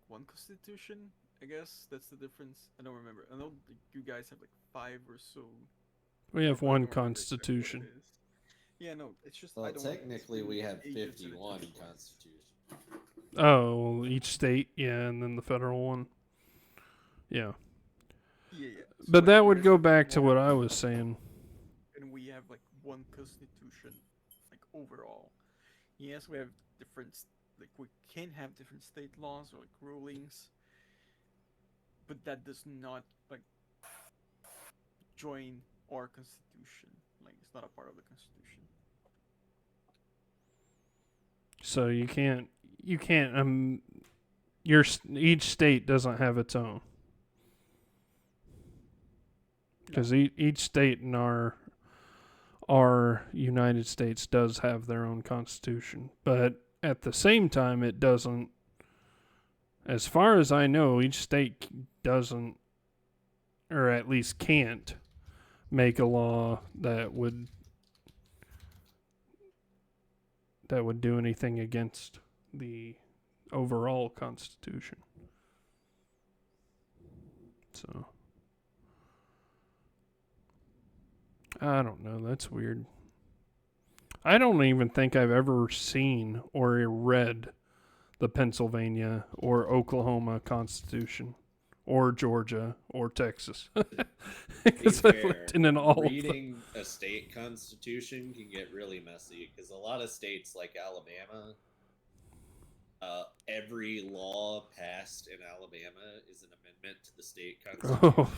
one constitution. I guess that's the difference. I don't remember. I know you guys have like 5 or so. We have I don't one remember exactly what it constitution. is. Yeah, no, it's just I Well, don't. technically, we have age of 51 citizenship. constitutions. Oh, well, each state, yeah, and then the federal one. Yeah. Yeah. So, But like, that you would guys go have back to one, what I was saying. and we have like one constitution, like overall. Yes, we have different, like we can have different state laws or like rulings, but that does not like join our constitution. Like it's not a part of the constitution. So you can't each state doesn't have its own. Because each state in our United States does have their own constitution, but at the same time, it doesn't. As far as I know, each state doesn't, or at least can't, make a law that would do anything against the overall constitution. So. I don't know. That's weird. I don't even think I've ever seen or read the Pennsylvania or Oklahoma Constitution or Georgia or Texas. Because I've looked in all of them. Reading a state constitution can get really messy because a lot of states like Alabama, every law passed in Alabama is an amendment to the state constitution. Oh,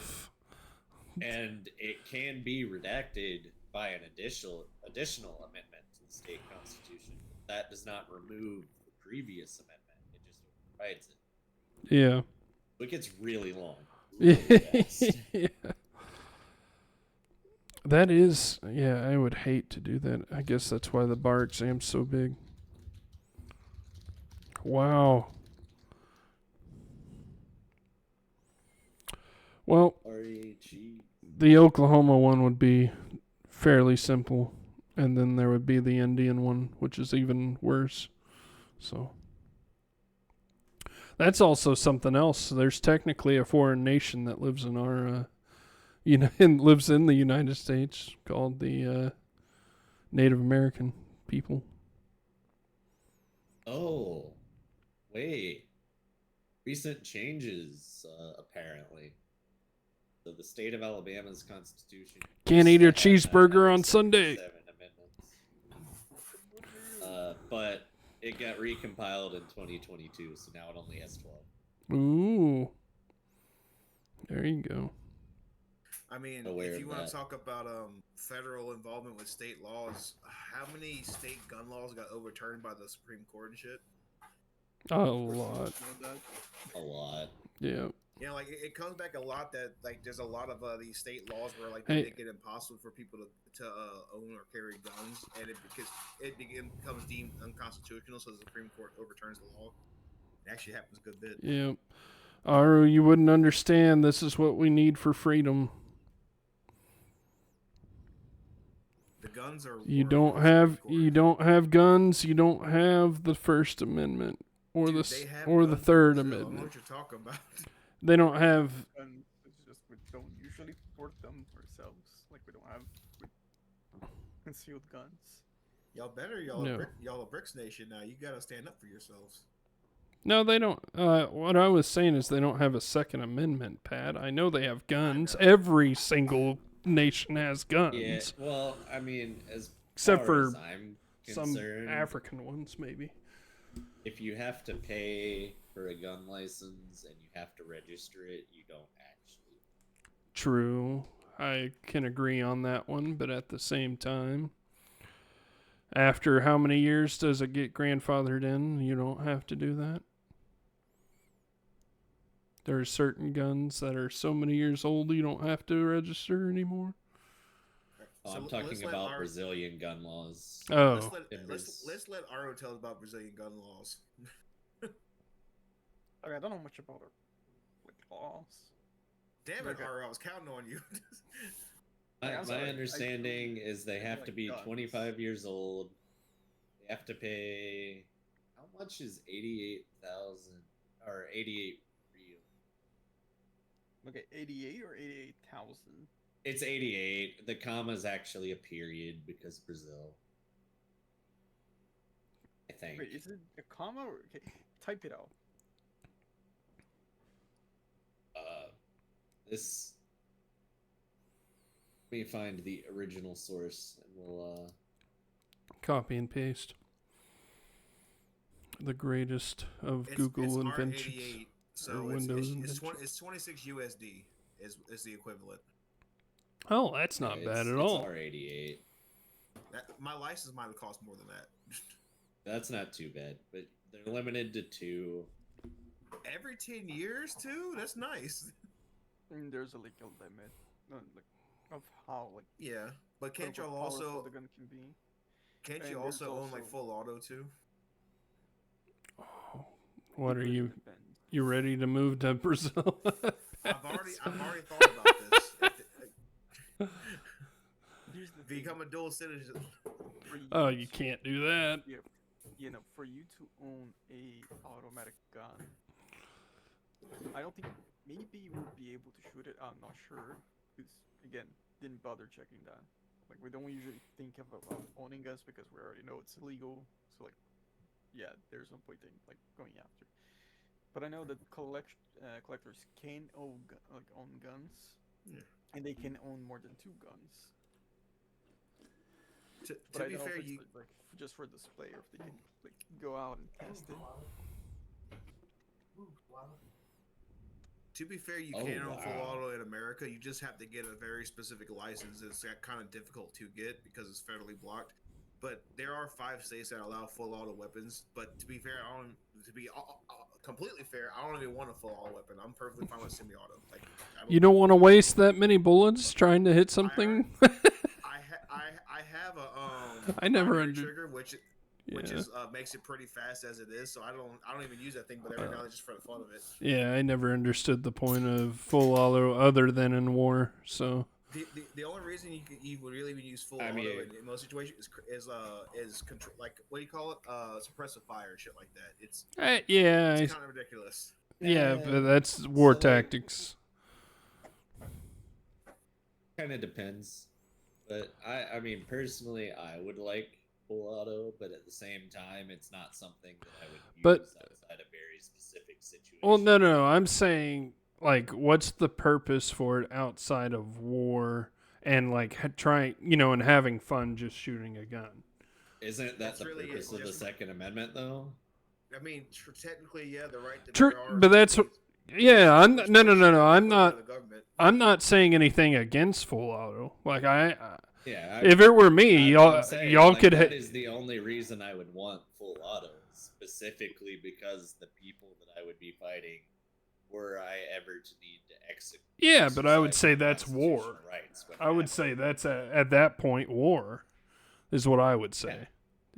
And it can be redacted by an additional amendment to the state constitution. That does not remove the previous amendment; it just overrides it. yeah. So it gets really long. Really fast. Yeah. That is, yeah, I would hate to do that. I guess that's why the bar exam's so big. Wow. Well, R-E-G. the Oklahoma one would be fairly simple, and then there would be the Indian one, which is even worse. So that's also something else. There's technically a foreign nation that lives in our, lives in the United States called the Native American people. Oh, wait. Recent changes, apparently. So the state of Alabama's constitution Can't eat a used to have cheeseburger on Sunday. 977 amendments. But it got recompiled in 2022, so now it only has 12. Ooh. There you go. I mean, Aware if of you want that. to talk about federal involvement with state laws, how many state gun laws got overturned by the Supreme Court and shit? A lot. A lot. Yeah. You know, like it comes back a lot that like there's a lot of these state laws where like Hey. they make it impossible for people to own or carry guns, and it becomes deemed unconstitutional, so the Supreme Court overturns the law. It actually happens a good bit. Yeah. Aru, you wouldn't understand. This is what we need for freedom. The guns are You were don't under the have Supreme Court. you don't have guns. You don't have the First Amendment or Dude, the they have or the guns in Third Brazil. I don't know Amendment. what you're talking about. They don't have. And it's just we don't usually port them ourselves. Like we don't have concealed guns. Y'all better, No. y'all a BRICS nation now. You gotta stand up for yourselves. No, they don't. What I was saying is they don't have a Second Amendment, Pat. I know they have guns. know. Every single nation has guns, Yeah. Well, I mean, as except far for as I'm some concerned, African ones, maybe. if you have to pay for a gun license and you have to register it, you don't actually. True. I can agree on that one, but at the same time, after how many years does it get grandfathered in? You don't have to do that. There are certain guns that are so many years old you don't have to register anymore. Oh, So I'm let's talking let about our- Brazilian gun laws. Oh, Let's let Aro tell us about Brazilian gun laws. Okay, I don't know much about our like laws. Damn it, Okay. Aro! I was counting on you. My, I'm sorry, my I understanding is they I have like to be guns. 25 years old. They have to pay. How much is 88,000 or 88 real? Okay, 88 or 88,000. It's 88. The comma is actually a period because Brazil. I think. Wait, is it a comma or okay? Type it out. This. Let me find the original source and we'll. copy and paste. The greatest of Google inventions. R88, so or Windows inventions. it's 26 USD is the equivalent. Oh, that's not it's- bad at it's all. R88. My license might have cost more than that. That's not too bad, but they're limited to 2. Every 10 years too? That's nice. And there's a like a limit, like of how like Yeah, but can't y'all powerful also the gun can be. can't and you there's also own like also- full auto too? Oh, what It are really you? depends. You ready to move to Brazil? I've already thought about this. Here's the thing. Become a dual citizen. For Oh, you you to- can't do that. You know, for you to own a automatic gun, I don't think maybe you would be able to shoot it. I'm not sure because again, didn't bother checking that. Like we don't usually think of owning guns because we already know it's illegal. So like, yeah, there's no point in like going after. But I know that collectors can own guns, Yeah. and they can own more than 2 guns. To But I be don't know fair, if it's you like just for display or if they can like go out and test it. To be fair, you Oh, can own full wow. auto in America. You just have to get a very specific license. It's kind of difficult to get because it's federally blocked. But there are 5 states that allow full auto weapons. But to be fair, completely fair, I don't even want a full auto weapon. I'm perfectly fine with semi-auto. Like You don't want to waste that many bullets trying to hit something. I have a I never primary under- trigger, which Yeah. is makes it pretty fast as it is. So I don't even use that thing, but every now and then just for the fun of it. Yeah, I never understood the point of full auto other than in war. So The only reason you would really even use full I auto mean- in most situations is control, like what do you call it, suppressive fire and shit like that. It's yeah, kind of ridiculous. yeah, but that's war So, like- tactics. Kind of depends. But I mean, personally, I would like full auto, but at the same time, it's not something that I would use But- outside a very specific situation. Well, no. I'm saying, like, what's the purpose for it outside of war and, like, trying, and having fun just shooting a gun? Isn't that That's the really purpose it, of the just- Second Amendment, though? I mean, technically, yeah, the right to True, bear arms but that's is- Yeah, I'm is no. for I'm the not. government. I'm not saying anything against full auto. Like Yeah. if it were me, I'm saying, y'all like, could. That is the only reason I would want full auto, specifically because the people that I would be fighting were I ever to need to execute. Yeah, but I would exercise say my that's war. constitutional rights when I would happened. say that's at that point war, is what I would say.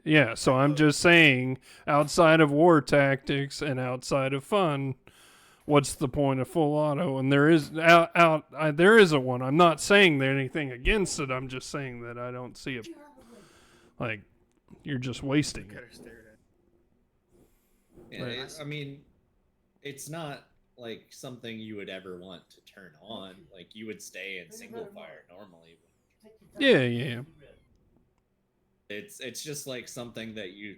Yeah, so I'm just saying, outside of war tactics and outside of fun, what's the point of full auto? And there is there is a one. I'm not saying that anything against it. I'm just saying that I don't see it. Like, you're just wasting it. Gotta stare at it. Yeah, Right. I mean, it's not like something you would ever want to turn on. Like you would stay in single fire normally. Yeah. It's just like something that you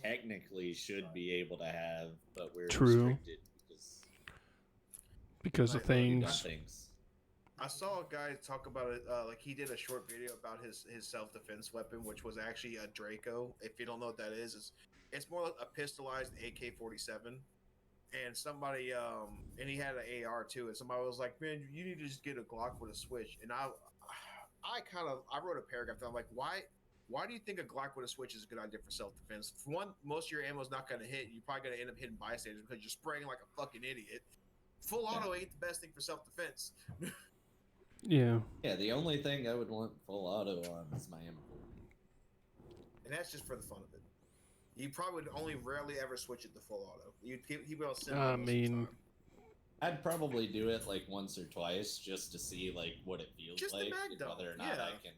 technically should be able to have, but we're True. restricted Because of Like, things. things. I saw a guy talk about it. Like he did a short video about his self-defense weapon, which was actually a Draco. If you don't know what that is, it's more like a pistolized AK-47. And somebody, and he had an AR too. And somebody was like, "Man, you need to just get a Glock with a switch." And I wrote a paragraph. That I'm like, why do you think a Glock with a switch is a good idea for self-defense? For one, most of your ammo is not going to hit. You're probably going to end up hitting bystanders because you're spraying like a fucking idiot. Full auto ain't the best thing for self-defense. Yeah. Yeah, the only thing I would want full auto on is my M4. And that's just for the fun of it. You probably would only rarely ever switch it to full auto. You'd keep it on semi I most of the mean, time. I'd probably do it like once or twice just to see like what it feels Just the like, mag and dump, whether or not yeah. I can.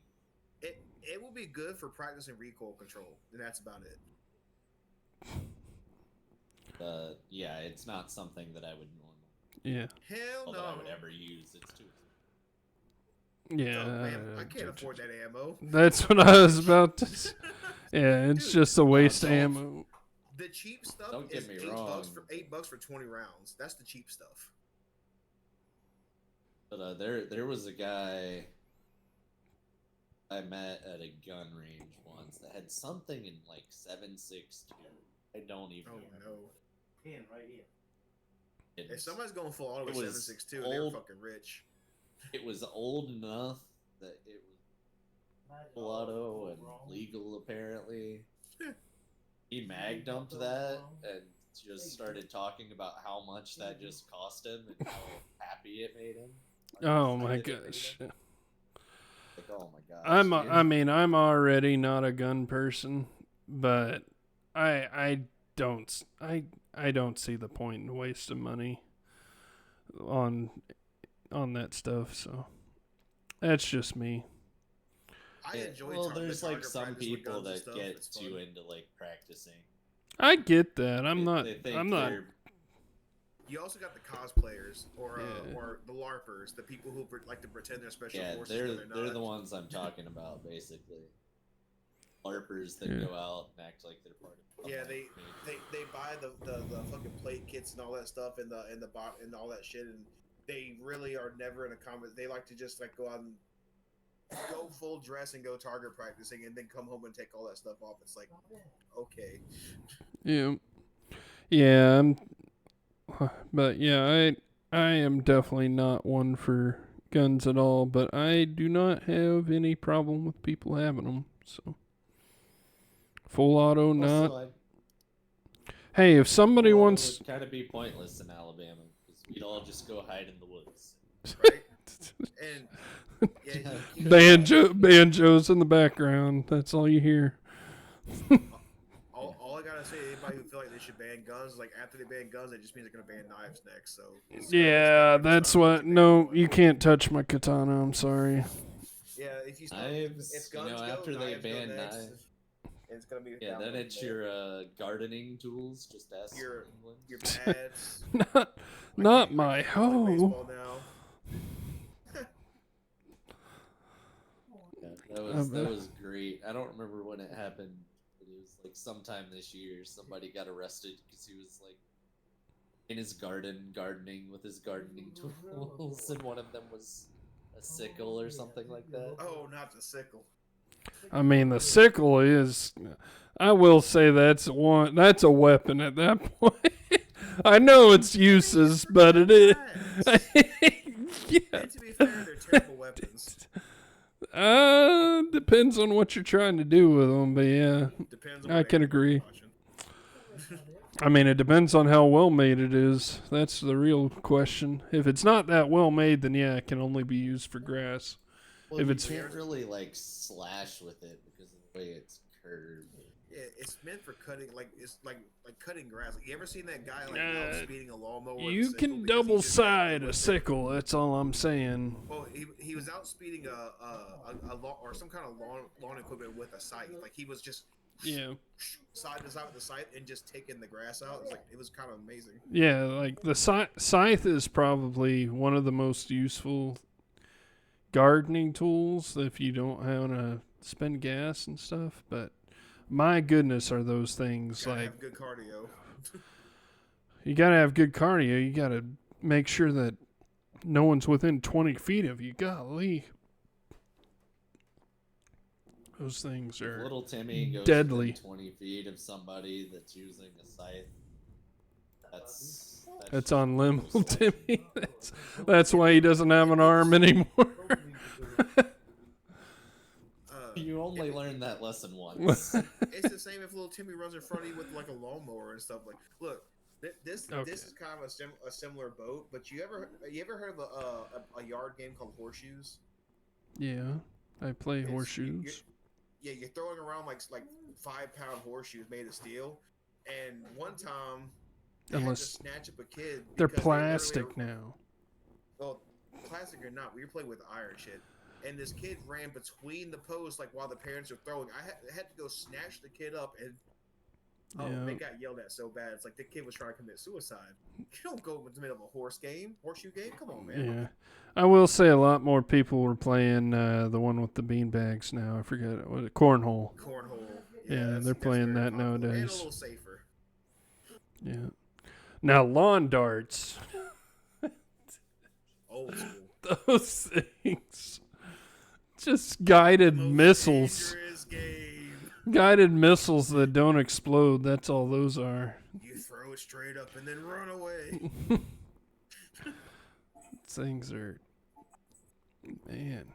It will be good for practicing recoil control, and that's about it. Yeah, it's not something that I would normally. yeah. Hell That I no. would ever use. It's too. Yeah. Oh, man, I can't afford that ammo. That's what I was about to say. Yeah, it's Dude, just a waste of don't- ammo. The cheap stuff Don't is get me $8 wrong. for $8 for 20 rounds. That's the cheap stuff. But there was a guy I met at a gun range once that had something in like 7.62. I don't even. Oh remember no! what Pin right here. it If is. somebody's going full auto It with was 7.62, they're old. fucking rich. It was old enough that it was full auto and legal apparently. He mag dumped that and just started talking about how much that just cost him and how happy it made him. Oh How my excited it made gosh. him. Like, oh my gosh. I mean, I'm already not a gun person, but I don't see the point in wasting money on that stuff. So that's just me. I enjoy. Well, the there's like target some practice with people guns and that stuff. get It's too fun. into like practicing. I get that. I'm They- not. they think I'm not. they're- You also got the cosplayers or Yeah. or the LARPers, the people who like to pretend they're special Yeah, forces. they're when they're not. the ones I'm talking about, basically. LARPers that Yeah. go out and act like they're part of. Yeah, they buy the fucking plate kits and all that stuff and the bot and all that shit, and they really are never in a combat. They like to just like go out and go full dress and go target practicing, and then come home and take all that stuff off. It's like, okay, Yeah. Yeah. But yeah, I am definitely not one for guns at all. But I do not have any problem with people having them. So full auto, not. Also, Hey, if somebody Well, wants. it would kind of be pointless in Alabama because we'd all just go hide in the woods. right? And yeah, Banjos in the background. That's all you hear. all I gotta say, anybody who feel like they should ban guns, like after they ban guns, that just means they're gonna ban knives next. So Yeah, that's what. No, you can't touch my katana. I'm sorry. Yeah, if you Knives, if you guns know, go, after they knives go ban next, knives. it's gonna be Yeah, down then from it's there. your gardening tools. Just ask Your- England. your pads. Not I my can't play hoe. baseball now. Yeah, that was great. I don't remember when it happened, but it was like sometime this year. Somebody got arrested because he was like in his garden gardening with his gardening tools, and one of them was a sickle or something like that. Oh, not the sickle. I mean, the sickle is. I will say that's one. That's a weapon at that point. I know its uses, but it is. Yeah. And to be fair, they're terrible weapons. Depends on what you're trying to do with them, but yeah, Depends on I what can angle agree. you're watching. I mean, it depends on how well made it is. That's the real question. If it's not that well made, then yeah, it can only be used for grass. Well, If you it's can't really like slash with it because of the way it's curved. Yeah, it's meant for cutting. Like it's like cutting grass. Like, you ever seen that guy like Uh, outspeeding a lawnmower? With a you sickle can because double he's just that side good a with it? sickle. That's all I'm saying. Well, he was outspeeding a lawn or some kind of lawn equipment with a scythe. Like he was just Yeah. side to side with the scythe and just taking the grass out. It was kind of amazing. Yeah, like the scythe is probably one of the most useful gardening tools if you don't want to spend gas and stuff. But my goodness, are those things Gotta like have good cardio. you gotta have good cardio. You gotta make sure that no one's within 20 feet of you. Golly, those things If are little Timmy goes deadly. within 20 feet of somebody that's using a scythe, That's on limb, Timmy. That's why he doesn't have an arm anymore. You only learned that lesson once. It's the same if little Timmy runs in front of you with like a lawnmower and stuff. Like, look, this is kind of a similar boat. But you ever heard of a yard game called Horseshoes? Yeah, I play It's- horseshoes. You're throwing around like 5-pound horseshoes made of steel. And one time, they had to Unless snatch up a kid. they're because plastic now. Well, plastic or not, we were playing with iron shit. And this kid ran between the posts, like while the parents are throwing. I had to go snatch the kid up, and they Yeah. got yelled at so bad. It's like the kid was trying to commit suicide. You don't go in the middle of a horseshoe game. Come on, man. Yeah, I will say a lot more people were playing the one with the bean bags now. I forget what cornhole. Cornhole. Yeah, that's they're playing very that popular and a nowadays. little safer. Yeah. Now lawn darts. Old school. Those things. Just guided Most missiles. dangerous game. Guided missiles that don't explode. That's all those are. You throw it straight up and then run away. Things are. Man.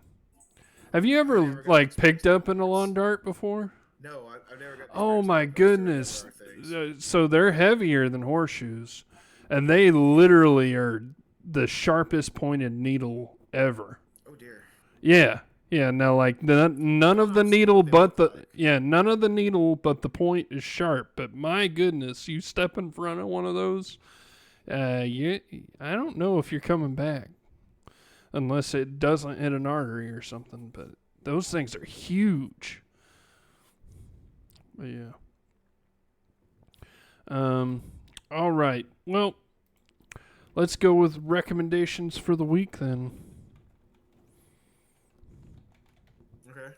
Have you ever never got like to picked experience up in a lawn dart before? No, I've never got. to Oh experience my those goodness. things. So they're heavier than horseshoes. And they literally are the sharpest pointed needle ever. Oh dear. Yeah. Yeah, no, like none of the needle but none of the needle but the point is sharp. But my goodness, you step in front of one of those, I don't know if you're coming back unless it doesn't hit an artery or something. But those things are huge. But yeah. All right. Well, let's go with recommendations for the week then. Okay.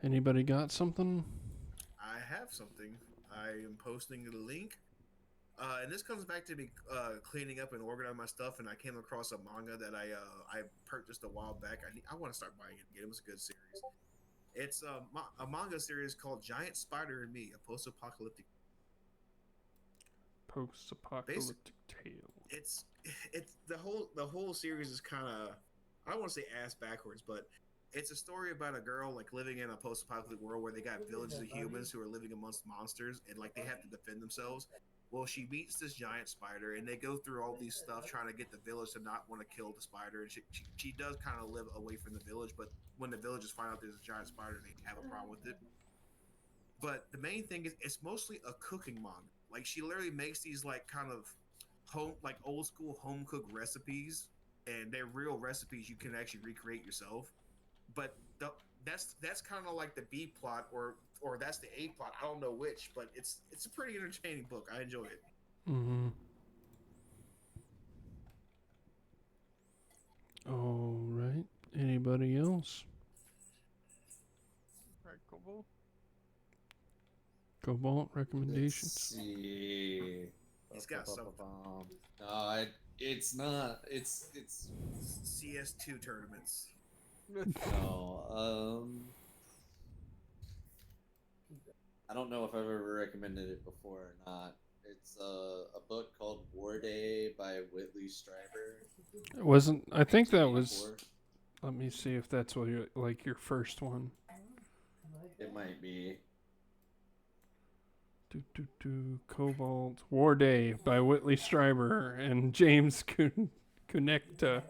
Anybody got something? I have something. I am posting a link. And this comes back to me cleaning up and organizing my stuff, and I came across a manga that I purchased a while back. I want to start buying it again. It was a good series. It's a manga series called Giant Spider and Me, a post-apocalyptic. Post-apocalyptic tale. It's the whole series is kind of, I don't want to say ass backwards, but it's a story about a girl like living in a post-apocalyptic world where they got villages of humans who are living amongst monsters, and like they have to defend themselves. Well, she meets this giant spider, and they go through all these stuff trying to get the village to not want to kill the spider. And she does kind of live away from the village, but when the villagers find out there's a giant spider, they have a problem with it. But the main thing is it's mostly a cooking manga. Like she literally makes these like kind of old school home cooked recipes, and they're real recipes you can actually recreate yourself. But that's kind of like the B plot, or that's the A plot. I don't know which, but it's a pretty entertaining book. I enjoy it. Mm-hmm. All right. Anybody else? Right, Kobo? Cobalt Let's recommendations? see. He's got something. No, it's not. It's CS2 tournaments. no. I don't know if I've ever recommended it before or not. It's a book called War Day by Whitley Strieber. It wasn't. I think that was. 1984. Let me see if that's what your first one. It might be. Cobalt War Day by Whitley Strieber and James Cunecta.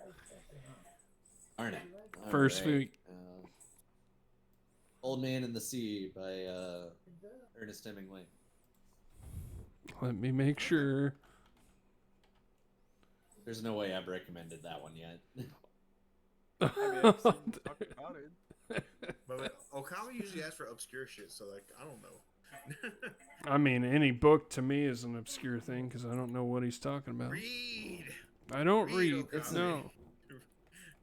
Darn it. First Alright. week. Old Man in the Sea by Ernest Hemingway. Let me make sure. There's no way I've recommended that one yet. I mean, I've seen you talk about it. But like, Okami usually asks for obscure shit, so like I don't know. I mean, any book to me is an obscure thing because I don't know what he's talking about. Read. I don't Read read. Okami. No,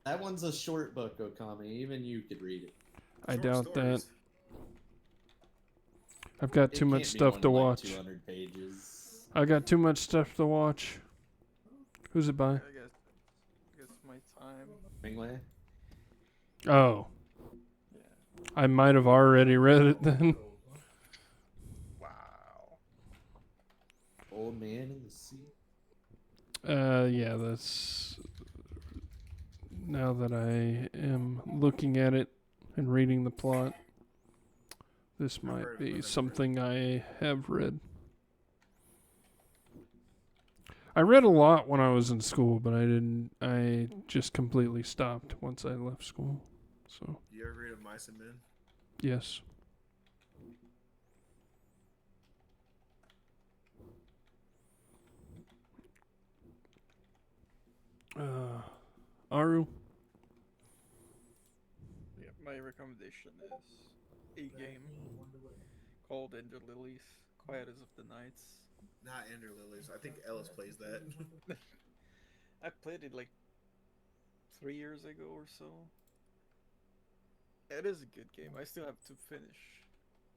That one's a short book, Okami. Even you could read it. I Short doubt stories. that. I've got It too much can't be stuff one to like watch. 200 pages. I got too much stuff to watch. Who's it by? I guess my time. Hemingway? Oh, Yeah. I might have already read it then. Wow. Old Man in the Sea. Yeah, that's. Now that I am looking at it and reading the plot, this might heard of it, be never read something I have read. I read a lot when I was in school, but I didn't. I just completely stopped once I left school. So, You ever read of Mice and Men? yes. Aru? Yeah, my recommendation is a game called Ender Lilies, Quiet as of the Nights. Not Ender Lilies. I think Ellis plays that. I played it like 3 years ago or so. It is a good game. I still have to finish.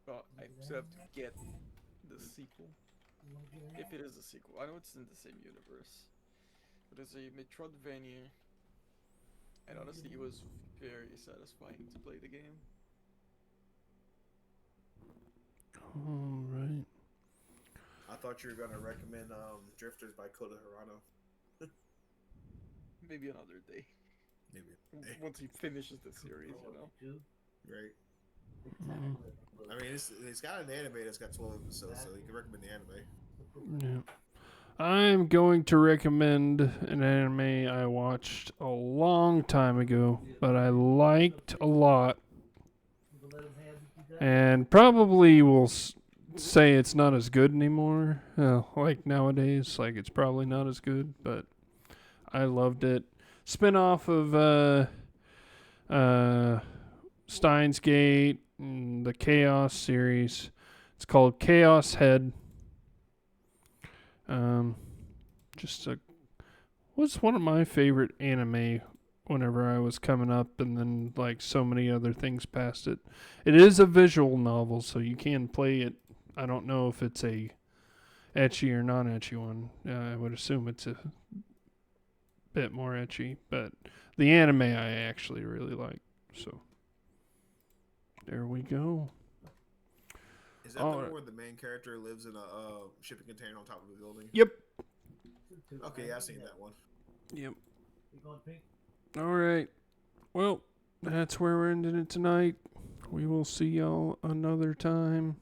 Well, I still have to get the sequel. If it is a sequel. I know it's in the same universe. But it's a Metroidvania. And honestly, it was very satisfying to play the game. Alright. I thought you were gonna recommend Drifters by Kota Hirano. Maybe another day. Maybe. Once he finishes the series, you know. Right. Mm, I mean, it's got an anime that's got 12 episodes, so you can recommend the anime. yeah. I'm going to recommend an anime I watched a long time ago, but I liked a lot. And probably will say it's not as good anymore. Like nowadays, like it's probably not as good, but I loved it. Spin-off of Steins Gate and the Chaos series. It's called Chaos Head. Just was one of my favorite anime whenever I was coming up, and then like so many other things past it. It is a visual novel, so you can play it. I don't know if it's a ecchi or non-ecchi one. I would assume it's a bit more ecchi, but the anime I actually really like. So there we go. Is that the one where the main character lives in a shipping container on top of a building? Yep. Okay, yeah, I've seen that one. Yep. All right. Well, that's where we're ending it tonight. We will see y'all another time.